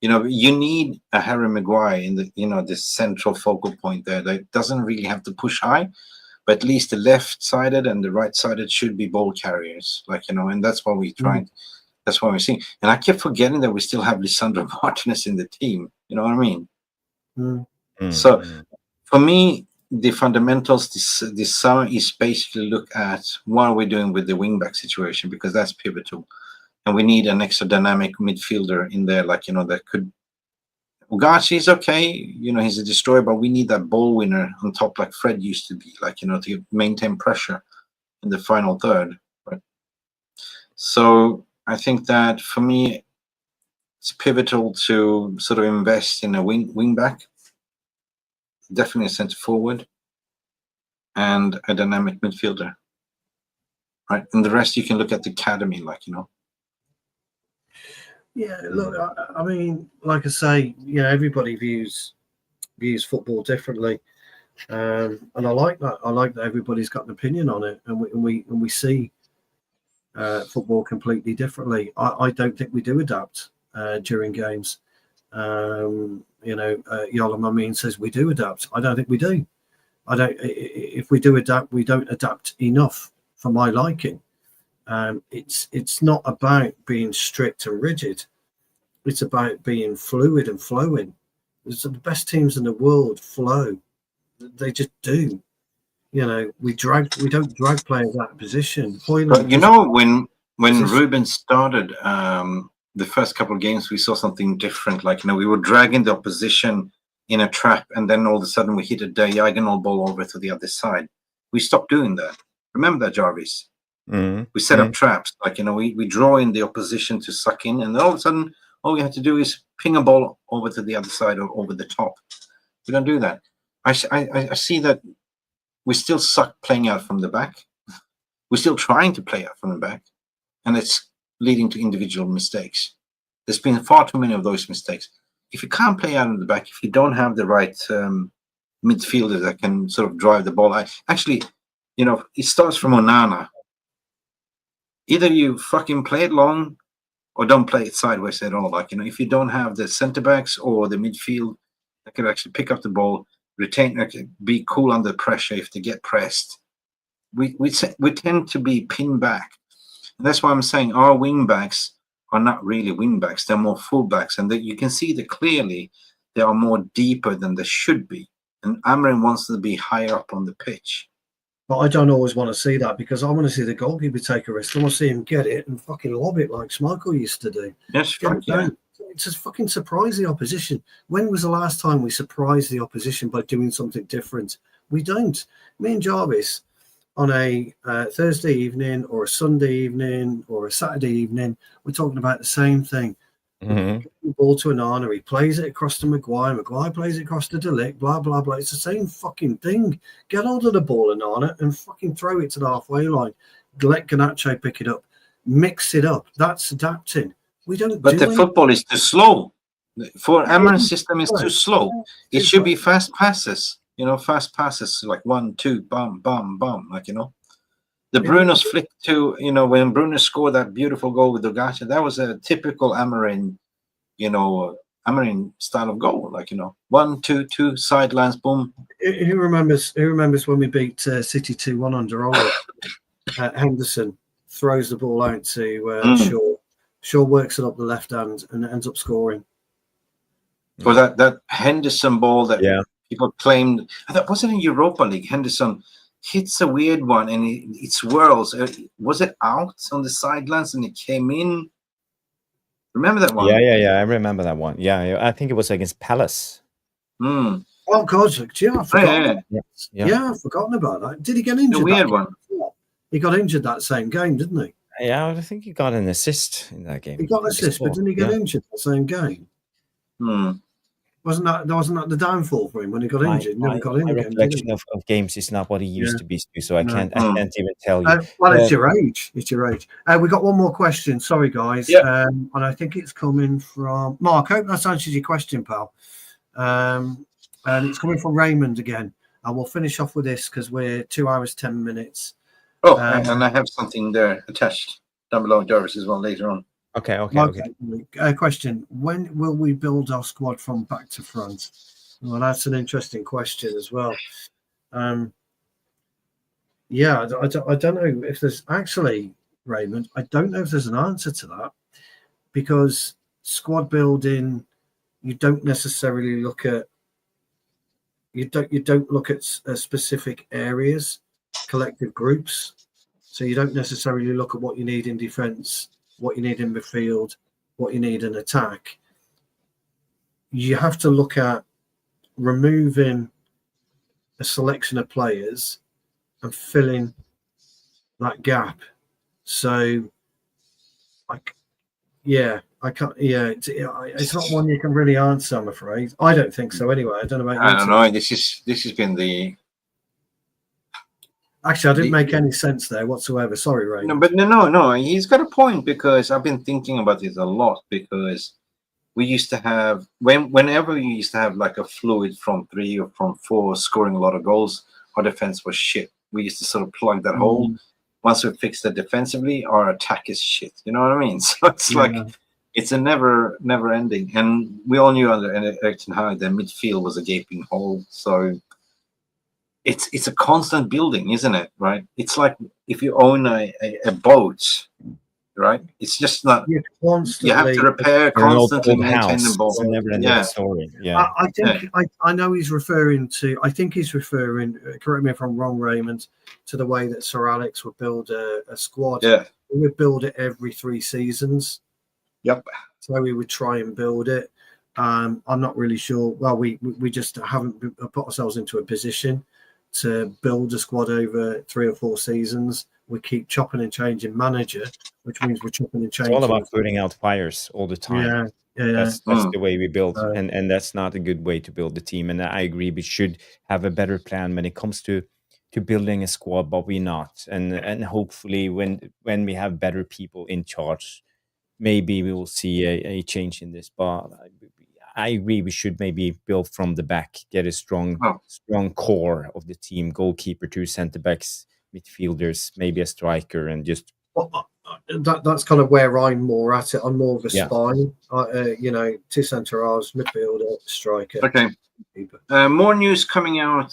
You need a Harry Maguire in the this central focal point there that doesn't really have to push high, but at least the left-sided and the right-sided should be ball carriers. And that's what we tried. That's what we're seeing. And I kept forgetting that we still have Lisandro Martinez in the team. You know what I mean? So for me, the fundamentals this summer is basically look at what are we doing with the wingback situation, because that's pivotal. And we need an extra dynamic midfielder in there, that could. Ugachi is okay, he's a destroyer, but we need that ball winner on top, like Fred used to be, to maintain pressure in the final third. Right. So I think that for me, it's pivotal to sort of invest in a wing back, definitely a centre forward, and a dynamic midfielder. Right, and the rest you can look at the academy, Yeah, look, I mean, like I say, everybody views football differently, and I like that. I like that everybody's got an opinion on it, and we see football completely differently. I don't think we do adapt during games. Yolam Amin says we do adapt. I don't think we do. I don't. If we do adapt, we don't adapt enough for my liking. It's not about being strict and rigid. It's about being fluid and flowing. The best teams in the world flow. They just do. We don't drag players out of position. But when Rúben started the first couple of games, we saw something different. We were dragging the opposition in a trap, and then all of a sudden we hit a diagonal ball over to the other side. We stopped doing that. Remember that, Jarvis? We set up traps, we draw in the opposition to suck in, and all of a sudden all we have to do is ping a ball over to the other side or over the top. We don't do that. I see that we still suck playing out from the back. We're still trying to play out from the back, and it's leading to individual mistakes. There's been far too many of those mistakes. If you can't play out in the back, if you don't have the right midfielder that can sort of drive the ball, it starts from Onana. Either you fucking play it long or don't play it sideways at all. If you don't have the centre backs or the midfield that can actually pick up the ball, retain, be cool under pressure if they get pressed, we tend to be pinned back. And that's why I'm saying our wing backs are not really wing backs. They're more full backs. And you can see that clearly they are more deeper than they should be. And Amorim wants to be higher up on the pitch. But I don't always want to see that, because I want to see the goalkeeper take a risk. I want to see him get it and fucking lob it like Schmeichel used to do. Yes, yeah. It's just fucking surprise the opposition. When was the last time we surprised the opposition by doing something different? We don't. Me and Jarvis, on a Thursday evening or a Sunday evening or a Saturday evening, we're talking about the same thing. The ball to Onana, he plays it across to Maguire plays it across to De Ligt, blah blah blah. It's the same fucking thing. Get hold of the ball, Onana, and fucking throw it to the halfway line. Let Garnacho pick it up, mix it up. That's adapting. We don't. But the football is too slow. For Amarin's system is Right. too slow. It should be fast passes. Fast passes like 1, 2, bum, bum, bum. The Bruno's flick to, when Bruno scored that beautiful goal with Dogacha, that was a typical Amorim, Amorim style of goal. 1, 2, 2 sidelines, boom. Who remembers when we beat City 2-1 under Ollie? Henderson throws the ball out to Shaw. Shaw works it up the left hand and ends up scoring. Or that Henderson ball that people claimed, that wasn't in Europa League. Henderson hits a weird one and it swirls. Was it out on the sidelines and it came in? Remember that one? Yeah. I remember that one. Yeah, I think it was against Palace. Oh God, I forgot. Yeah, I've forgotten about that. Did he get injured? A weird one. He got injured that same game, didn't he? Yeah, I think he got an assist in that game. He got an assist, but didn't he get injured that same game? Wasn't that the downfall for him when he got injured? Never got in my again. Recollection of games is not what he used to be, so I can't even tell you. Well, it's your age. It's your age. We got one more question. Sorry, guys. And I think it's coming from Mark. I hope that's answered your question, pal. And it's coming from Raymond again. And we'll finish off with this because we're 2 hours 10 minutes. Oh, and I have something there attached down below Jarvis as well later on. Okay. Question: when will we build our squad from back to front? Well, that's an interesting question as well. I don't know if there's actually, Raymond. I don't know if there's an answer to that because squad building, you don't necessarily look at. You don't look at specific areas, collective groups. So you don't necessarily look at what you need in defence, what you need in midfield, what you need in attack. You have to look at removing a selection of players and filling that gap. So, I can't. Yeah, it's not one you can really answer. I'm afraid. I don't think so. Anyway, I don't know about you. I don't know. This has been the. Actually, I didn't make any sense there whatsoever. Sorry, Ray. No. He's got a point because I've been thinking about this a lot because we used to have whenever we used to have like a fluid front three or front four scoring a lot of goals, our defense was shit. We used to sort of plug that hole. Once we fixed it defensively, our attack is shit. You know what I mean? So it's like it's a never ending. And we all knew under Erik ten Hag that midfield was a gaping hole. So it's a constant building, isn't it? Right? It's like if you own a boat, right? It's just not. You have to repair constantly, maintain the boat. Story. I know he's referring to. I think he's referring. Correct me if I'm wrong, Raymond. To the way that Sir Alex would build a squad. Yeah, we would build it every 3 seasons. Yep. So we would try and build it. I'm not really sure. Well, we just haven't put ourselves into a position to build a squad over 3 or 4 seasons. We keep chopping and changing manager, which means we're chopping and changing. It's all about putting out fires all the time. That's the way we build, and that's not a good way to build a team. And I agree, we should have a better plan when it comes to building a squad, but we're not. And hopefully, when we have better people in charge, maybe we will see a change in this. But I agree, we should maybe build from the back, get a strong core of the team, goalkeeper, 2 centre backs, midfielders, maybe a striker, and just. That's kind of where I'm more at it. I'm more of a spine, 2 centre halves, midfielder, striker. Okay. More news coming out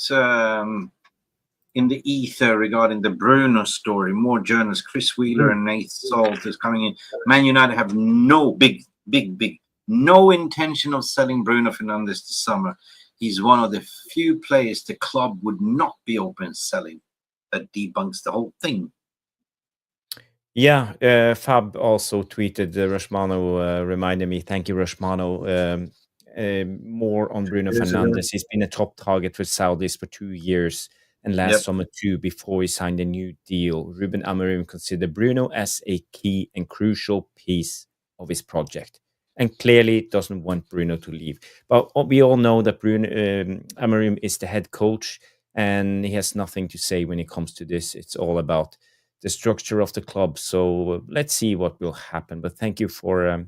in the ether regarding the Bruno story. More journalists, Chris Wheeler and Nate Salt is coming in. Man United have no no intention of selling Bruno Fernandes this summer. He's one of the few players the club would not be open selling. That debunks the whole thing. Yeah, Fab also tweeted, Rashmano reminded me, thank you, Rashmano, more on Bruno Fernandes. He's been a top target for Saudis for 2 years, and last summer too, before he signed a new deal. Rúben Amorim considered Bruno as a key and crucial piece of his project, and clearly doesn't want Bruno to leave. But we all know that Bruno Amorim is the head coach, and he has nothing to say when it comes to this. It's all about the structure of the club. So let's see what will happen. But thank you for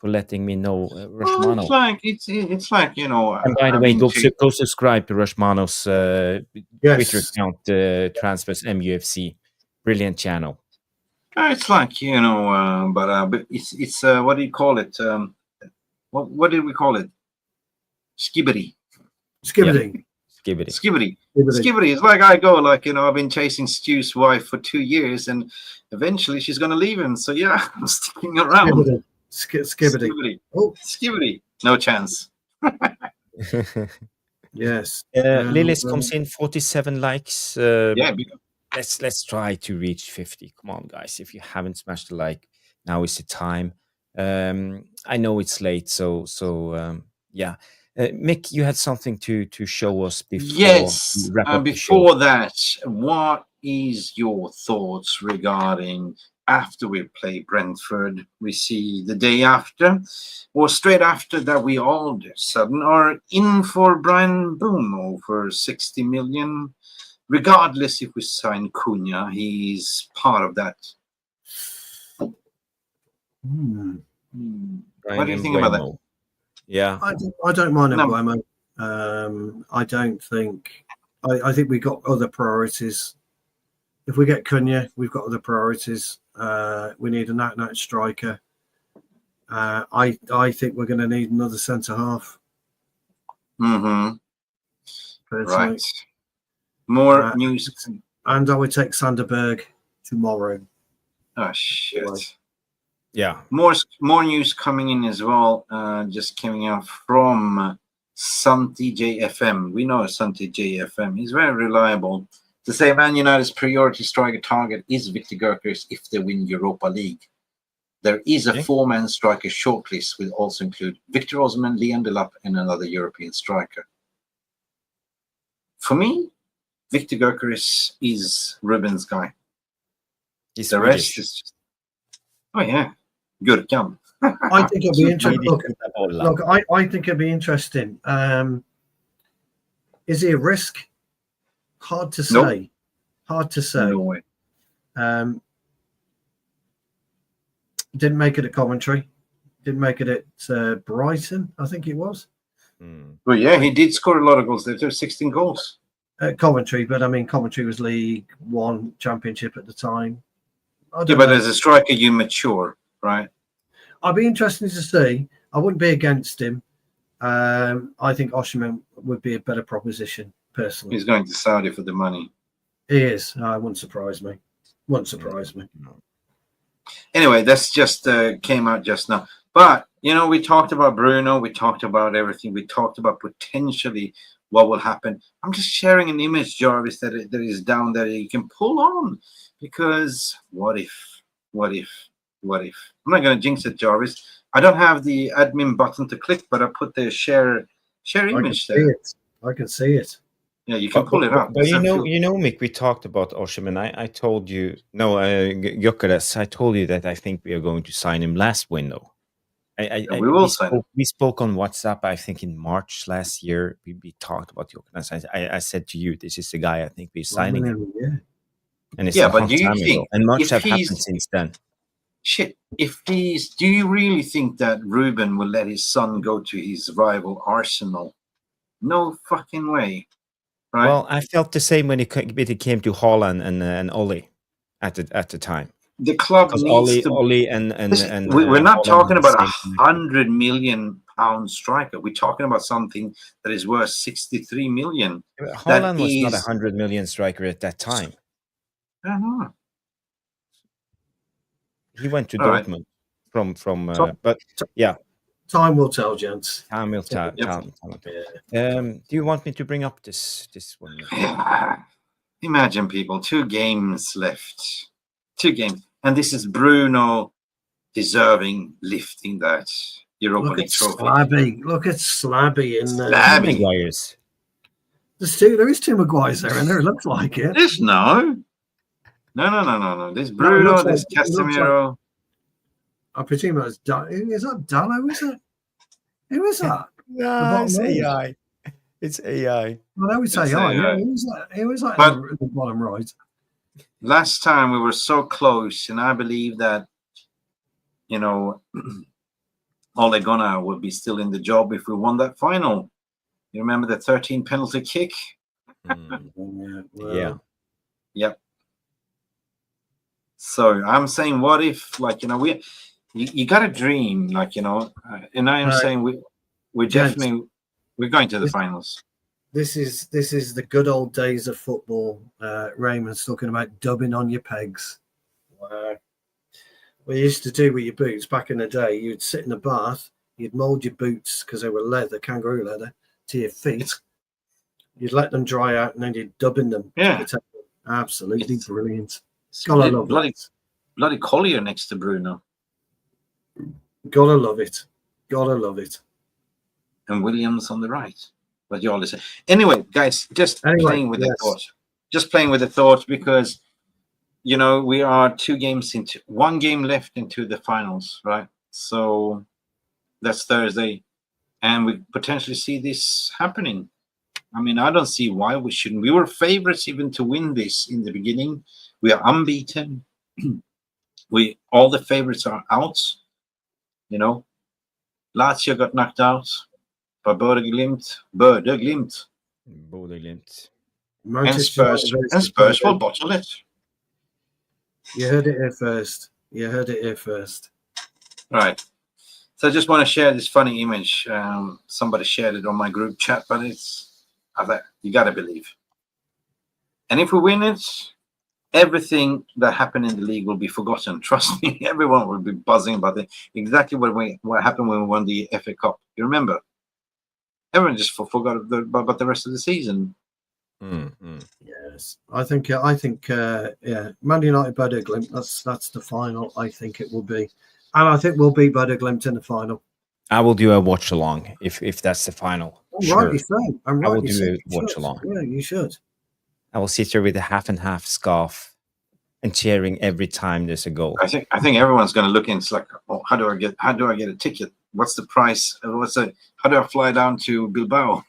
for letting me know, Well, Rushmano. it's like And by the I've way, been go subscribe to Rushmano's Twitter Yes. account, Transfers MUFC. Brilliant channel. it's like but it's what do you call it? What did we call it? Skibbity. Skibbity. Skibbity. Skibbity. Skibbity. Skibbity. It's like I go, like, I've been chasing Stu's wife for 2 years, and eventually she's going to leave him. So, yeah, I'm sticking around. Skibbity. Skibbity. Skibbity. Oh, Skibbity. No chance. yes. Lillis comes in 47 likes. Yeah. Let's try to reach 50. Come on, guys. If you haven't smashed the like, now is the time. I know it's late, so yeah. Mick, you had something to show us before Yes. we wrap up the show. Before that, what is your thoughts regarding after we play Brentford? We see the day after, or straight after that, we all of a sudden are in for Brian Bruno for 60 million. Regardless if we sign Cunha, he's part of that. What do you think about that? Yeah, I don't mind Mbeumo. I don't think. I think we've got other priorities. If we get Cunha, we've got other priorities. We need an out-and-out striker. I think we're going to need another centre half. Mm-hmm. Personally. Right. More news. And I would take Sanderberg tomorrow. Oh shit. Yeah. More news coming in as well. Just coming out from Santi JFM. We know Santi JFM. He's very reliable. To say Man United's priority striker target is Victor Gyökeres if they win Europa League. There is a 4-man striker shortlist, will also include Victor Osimhen, Liam Delap, and another European striker. For me, Victor Gyökeres is Ruben's guy. He's the rest is just, oh yeah, Gurkan. I think it'll be interesting. Look, I think it'll be interesting. Is he a risk? Hard to say. Nope. Hard to say. No way. Didn't make it at Coventry. Didn't make it at Brighton, I think it was. Well, yeah, he did score a lot of goals. There were 16 goals. At Coventry, but I mean, Coventry was League One Championship at the time. Yeah, but as a striker, you mature, right? I'd be interested to see. I wouldn't be against him. I think Osimhen would be a better proposition, personally. He's going to Saudi for the money. He is. It wouldn't surprise me. Wouldn't surprise me. Anyway, that's just came out just now. But, we talked about Bruno. We talked about everything. We talked about potentially what will happen. I'm just sharing an image, Jarvis, that is down there that you can pull on. Because what if? I'm not going to jinx it, Jarvis. I don't have the admin button to click, but I put the share image there. I can see it. Yeah, you can pull it up. But Mick, we talked about Osimhen. I told you, Gyökeres, I told you that I think we are going to sign him last window. We will sign him. We spoke on WhatsApp, I think in March last year. We talked about Gyökeres. I said to you, this is the guy I think we're signing him. Yeah. And it's but do you think, and much have happened since then. Shit, do you really think that Rúben will let his son go to his rival Arsenal? No fucking way. Right? Well, I felt the same when it came to Haaland and Oli at the time. The club needs to. Oli and we're not Haaland talking about a same £100 million striker. We're talking about something that is worth 63 million. Haaland was not a 100 million striker at that time. I don't know. He went to Dortmund but yeah. Time will tell, gents. Time will tell. Do you want me to bring up this one? Imagine, people, 2 games left. 2 games. And this is Bruno deserving lifting that Europa League trophy. Look at Slabby in there. Slabby. There is 2 Maguires there, and there it looks like it. There's no. There's Bruno, there's Casemiro. I presume that's is that Dallo, is it? Who is that? No, it's AI. It's AI. I know it's AI. Yeah, who is that in the bottom right? Last time we were so close, and I believe that, Ole Gunnar would be still in the job if we won that final. You remember the 13 penalty kick? Yeah. Yep. So I'm saying, what if, like, you got to dream, like, and I am saying we're Gents, definitely we're going to the finals. This is the good old days of football. Raymond's talking about dubbing on your pegs. Wow. What you used to do with your boots back in the day, you'd sit in a bath, you'd mould your boots because they were leather, kangaroo leather, to your feet. You'd let them dry out and then you'd dub in them. Yeah. Absolutely brilliant. Gotta love bloody Collier next to Bruno. Gotta love it. Gotta love it. And Williams on the right. But you all listen. Anyway, guys, playing with the thought. Just playing with the thought because we are 2 games into 1 game left into the finals, right? So that's Thursday. And we potentially see this happening. I mean, I don't see why we shouldn't. We were favorites even to win this in the beginning. We are unbeaten. All the favorites are out. Lazio got knocked out by Bodø/Glimt. And Spurs will bottle it. You heard it here first. Right. So I just want to share this funny image. Somebody shared it on my group chat, but you got to believe. And if we win it, everything that happened in the league will be forgotten. Trust me, everyone will be buzzing about it. Exactly what happened when we won the FA Cup. You remember? Everyone just forgot about the rest of the season. Yes, I think Man United Bodø Glimt. That's the final. I think it will be, and I think we'll beat Bodø Glimt in the final. I will do a watch along if that's the final. Rightly so. I will do a watch along. Yeah, you should. I will sit here with a half and half scarf and cheering every time there's a goal. I think everyone's going to look in. It's like, how do I get a ticket? What's the price? How do I fly down to Bilbao?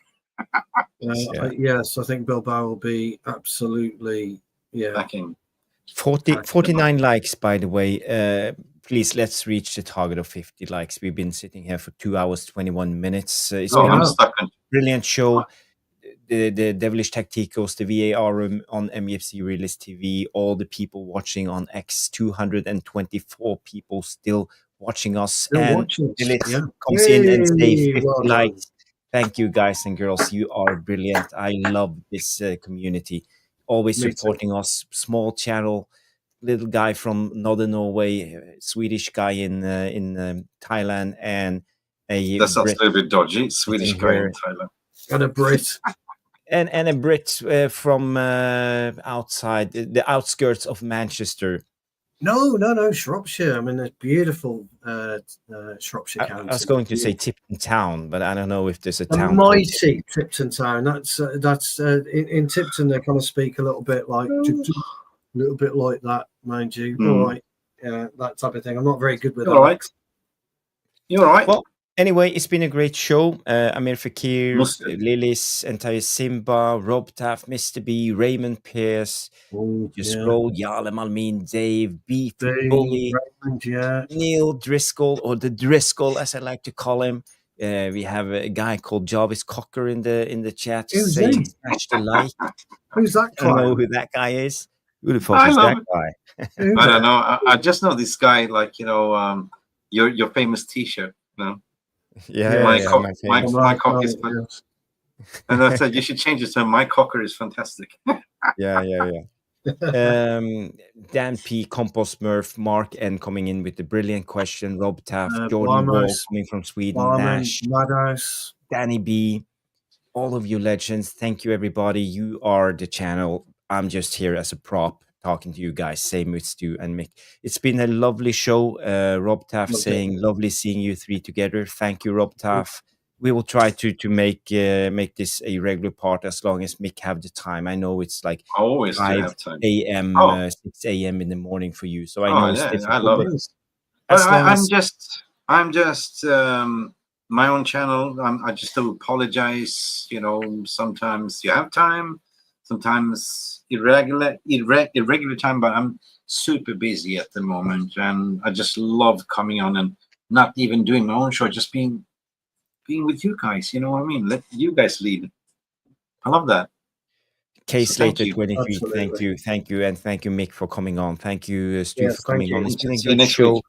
Yes, I think Bilbao will be absolutely backing. 49 likes, by the way. Please, let's reach the target of 50 likes. We've been sitting here for 2 hours, 21 minutes. It's been a brilliant show. The Devilish Tacticos, the VAR room on MEFC Realist TV, all the people watching on X, 224 people still watching us. Dylan comes in and say 50 likes. Thank you, guys and girls. You are brilliant. I love this community. Always supporting us. Small channel, little guy from Northern Norway, Swedish guy in Thailand, and that sounds a little bit dodgy. Swedish guy in Thailand. And a Brit. And a Brit from outside the outskirts of Manchester. No, Shropshire. I mean, it's beautiful Shropshire County. I was going to say Tipton Town, but I don't know if there's a town. Mighty Tipton Town. That's in Tipton. They kind of speak a little bit like that, mind you. All right, that type of thing. I'm not very good with that. All right. You're all right. Well, anyway, it's been a great show. Amir Fakir, Lilis, Entire Simba, Rob Taff, Mr. B, Raymond Pierce, Roll, Jarle Malmin, Dave, Beef, Bully, Raymond, Neil Driscoll, or the Driscoll, as I like to call him. We have a guy called Jarvis Cocker in the chat saying smash the like. Who's that guy? I don't know who that guy is. Who the fuck is that guy? I don't know. I just know this guy, like, your famous T-shirt, My cock is fantastic. And I said you should change it to my cocker is fantastic. Yeah. Dan P, Compost Murph, Mark N coming in with the brilliant question. Rob Taft, Jordan Wall coming from Sweden, Nash, Danny B, all of you legends. Thank you, everybody. You are the channel. I'm just here as a prop talking to you guys. Same with Stu and Mick. It's been a lovely show. Rob Taff saying, lovely seeing you three together. Thank you, Rob Taff. We will try to make this a regular part as long as Mick have the time. I know it's like 5 a.m., 6 a.m. in the morning for you. So I know it's difficult. I love it. I'm just my own channel. I just do apologize. Sometimes you have time, sometimes irregular time, but I'm super busy at the moment, and I just love coming on and not even doing my own show, just being with you guys. You know what I mean? Let you guys lead. I love that. K So thank Slater you. 23, thank Absolutely. you, and thank you, Mick, for coming on. Thank you, Stu, Yes, for thank coming on. you. It's been a See you good next show, week.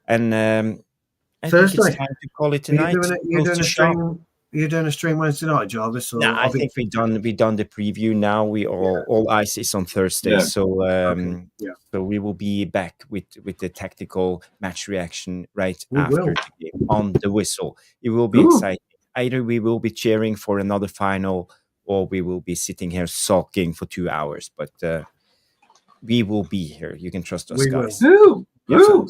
and I think it's Thursday. time to call it Are you tonight. doing it? You Close doing the a shop. stream? You doing a stream Wednesday night, Jarvis? No, Or I think we done the preview now. We all eyes is on Thursday, Yeah. so Okay. Yeah. so we will be back with the tactical match reaction right We after will. the game on the whistle. It will be Ooh. exciting. Either we will be cheering for another final, or we will be sitting here sulking for 2 hours. But we will be here. You can trust us, We will. guys. Ooh, Yes. ooh.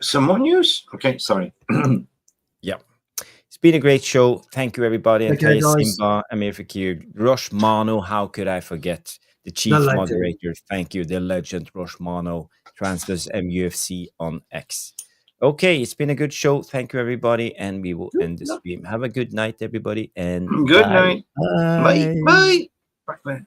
Some more news. Okay, sorry. Yeah. It's been a great show. Thank you, everybody. And Okay, Tay guys. Simba, Amir Fakir, Rosh Mano. How could I forget? The chief legend. moderator. Thank you. The legend, Rosh Mano. Transfers MUFC on X. Okay, it's been a good show. Thank you, everybody. And we will end the stream. Have a good night, everybody. And Good bye. night. Bye. Bye. Bye.